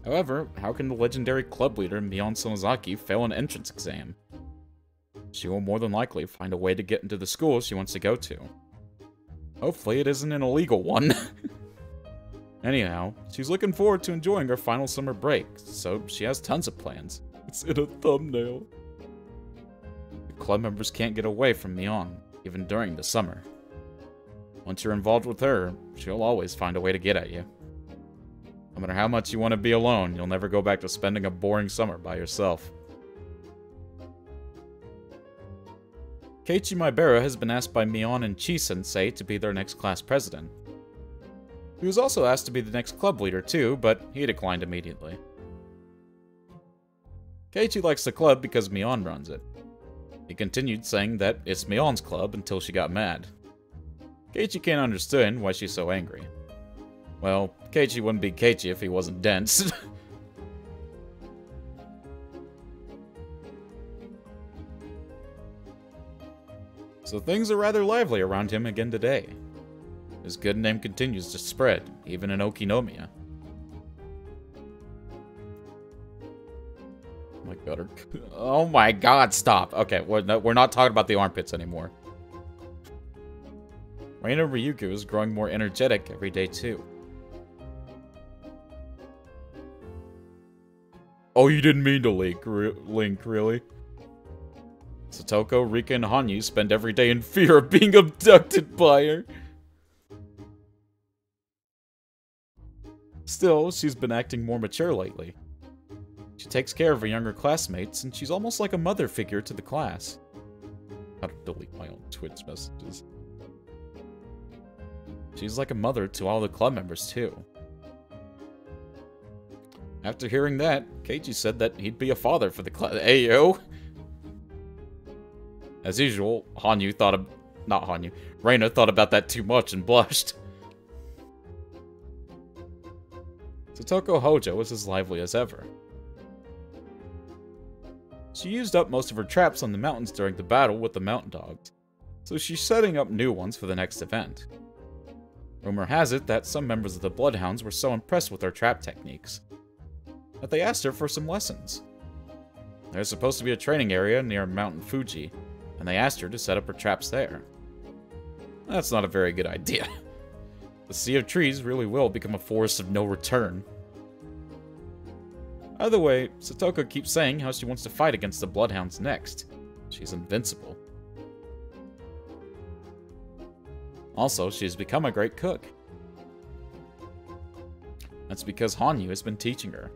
However, how can the legendary club leader Mion Sonozaki fail an entrance exam? She will more than likely find a way to get into the school she wants to go to. Hopefully it isn't an illegal one. Anyhow, she's looking forward to enjoying her final summer break, so she has tons of plans. It's in a thumbnail. The club members can't get away from Mion, even during the summer. Once you're involved with her, she'll always find a way to get at you. No matter how much you want to be alone, you'll never go back to spending a boring summer by yourself. Keiichi Maibara has been asked by Mion and Chi-sensei to be their next class president. He was also asked to be the next club leader too, but he declined immediately. Keiichi likes the club because Mion runs it. He continued saying that it's Mion's club until she got mad. Keiichi can't understand why she's so angry. Well, Keiichi wouldn't be Keiichi if he wasn't dense. So things are rather lively around him again today. His good name continues to spread, even in Okinomiya. Oh my god, oh my god, stop. Okay, we're not talking about the armpits anymore. Reina Ryugu is growing more energetic every day too. Oh, you didn't mean to link, really? Satoko, Rika, and Hanyu spend every day in fear of being abducted by her. Still, she's been acting more mature lately. She takes care of her younger classmates, and she's almost like a mother figure to the class. How to delete my own Twitch messages. She's like a mother to all the club members, too. After hearing that, Keiichi said that he'd be a father for the class. Ayo! As usual, Reina thought about that too much and blushed. Satoko Hojo was as lively as ever. She used up most of her traps on the mountains during the battle with the mountain dogs, so she's setting up new ones for the next event. Rumor has it that some members of the Bloodhounds were so impressed with her trap techniques that they asked her for some lessons. There's supposed to be a training area near Mountain Fuji, and they asked her to set up her traps there. That's not a very good idea. The sea of trees really will become a forest of no return. Either way, Satoko keeps saying how she wants to fight against the Bloodhounds next. She's invincible. Also, she's become a great cook. That's because Hanyu has been teaching her.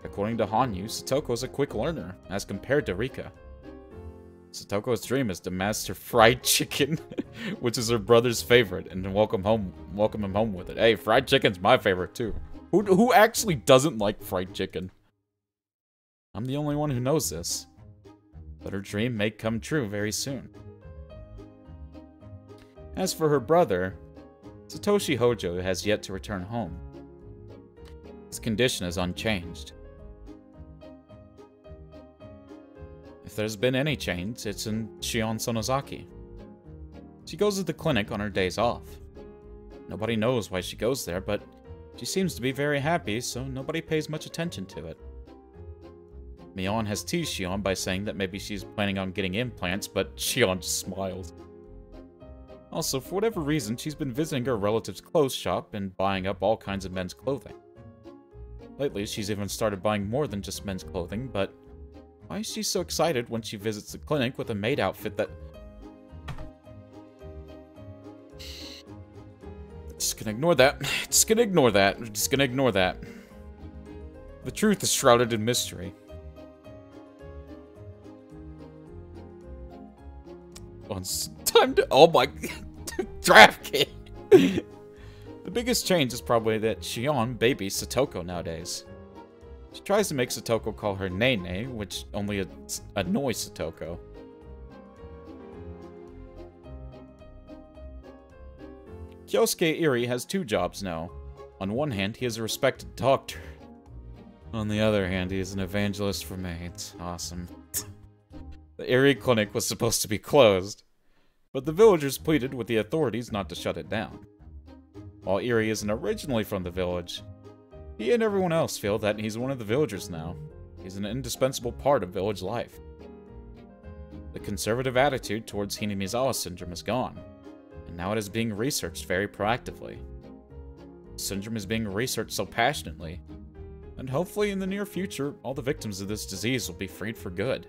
According to Hanyu, Satoko is a quick learner, as compared to Rika. Satoko's dream is to master fried chicken, which is her brother's favorite, and to welcome him home with it. Hey, fried chicken's my favorite too. Who actually doesn't like fried chicken? I'm the only one who knows this. But her dream may come true very soon. As for her brother, Satoshi Hojo has yet to return home. His condition is unchanged. If there's been any change, it's in Shion Sonozaki. She goes to the clinic on her days off. Nobody knows why she goes there, but she seems to be very happy, so nobody pays much attention to it. Mion has teased Shion by saying that maybe she's planning on getting implants, but Shion just smiles. Also, for whatever reason, she's been visiting her relative's clothes shop and buying up all kinds of men's clothing. Lately, she's even started buying more than just men's clothing, but why is she so excited when she visits the clinic with a maid outfit that... Just gonna ignore that. Just gonna ignore that. Just gonna ignore that. The truth is shrouded in mystery. It's time to... Oh my... Draft kit! The biggest change is probably that Shion babies Satoko nowadays. She tries to make Satoko call her Nene, which only annoys Satoko. Kyosuke Iri has two jobs now. On one hand, he is a respected doctor. On the other hand, he is an evangelist for maids. Awesome. The Iri clinic was supposed to be closed, but the villagers pleaded with the authorities not to shut it down. While Iri isn't originally from the village, he and everyone else feel that he's one of the villagers now. He's an indispensable part of village life. The conservative attitude towards Hinamizawa syndrome is gone, and now it is being researched very proactively. The syndrome is being researched so passionately, and hopefully in the near future, all the victims of this disease will be freed for good.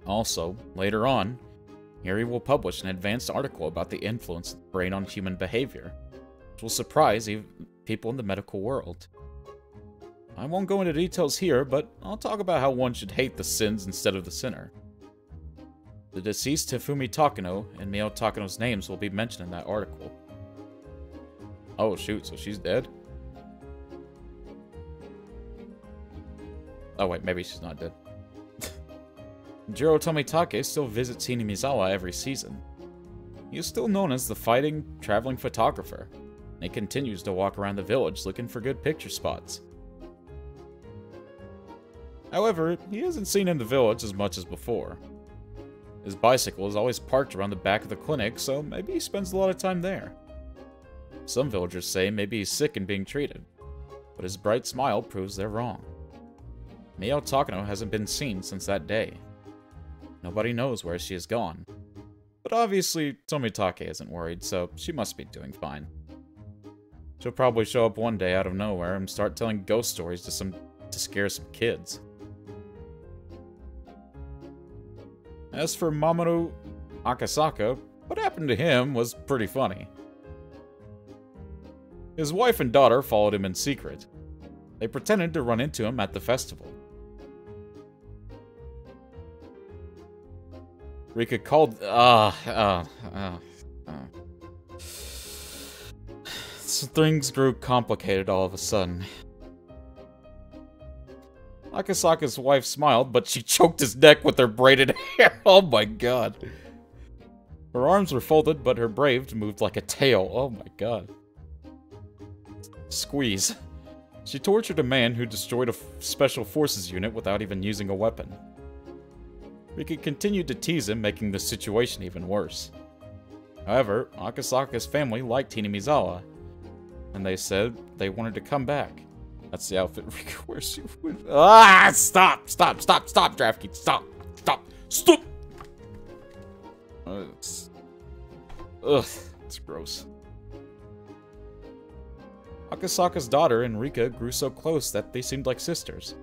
Also, later on, Iri will publish an advanced article about the influence of the brain on human behavior, which will surprise even people in the medical world. I won't go into details here, but I'll talk about how one should hate the sins instead of the sinner. The deceased Hifumi Takano and Mio Takano's names will be mentioned in that article. Oh shoot, so she's dead? Oh wait, maybe she's not dead. Jiro Tomitake still visits Hinamizawa every season. He is still known as the fighting, traveling photographer, and he continues to walk around the village looking for good picture spots. However, he isn't seen in the village as much as before. His bicycle is always parked around the back of the clinic, so maybe he spends a lot of time there. Some villagers say maybe he's sick and being treated, but his bright smile proves they're wrong. Mio Takano hasn't been seen since that day. Nobody knows where she has gone. But obviously, Tomitake isn't worried, so she must be doing fine. She'll probably show up one day out of nowhere and start telling ghost stories to scare some kids. As for Mamoru Akasaka, what happened to him was pretty funny. His wife and daughter followed him in secret. They pretended to run into him at the festival. Rika called... So things grew complicated all of a sudden. Akasaka's wife smiled, but she choked his neck with her braided hair. Oh my god. Her arms were folded, but her braid moved like a tail. Oh my god. Squeeze. She tortured a man who destroyed a special forces unit without even using a weapon. Rika continued to tease him, making the situation even worse. However, Akasaka's family liked Hinamizawa, and they said they wanted to come back. That's the outfit Rika wears. Ah! Stop! Stop! Stop! Stop, DraftKings! Stop! Stop! Stop! It's gross. Akasaka's daughter and Rika grew so close that they seemed like sisters.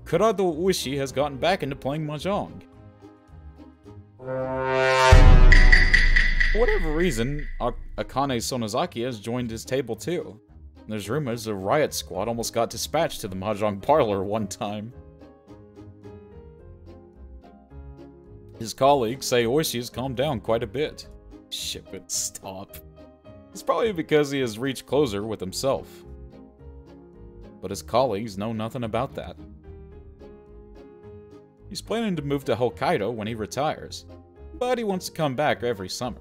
Kurado Ueshi has gotten back into playing Mahjong. For whatever reason, Akane Sonozaki has joined his table too. There's rumors a riot squad almost got dispatched to the Mahjong parlor one time. His colleagues say Oishi has calmed down quite a bit. Ship it, stop. It's probably because he has reached closer with himself. But his colleagues know nothing about that. He's planning to move to Hokkaido when he retires, but he wants to come back every summer.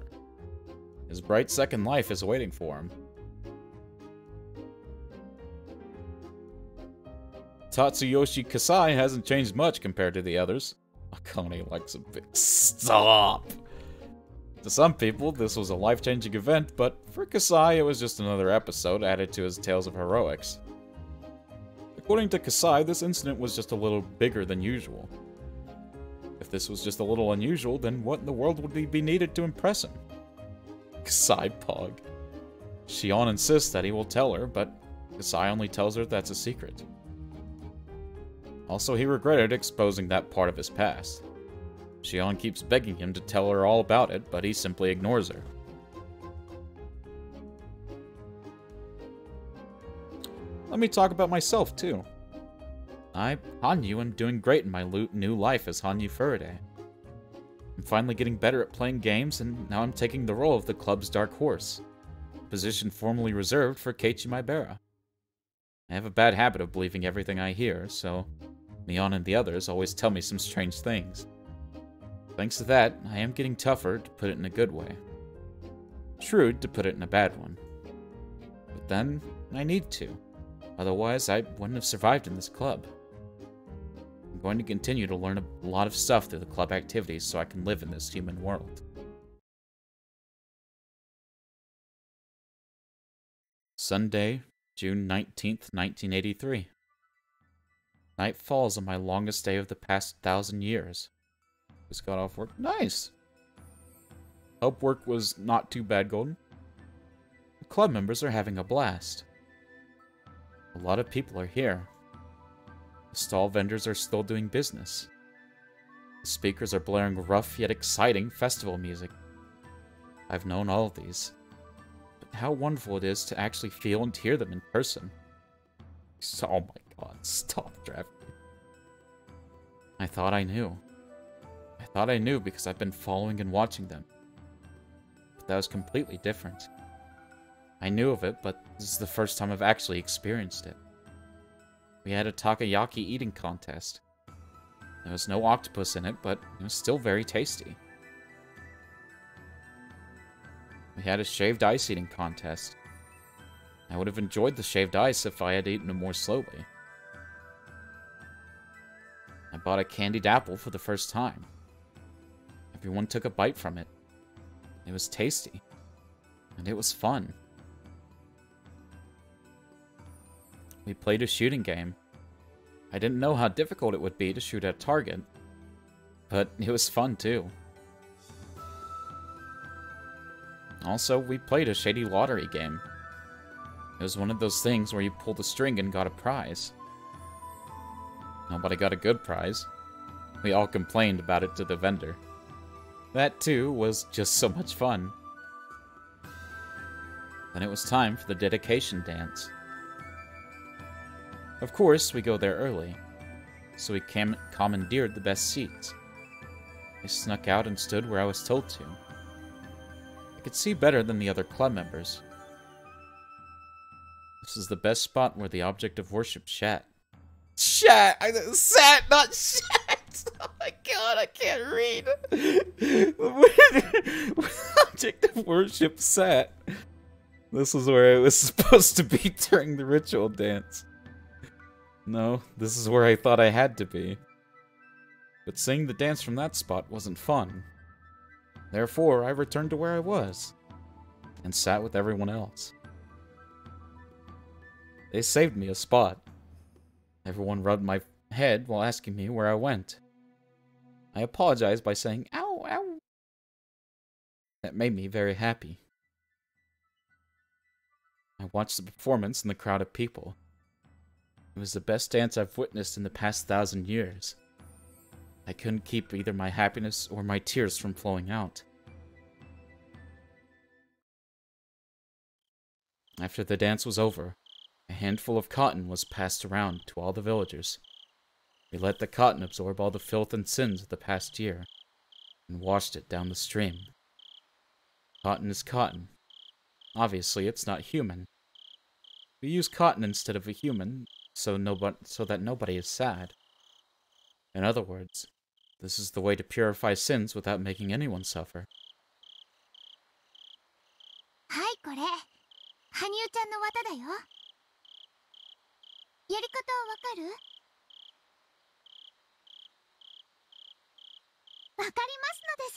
His bright second life is waiting for him. Tatsuyoshi Kasai hasn't changed much compared to the others. Akane likes a bit. Stop! To some people, this was a life-changing event, but for Kasai, it was just another episode added to his tales of heroics. According to Kasai, this incident was just a little bigger than usual. If this was just a little unusual, then what in the world would be needed to impress him? Kasai Pog. Shion insists that he will tell her, but Kasai only tells her that's a secret. Also, he regretted exposing that part of his past. Shion keeps begging him to tell her all about it, but he simply ignores her. Let me talk about myself, too. I, Hanyu, am doing great in my new life as Hanyu Furide. I'm finally getting better at playing games, and now I'm taking the role of the club's dark horse, a position formerly reserved for Keiichi Maibara. I have a bad habit of believing everything I hear, so Mion and the others always tell me some strange things. Thanks to that, I am getting tougher, to put it in a good way. Shrewd, to put it in a bad one. But then, I need to. Otherwise, I wouldn't have survived in this club. I'm going to continue to learn a lot of stuff through the club activities so I can live in this human world. Sunday, June 19th, 1983. Night falls on my longest day of the past 1,000 years. Just got off work. Nice! Hope work was not too bad, Golden. The club members are having a blast. A lot of people are here. The stall vendors are still doing business. The speakers are blaring rough yet exciting festival music. I've known all of these. But how wonderful it is to actually feel and hear them in person. Oh my god, stop drafting. I thought I knew. I thought I knew because I've been following and watching them. But that was completely different. I knew of it, but this is the first time I've actually experienced it. We had a takoyaki eating contest. There was no octopus in it, but it was still very tasty. We had a shaved ice eating contest. I would have enjoyed the shaved ice if I had eaten it more slowly. I bought a candied apple for the first time. Everyone took a bite from it. It was tasty. And it was fun. We played a shooting game. I didn't know how difficult it would be to shoot at a target. But it was fun too. Also, we played a shady lottery game. It was one of those things where you pulled a string and got a prize. Nobody got a good prize. We all complained about it to the vendor. That too was just so much fun. Then it was time for the dedication dance. Of course, we go there early, so we commandeered the best seats. I snuck out and stood where I was told to. I could see better than the other club members. This is the best spot where the object of worship sat. Sat! Sat, not shat! Oh my god, I can't read! Object of worship sat. This is where it was supposed to be during the ritual dance. No, this is where I thought I had to be. But seeing the dance from that spot wasn't fun. Therefore, I returned to where I was, and sat with everyone else. They saved me a spot. Everyone rubbed my head while asking me where I went. I apologized by saying, ow, ow. That made me very happy. I watched the performance in the crowd of people. It was the best dance I've witnessed in the past 1,000 years. I couldn't keep either my happiness or my tears from flowing out. After the dance was over, A handful of cotton was passed around to all the villagers. We let the cotton absorb all the filth and sins of the past year, and washed it down the stream. Cotton is cotton. Obviously, it's not human. We use cotton instead of a human, so that nobody is sad. In other words, this is the way to purify sins without making anyone suffer. はい、これ。羽生ちゃんの綿だよ。やり方わかる？わかりますのです。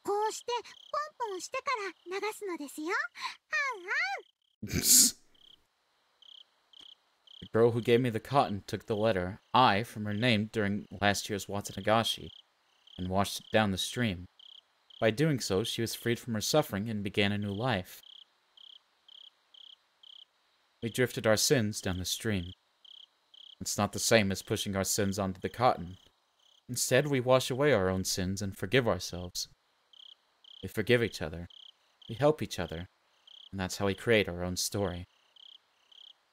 こうしてポンポンしてから流すのですよ。はんはん。The girl who gave me the cotton took the letter I from her name during last year's Higurashi and washed it down the stream. By doing so, she was freed from her suffering and began a new life. We drifted our sins down the stream. It's not the same as pushing our sins onto the cotton. Instead, we wash away our own sins and forgive ourselves. We forgive each other. We help each other. And that's how we create our own story.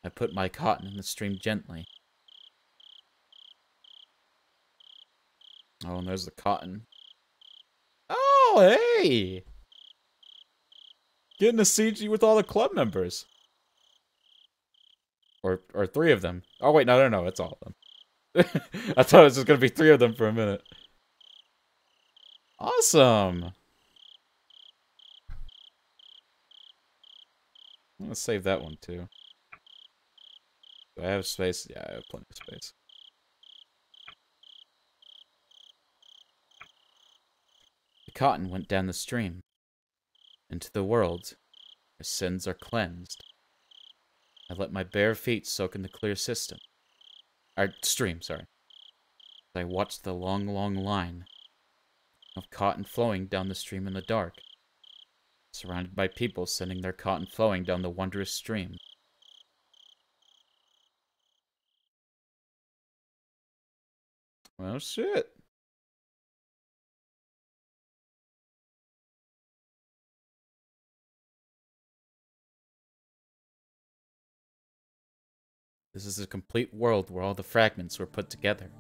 I put my cotton in the stream gently. Oh, and there's the cotton. Oh, hey! Getting a CG with all the club members. Or 3 of them. Oh, wait, no, it's all of them. I thought it was just going to be 3 of them for a minute. Awesome! I'm going to save that one, too. Do I have space? Yeah, I have plenty of space. The cotton went down the stream. Into the world, where sins are cleansed. I let my bare feet soak in the clear stream, sorry. I watched the long, long line of cotton flowing down the stream in the dark, surrounded by people sending their cotton flowing down the wondrous stream. Well, shit. This is a complete world where all the fragments were put together.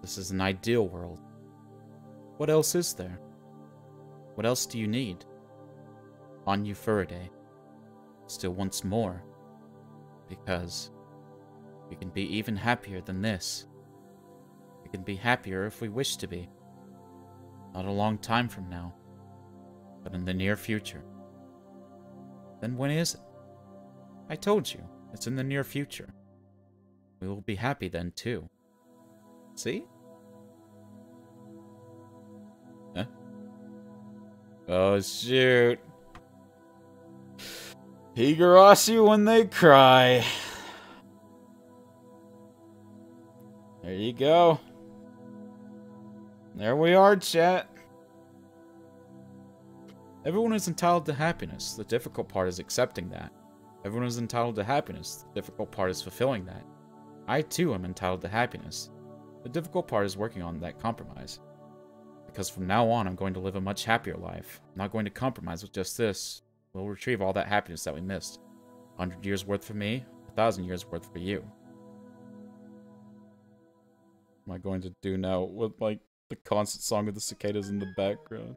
This is an ideal world. What else is there? What else do you need? On Euphoridae. Still once more. Because we can be even happier than this. We can be happier if we wish to be. Not a long time from now, but in the near future. Then when is it? I told you, it's in the near future. We will be happy then too. See? Huh? Oh shoot. Higurashi when they cry. There you go. There we are, chat. Everyone is entitled to happiness. The difficult part is accepting that. Everyone is entitled to happiness. The difficult part is fulfilling that. I too am entitled to happiness. The difficult part is working on that compromise. Because from now on, I'm going to live a much happier life. I'm not going to compromise with just this. We'll retrieve all that happiness that we missed. 100 years worth for me, 1,000 years worth for you. What am I going to do now with, like, the constant song of the cicadas in the background?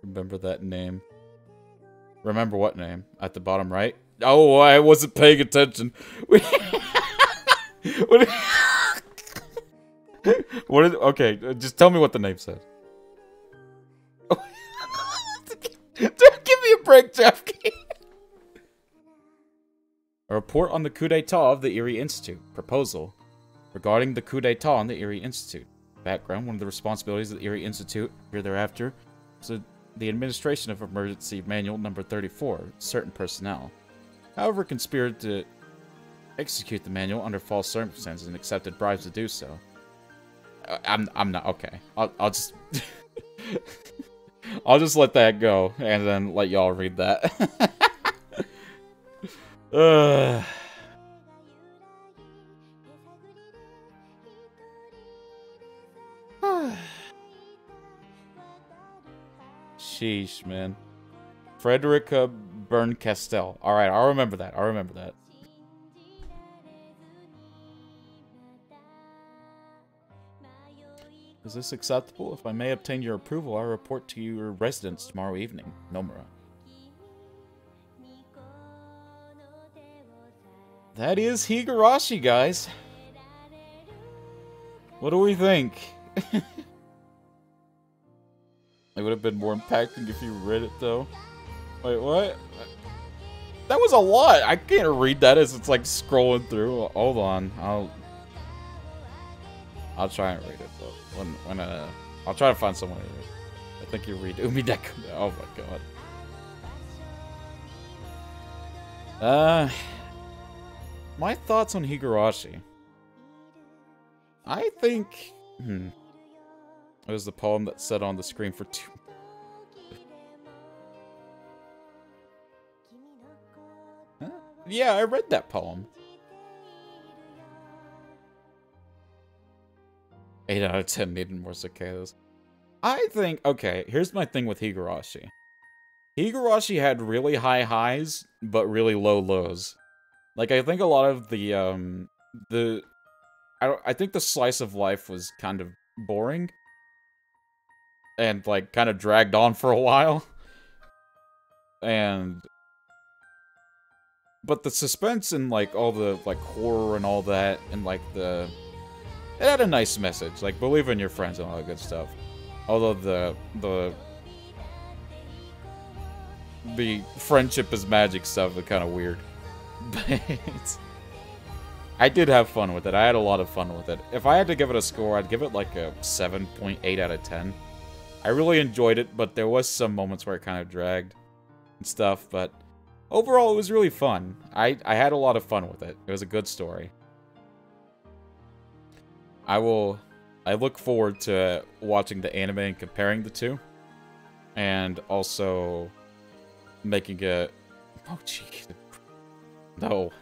Remember that name. Remember what name? At the bottom right? Oh, I wasn't paying attention. What is, okay, just tell me what the name said. Give me a break, Jeff. A report on the coup d'etat of the Erie Institute. Proposal. Regarding the coup d'etat on the Erie Institute. Background. One of the responsibilities of the Erie Institute, here thereafter, was the administration of Emergency Manual Number 34, certain personnel. However, conspired to execute the manual under false circumstances and accepted bribes to do so. I'm not okay. I'll just I'll just let that go and then let y'all read that. Sheesh, man. Frederica Burn Castell. Alright, I'll remember that. I'll remember that. Is this acceptable? If I may obtain your approval, I'll report to your residence tomorrow evening. Nomura. That is Higurashi, guys. What do we think? It would have been more impacting if you read it, though. Wait, what? That was a lot. I can't read that as it's like scrolling through. Hold on. I'll try and read it though. I'll try to find someone to read. I think you read Umideko. Oh my god. My thoughts on Higurashi. I think it was the poem that said on the screen for 2. Huh? Yeah, I read that poem. 8 out of 10 needed more cicadas. I think, okay, here's my thing with Higurashi. Higurashi had really high highs, but really low lows. Like, I think a lot of I think the slice of life was kind of boring. And, like, kind of dragged on for a while. But the suspense and, like, all the, like, horror and all that, and, like, it had a nice message, like, believe in your friends and all that good stuff. Although the friendship is magic stuff is kind of weird. But I did have fun with it. I had a lot of fun with it. If I had to give it a score, I'd give it like a 7.8 out of 10. I really enjoyed it, but there was some moments where it kind of dragged and stuff, but overall it was really fun. I had a lot of fun with it. It was a good story. I look forward to watching the anime and comparing the two. And also making a... Oh, gee. No.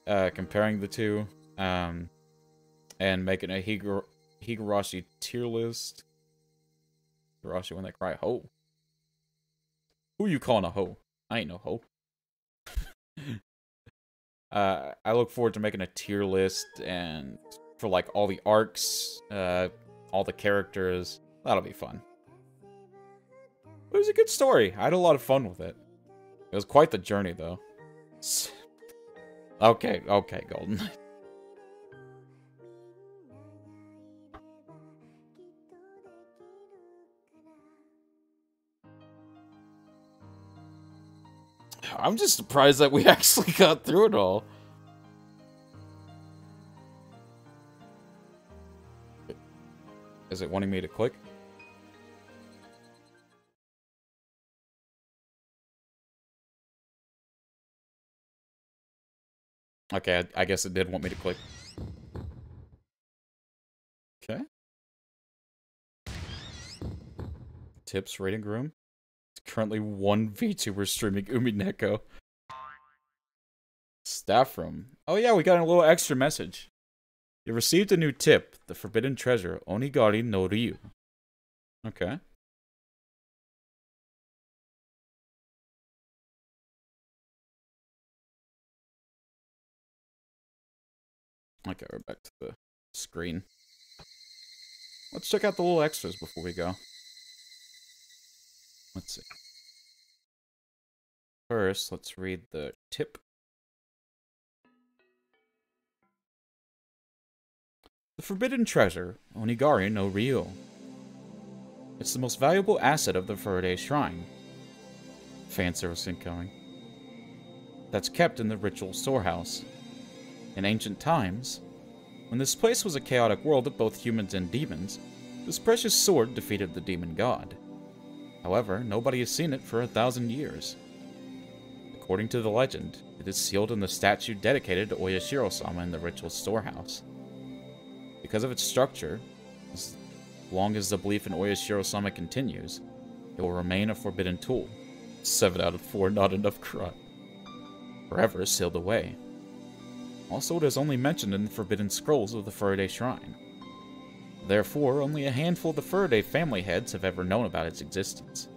Comparing the two. And making a Higurashi tier list. Higurashi when they cry ho. Who you calling a ho? I ain't no ho. I look forward to making a tier list and for like all the arcs, all the characters. That'll be fun. It was a good story. I had a lot of fun with it. It was quite the journey, though. Okay, Golden. I'm just surprised that we actually got through it all. Is it wanting me to click? Okay, I guess it did want me to click. Okay. Tips rating room. It's currently one VTuber streaming Umideko. Staff room. Oh yeah, we got a little extra message. You received a new tip. The forbidden treasure, Onigari no Ryu. Okay. Okay, we're back to the screen. Let's check out the little extras before we go. Let's see. First, let's read the tip. The forbidden treasure, Onigari no Ryu. It's the most valuable asset of the Faraday Shrine. Fan service incoming. That's kept in the ritual storehouse. In ancient times, when this place was a chaotic world of both humans and demons, this precious sword defeated the demon god. However, nobody has seen it for 1,000 years. According to the legend, it is sealed in the statue dedicated to Oyashiro-sama in the ritual storehouse. Because of its structure, as long as the belief in Oyashiro-sama continues, it will remain a forbidden tool. 7 out of 4, not enough cry. Forever sealed away. Also, it is only mentioned in the Forbidden Scrolls of the Faraday Shrine. Therefore, only a handful of the Faraday family heads have ever known about its existence.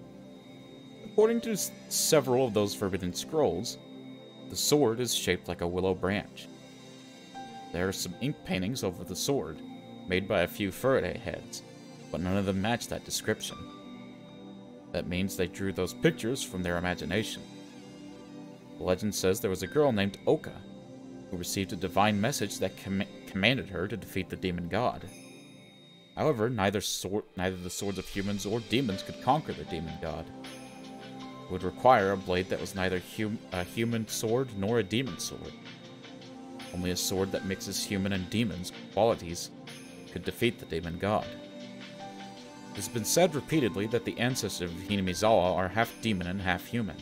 According to several of those forbidden scrolls, the sword is shaped like a willow branch. There are some ink paintings over the sword, made by a few Faraday heads, but none of them match that description. That means they drew those pictures from their imagination. The legend says there was a girl named Oka, who received a divine message that commanded her to defeat the demon god. However, neither the swords of humans or demons could conquer the demon god. It would require a blade that was neither a human sword nor a demon sword. Only a sword that mixes human and demons qualities could defeat the demon god. It has been said repeatedly that the ancestors of Hinamizawa are half demon and half human.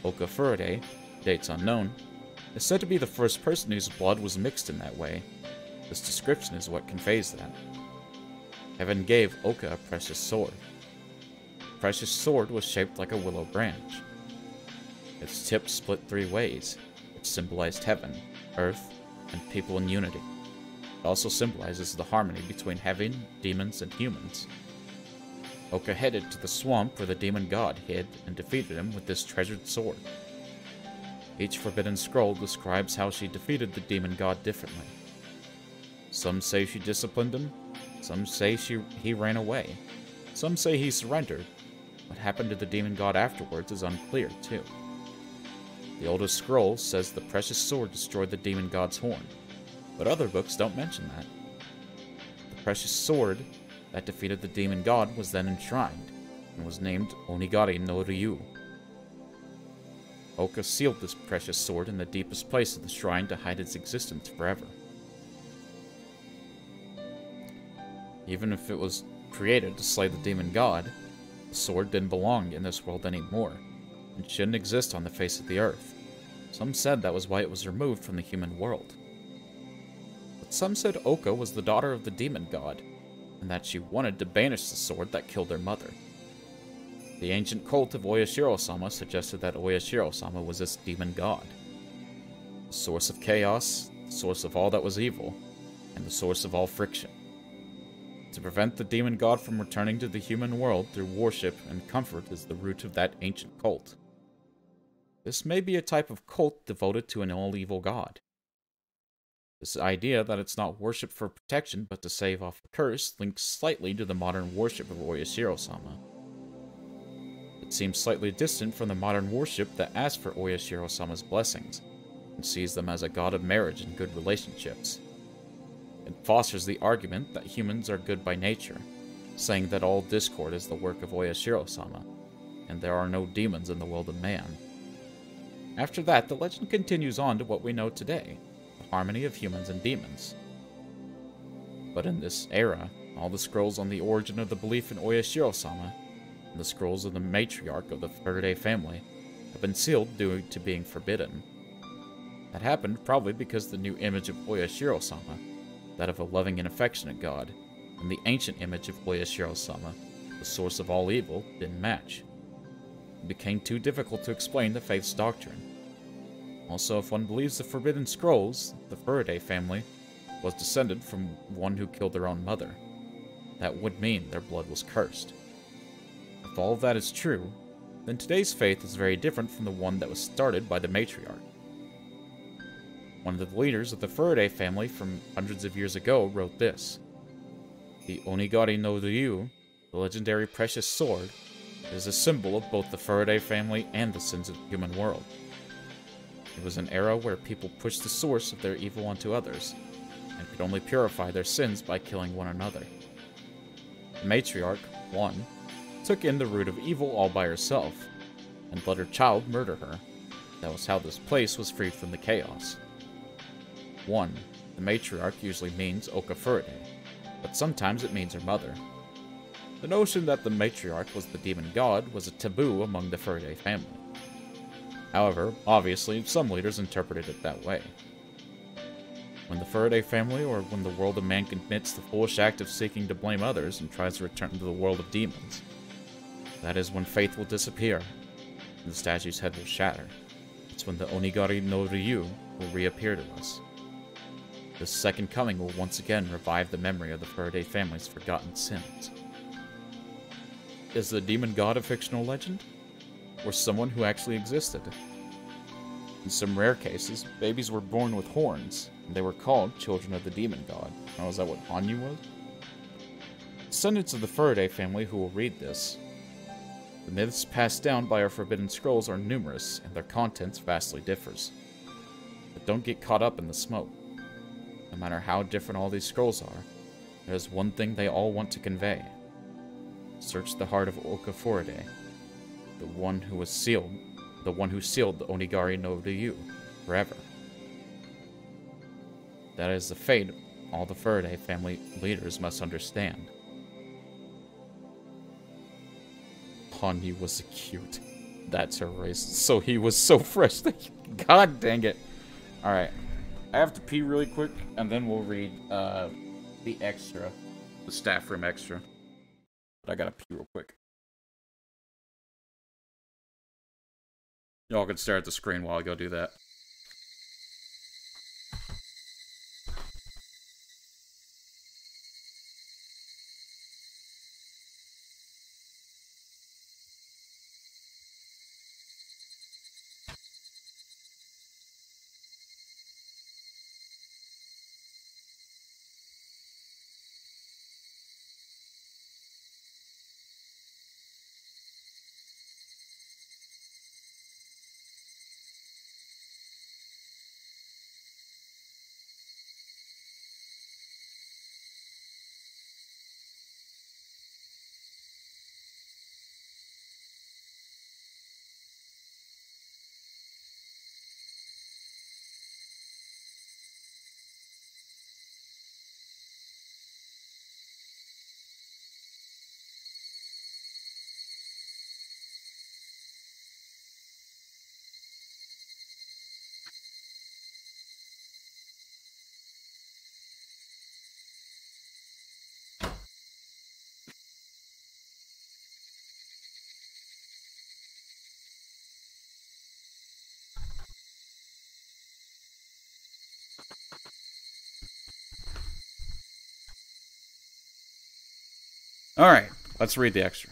Oka Furaday, dates unknown, is said to be the first person whose blood was mixed in that way. This description is what conveys that. Heaven gave Oka a precious sword. The precious sword was shaped like a willow branch. Its tip split 3 ways, which symbolized heaven, earth, and people in unity. It also symbolizes the harmony between heaven, demons, and humans. Oka headed to the swamp where the demon god hid and defeated him with this treasured sword. Each forbidden scroll describes how she defeated the demon god differently. Some say she disciplined him, some say he ran away, some say he surrendered. What happened to the demon god afterwards is unclear, too. The oldest scroll says the precious sword destroyed the demon god's horn, but other books don't mention that. The precious sword that defeated the demon god was then enshrined, and was named Onigari no Ryu. Oka sealed this precious sword in the deepest place of the shrine to hide its existence forever. Even if it was created to slay the demon god, the sword didn't belong in this world anymore, and shouldn't exist on the face of the earth. Some said that was why it was removed from the human world. But some said Oka was the daughter of the demon god, and that she wanted to banish the sword that killed her mother. The ancient cult of Oyashiro-sama suggested that Oyashiro-sama was this demon god, the source of chaos, the source of all that was evil, and the source of all friction. To prevent the demon god from returning to the human world through worship and comfort is the root of that ancient cult. This may be a type of cult devoted to an all-evil god. This idea that it's not worship for protection but to save off a curse links slightly to the modern worship of Oyashiro-sama. It seems slightly distant from the modern worship that asks for Oyashiro-sama's blessings, and sees them as a god of marriage and good relationships. It fosters the argument that humans are good by nature, saying that all discord is the work of Oyashiro-sama, and there are no demons in the world of man. After that, the legend continues on to what we know today, the harmony of humans and demons. But in this era, all the scrolls on the origin of the belief in Oyashiro-sama, and the scrolls of the matriarch of the Faraday family, have been sealed due to being forbidden. That happened probably because the new image of Oyashiro-sama, that of a loving and affectionate god, and the ancient image of Oyashiro-sama, the source of all evil, didn't match. It became too difficult to explain the faith's doctrine. Also, if one believes the Forbidden Scrolls, the Faraday family was descended from one who killed their own mother. That would mean their blood was cursed. If all of that is true, then today's faith is very different from the one that was started by the matriarch. One of the leaders of the Faraday family from hundreds of years ago wrote this: "The Onigari no Ryu, the legendary precious sword, is a symbol of both the Faraday family and the sins of the human world. It was an era where people pushed the source of their evil onto others, and could only purify their sins by killing one another. The matriarch, one, took in the root of evil all by herself, and let her child murder her. That was how this place was freed from the chaos. One, the matriarch usually means Oka Furaday, but sometimes it means her mother. The notion that the matriarch was the demon god was a taboo among the Faraday family. However, obviously, some leaders interpreted it that way. When the Faraday family, or when the world of man commits the foolish act of seeking to blame others and tries to return to the world of demons, that is when faith will disappear, and the statue's head will shatter. It's when the Onigari no Ryu will reappear to us. This second coming will once again revive the memory of the Faraday family's forgotten sins." Is the demon god a fictional legend? or someone who actually existed. In some rare cases, babies were born with horns, and they were called children of the demon god. Oh, is that what Hanyu was? Descendants of the Faraday family who will read this. The myths passed down by our forbidden scrolls are numerous, and their contents vastly differs. But don't get caught up in the smoke. No matter how different all these scrolls are, there is one thing they all want to convey. Search the heart of Okaforide, the one who sealed the Onigari no Ryu forever. That is the fate all the Faraday family leaders must understand. Hanyu was cute. That's her race. So he was so fresh. God dang it. Alright. I have to pee really quick, and then we'll read the extra. The staff room extra. But I gotta pee real quick. Y'all can stare at the screen while I go do that. Alright, let's read the extra.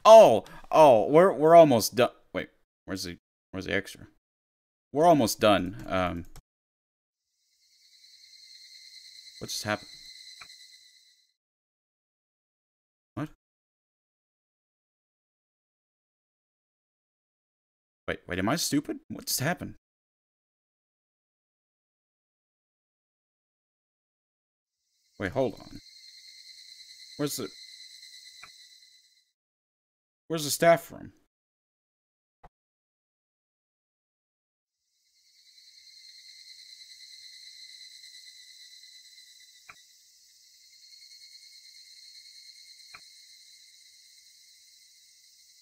Oh, we're almost done. Wait, where's the extra? We're almost done. What just happened? What? Wait, am I stupid? What just happened? Wait, hold on. Where's the staff room?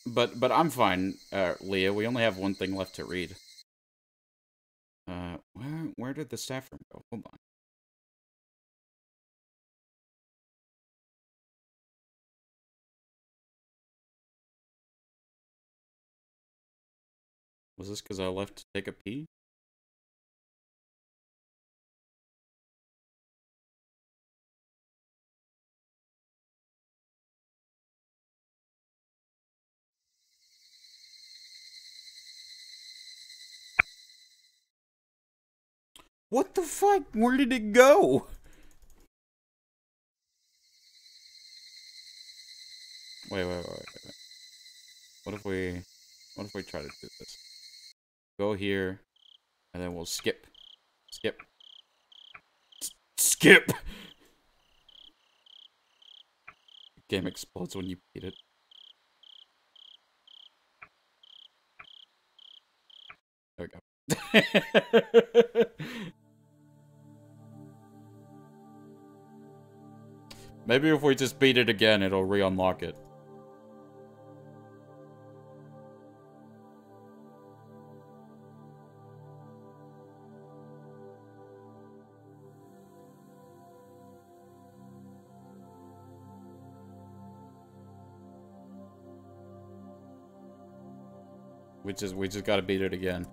But I'm fine, Leah. We only have one thing left to read. Where did the staff room go? Hold on. Was this because I left to take a pee? What the fuck? Where did it go? Wait. What if we try to do this? Go here, and then we'll skip. Skip! Game explodes when you beat it. There we go. Maybe if we just beat it again, it'll re-unlock it. We just gotta beat it again.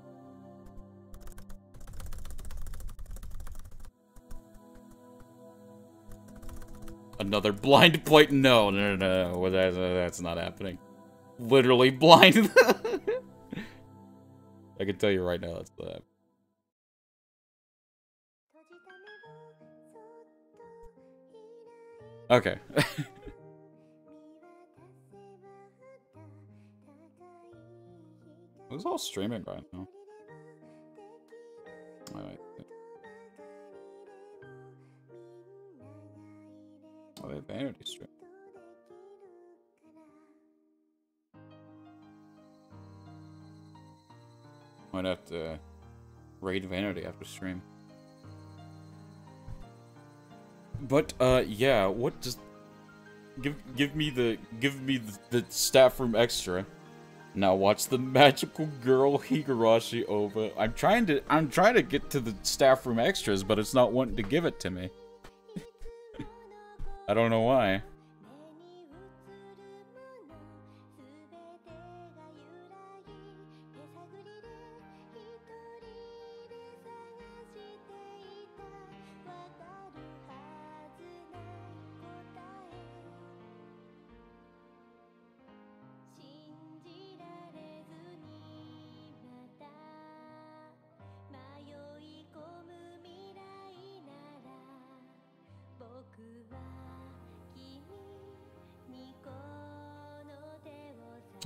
Another blind plate? No, no, no, no. That's not happening. Literally blind. I can tell you right now that's not happening. Okay. Who's all streaming right now? Alright. Oh, they have Vanity stream. Might have to raid Vanity after stream. But yeah, what just give me the staff room extra. Now watch the magical girl Higurashi over. I'm trying to get to the staff room extras, but it's not wanting to give it to me. I don't know why.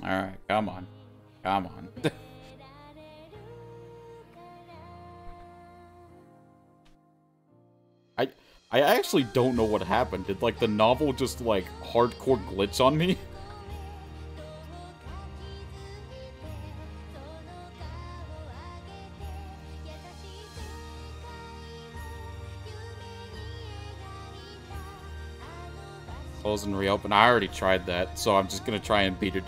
Alright, come on. Come on. I actually don't know what happened. Did, like, the novel just, like, hardcore glitch on me? Close and reopen. I already tried that, so I'm just gonna try and beat it.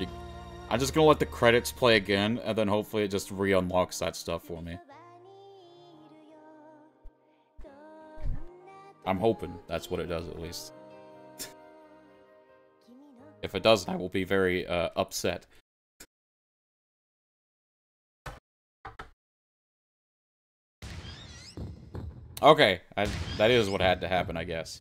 I'm just gonna let the credits play again, and then hopefully it just re-unlocks that stuff for me. I'm hoping that's what it does, at least. If it doesn't, I will be very, upset. Okay, that is what had to happen, I guess.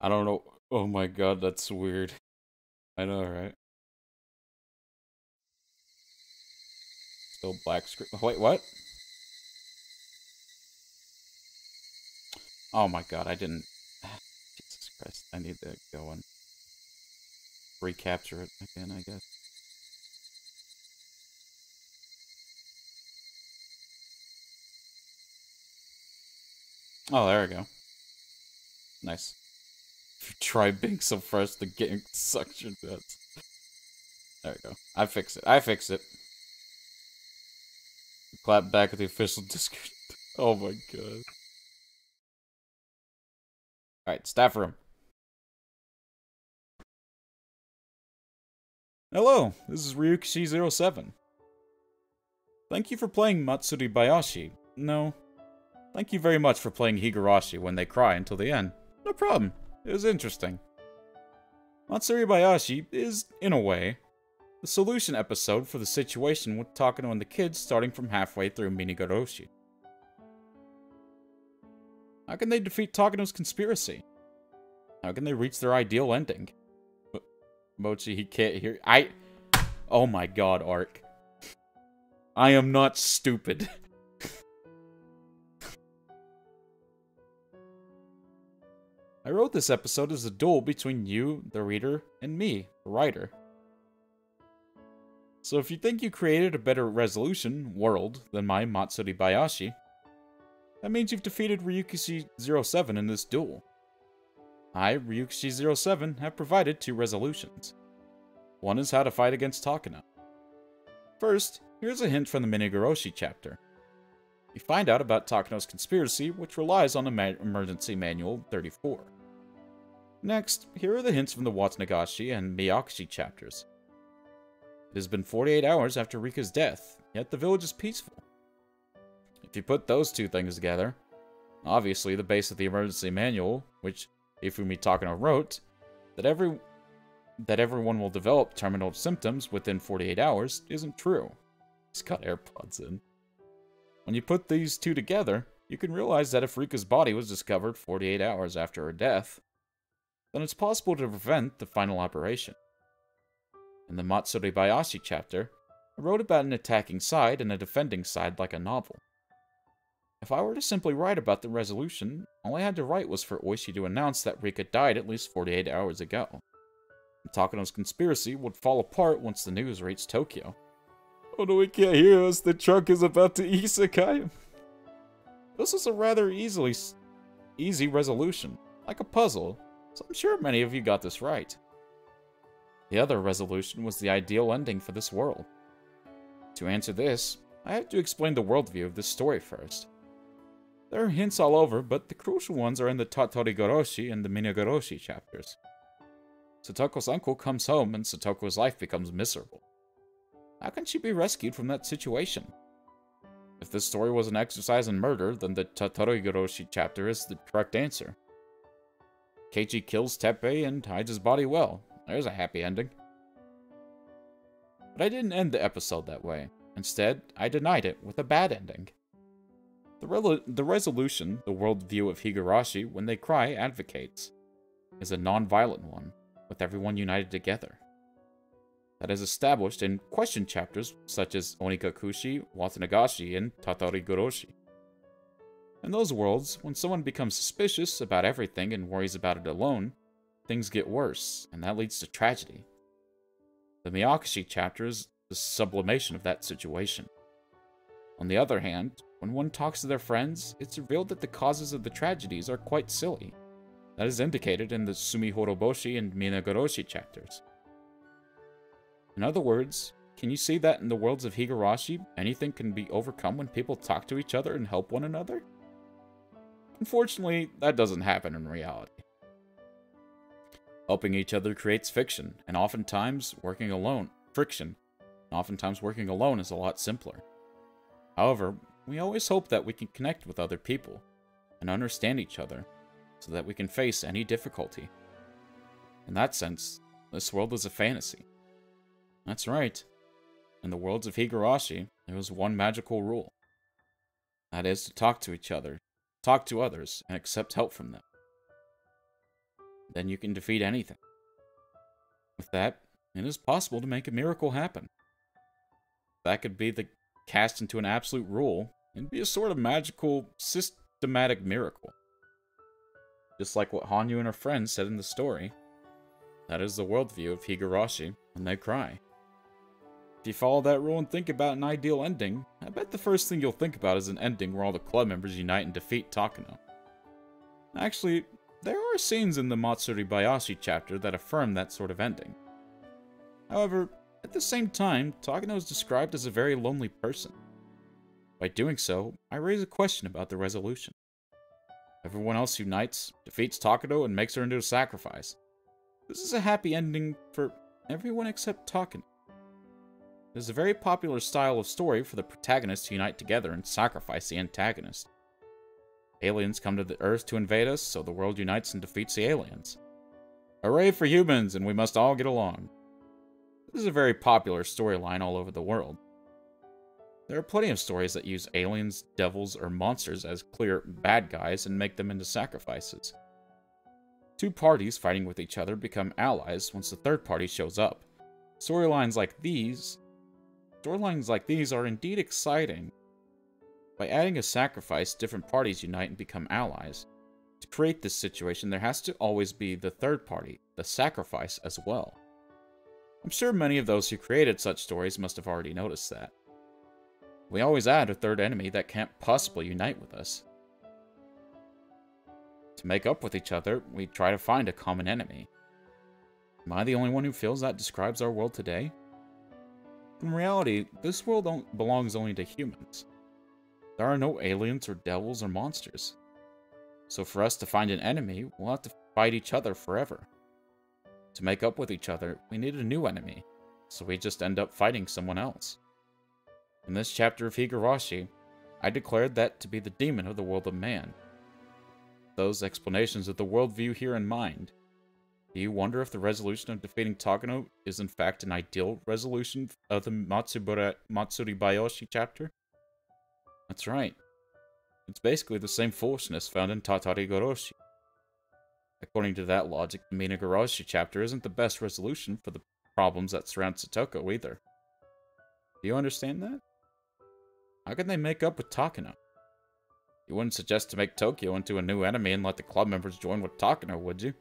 I don't know. Oh my god, that's weird. I know, right? Still black screen. Wait, what? Oh my god, I didn't... Jesus Christ, I need to go and recapture it again, I guess. Oh, there we go. Nice. Try being so fresh to getting suction bits. There we go. I fix it. I fix it. Clap back at the official Discord. Oh my god. Alright, staff room. Hello, this is Ryukishi07. Thank you for playing Matsuri Bayashi. No. Thank you very much for playing Higurashi when they cry until the end. No problem. It was interesting. Matsuri Bayashi is, in a way, the solution episode for the situation with Takano and the kids starting from halfway through Minigoroshi. How can they defeat Takano's conspiracy? How can they reach their ideal ending? Mochi, he can't hear... Oh my god, Ark. I am not stupid. I wrote this episode as a duel between you, the reader, and me, the writer. So if you think you created a better resolution world than my Matsuri Bayashi, that means you've defeated Ryukishi07 in this duel. I, Ryukishi07, have provided 2 resolutions. One is how to fight against Takano. First, here's a hint from the Minigoroshi chapter. You find out about Takano's conspiracy, which relies on Emergency Manual 34. Next, here are the hints from the Watsunagashi and Miyakashi chapters. It has been 48 hours after Rika's death, yet the village is peaceful. If you put those 2 things together, obviously the base of the Emergency Manual, which Ifumi Takano wrote, that everyone will develop terminal symptoms within 48 hours, isn't true. He's got AirPods in. When you put these two together, you can realize that if Rika's body was discovered 48 hours after her death, then it's possible to prevent the final operation. In the Matsuribayashi chapter, I wrote about an attacking side and a defending side like a novel. If I were to simply write about the resolution, all I had to write was for Oishi to announce that Rika died at least 48 hours ago. And Takano's conspiracy would fall apart once the news reached Tokyo. Oh no, he can't hear us, the truck is about to isekai him. This was a rather easy resolution, like a puzzle, so I'm sure many of you got this right. The other resolution was the ideal ending for this world. To answer this, I have to explain the worldview of this story first. There are hints all over, but the crucial ones are in the Tatori Goroshi and the Minagoroshi chapters. Satoko's uncle comes home and Satoko's life becomes miserable. How can she be rescued from that situation? If this story was an exercise in murder, then the Tatori Goroshi chapter is the correct answer. Keiichi kills Teppei and hides his body well. There's a happy ending. But I didn't end the episode that way. Instead, I denied it with a bad ending. The resolution, the worldview of Higurashi when they cry advocates, is a non-violent one, with everyone united together. That is established in question chapters such as Onikakushi, Watanagashi, and Tatori Goroshi. In those worlds, when someone becomes suspicious about everything and worries about it alone, things get worse, and that leads to tragedy. The Miyakashi chapter is the sublimation of that situation. On the other hand, when one talks to their friends, it's revealed that the causes of the tragedies are quite silly. That is indicated in the Sumihoroboshi and Minagoroshi chapters. In other words, can you see that in the worlds of Higurashi, anything can be overcome when people talk to each other and help one another? Unfortunately, that doesn't happen in reality. Helping each other creates fiction, and oftentimes working alone is a lot simpler. However, we always hope that we can connect with other people and understand each other so that we can face any difficulty. In that sense, this world is a fantasy. That's right. In the worlds of Higurashi, there was one magical rule. That is to talk to each other, talk to others, and accept help from them. Then you can defeat anything. With that, it is possible to make a miracle happen. That could be cast into an absolute rule and be a sort of magical, systematic miracle. Just like what Hanyu and her friends said in the story. That is the worldview of Higurashi when they cry. If you follow that rule and think about an ideal ending, I bet the first thing you'll think about is an ending where all the club members unite and defeat Takano. Actually, there are scenes in the Matsuribayashi chapter that affirm that sort of ending. However, at the same time, Takano is described as a very lonely person. By doing so, I raise a question about the resolution. Everyone else unites, defeats Takano, and makes her into a sacrifice. This is a happy ending for everyone except Takano. It is a very popular style of story for the protagonist to unite together and sacrifice the antagonist. Aliens come to the Earth to invade us, so the world unites and defeats the aliens. Hooray for humans, and we must all get along. This is a very popular storyline all over the world. There are plenty of stories that use aliens, devils, or monsters as clear bad guys and make them into sacrifices. Two parties fighting with each other become allies once the third party shows up. Storylines like these are indeed exciting. By adding a sacrifice, different parties unite and become allies. To create this situation, there has to always be the third party, the sacrifice, as well. I'm sure many of those who created such stories must have already noticed that. We always add a third enemy that can't possibly unite with us. To make up with each other, we try to find a common enemy. Am I the only one who feels that describes our world today? In reality, this world belongs only to humans. There are no aliens or devils or monsters. So for us to find an enemy, we'll have to fight each other forever. To make up with each other, we need a new enemy, so we just end up fighting someone else. In this chapter of Higurashi, I declared that to be the demon of the world of man. Those explanations of the worldview here in mind, do you wonder if the resolution of defeating Takano is in fact an ideal resolution of the Matsuribayashi chapter? That's right. It's basically the same foolishness found in Higurashi. According to that logic, the main Higurashi chapter isn't the best resolution for the problems that surround Satoko either. Do you understand that? How can they make up with Takano? You wouldn't suggest to make Tokyo into a new enemy and let the club members join with Takano, would you?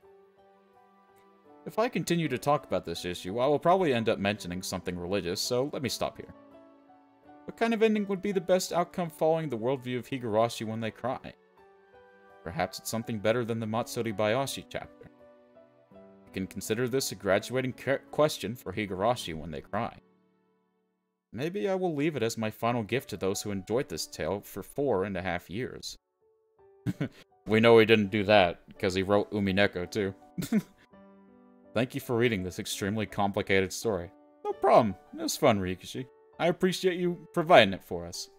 If I continue to talk about this issue, I will probably end up mentioning something religious, so let me stop here. What kind of ending would be the best outcome following the worldview of Higurashi when they cry? Perhaps it's something better than the Matsuri Bayashi chapter. You can consider this a graduating question for Higurashi when they cry. Maybe I will leave it as my final gift to those who enjoyed this tale for 4.5 years. We know he didn't do that, because he wrote Umineko too. Thank you for reading this extremely complicated story. No problem. It was fun, Ryukishi. I appreciate you providing it for us.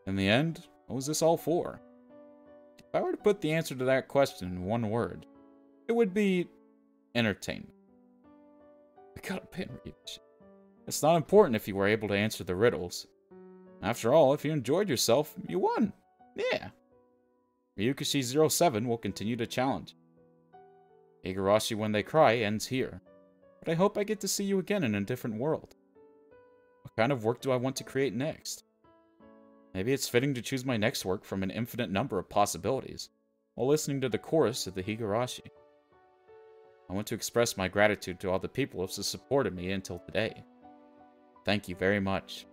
In the end, what was this all for? If I were to put the answer to that question in one word, it would be entertainment. I got a pin, Ryukishi. It's not important if you were able to answer the riddles. After all, if you enjoyed yourself, you won. Yeah. Ryukishi 07 will continue to challenge. Higurashi When They Cry ends here, but I hope I get to see you again in a different world. What kind of work do I want to create next? Maybe it's fitting to choose my next work from an infinite number of possibilities, while listening to the chorus of the Higurashi. I want to express my gratitude to all the people who have supported me until today. Thank you very much.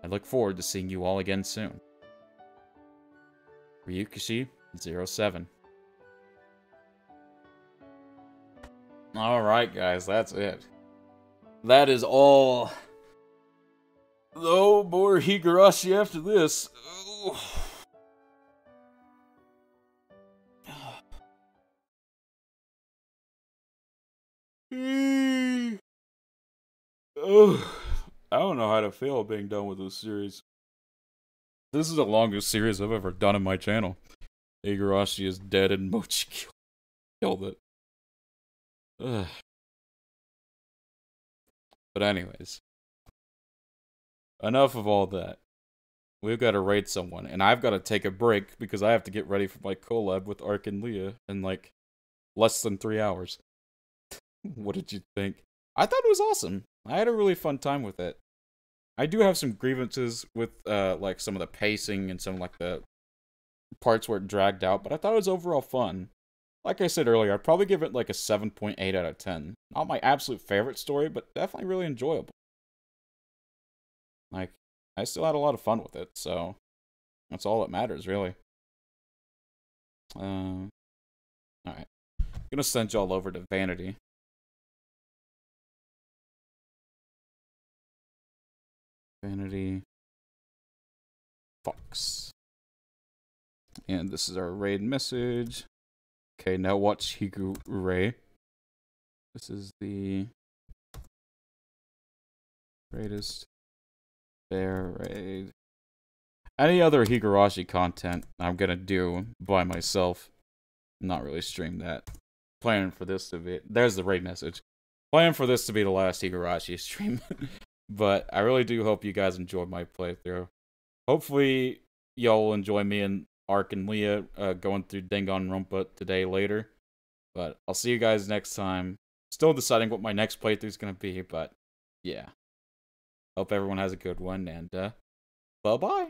I look forward to seeing you all again soon. Ryukishi 07. Alright guys, that's it. That is all. No more Higurashi after this. I don't know how to feel being done with this series. This is the longest series I've ever done on my channel. Higurashi is dead and Mochi killed it. Ugh. But anyways. Enough of all that. We've got to rate someone, and I've got to take a break because I have to get ready for my collab with Ark and Leah in like less than 3 hours. What did you think? I thought it was awesome. I had a really fun time with it. I do have some grievances with like some of the pacing and some like the parts where it dragged out, but I thought it was overall fun. Like I said earlier, I'd probably give it like a 7.8 out of 10. Not my absolute favorite story, but definitely really enjoyable. Like, I still had a lot of fun with it, so that's all that matters, really. Alright. I'm gonna send y'all over to Vanity. Vanity Fox. And this is our raid message. Okay, now watch Higurashi. This is the greatest bear raid. Any other Higurashi content I'm gonna do by myself. Not really stream that. Planning for this to be... There's the raid message. Planning for this to be the last Higurashi stream. But I really do hope you guys enjoyed my playthrough. Hopefully, y'all will enjoy me and Ark and Leah going through Danganronpa today later. But I'll see you guys next time. Still deciding what my next playthrough is going to be, but yeah. Hope everyone has a good one, and bye-bye.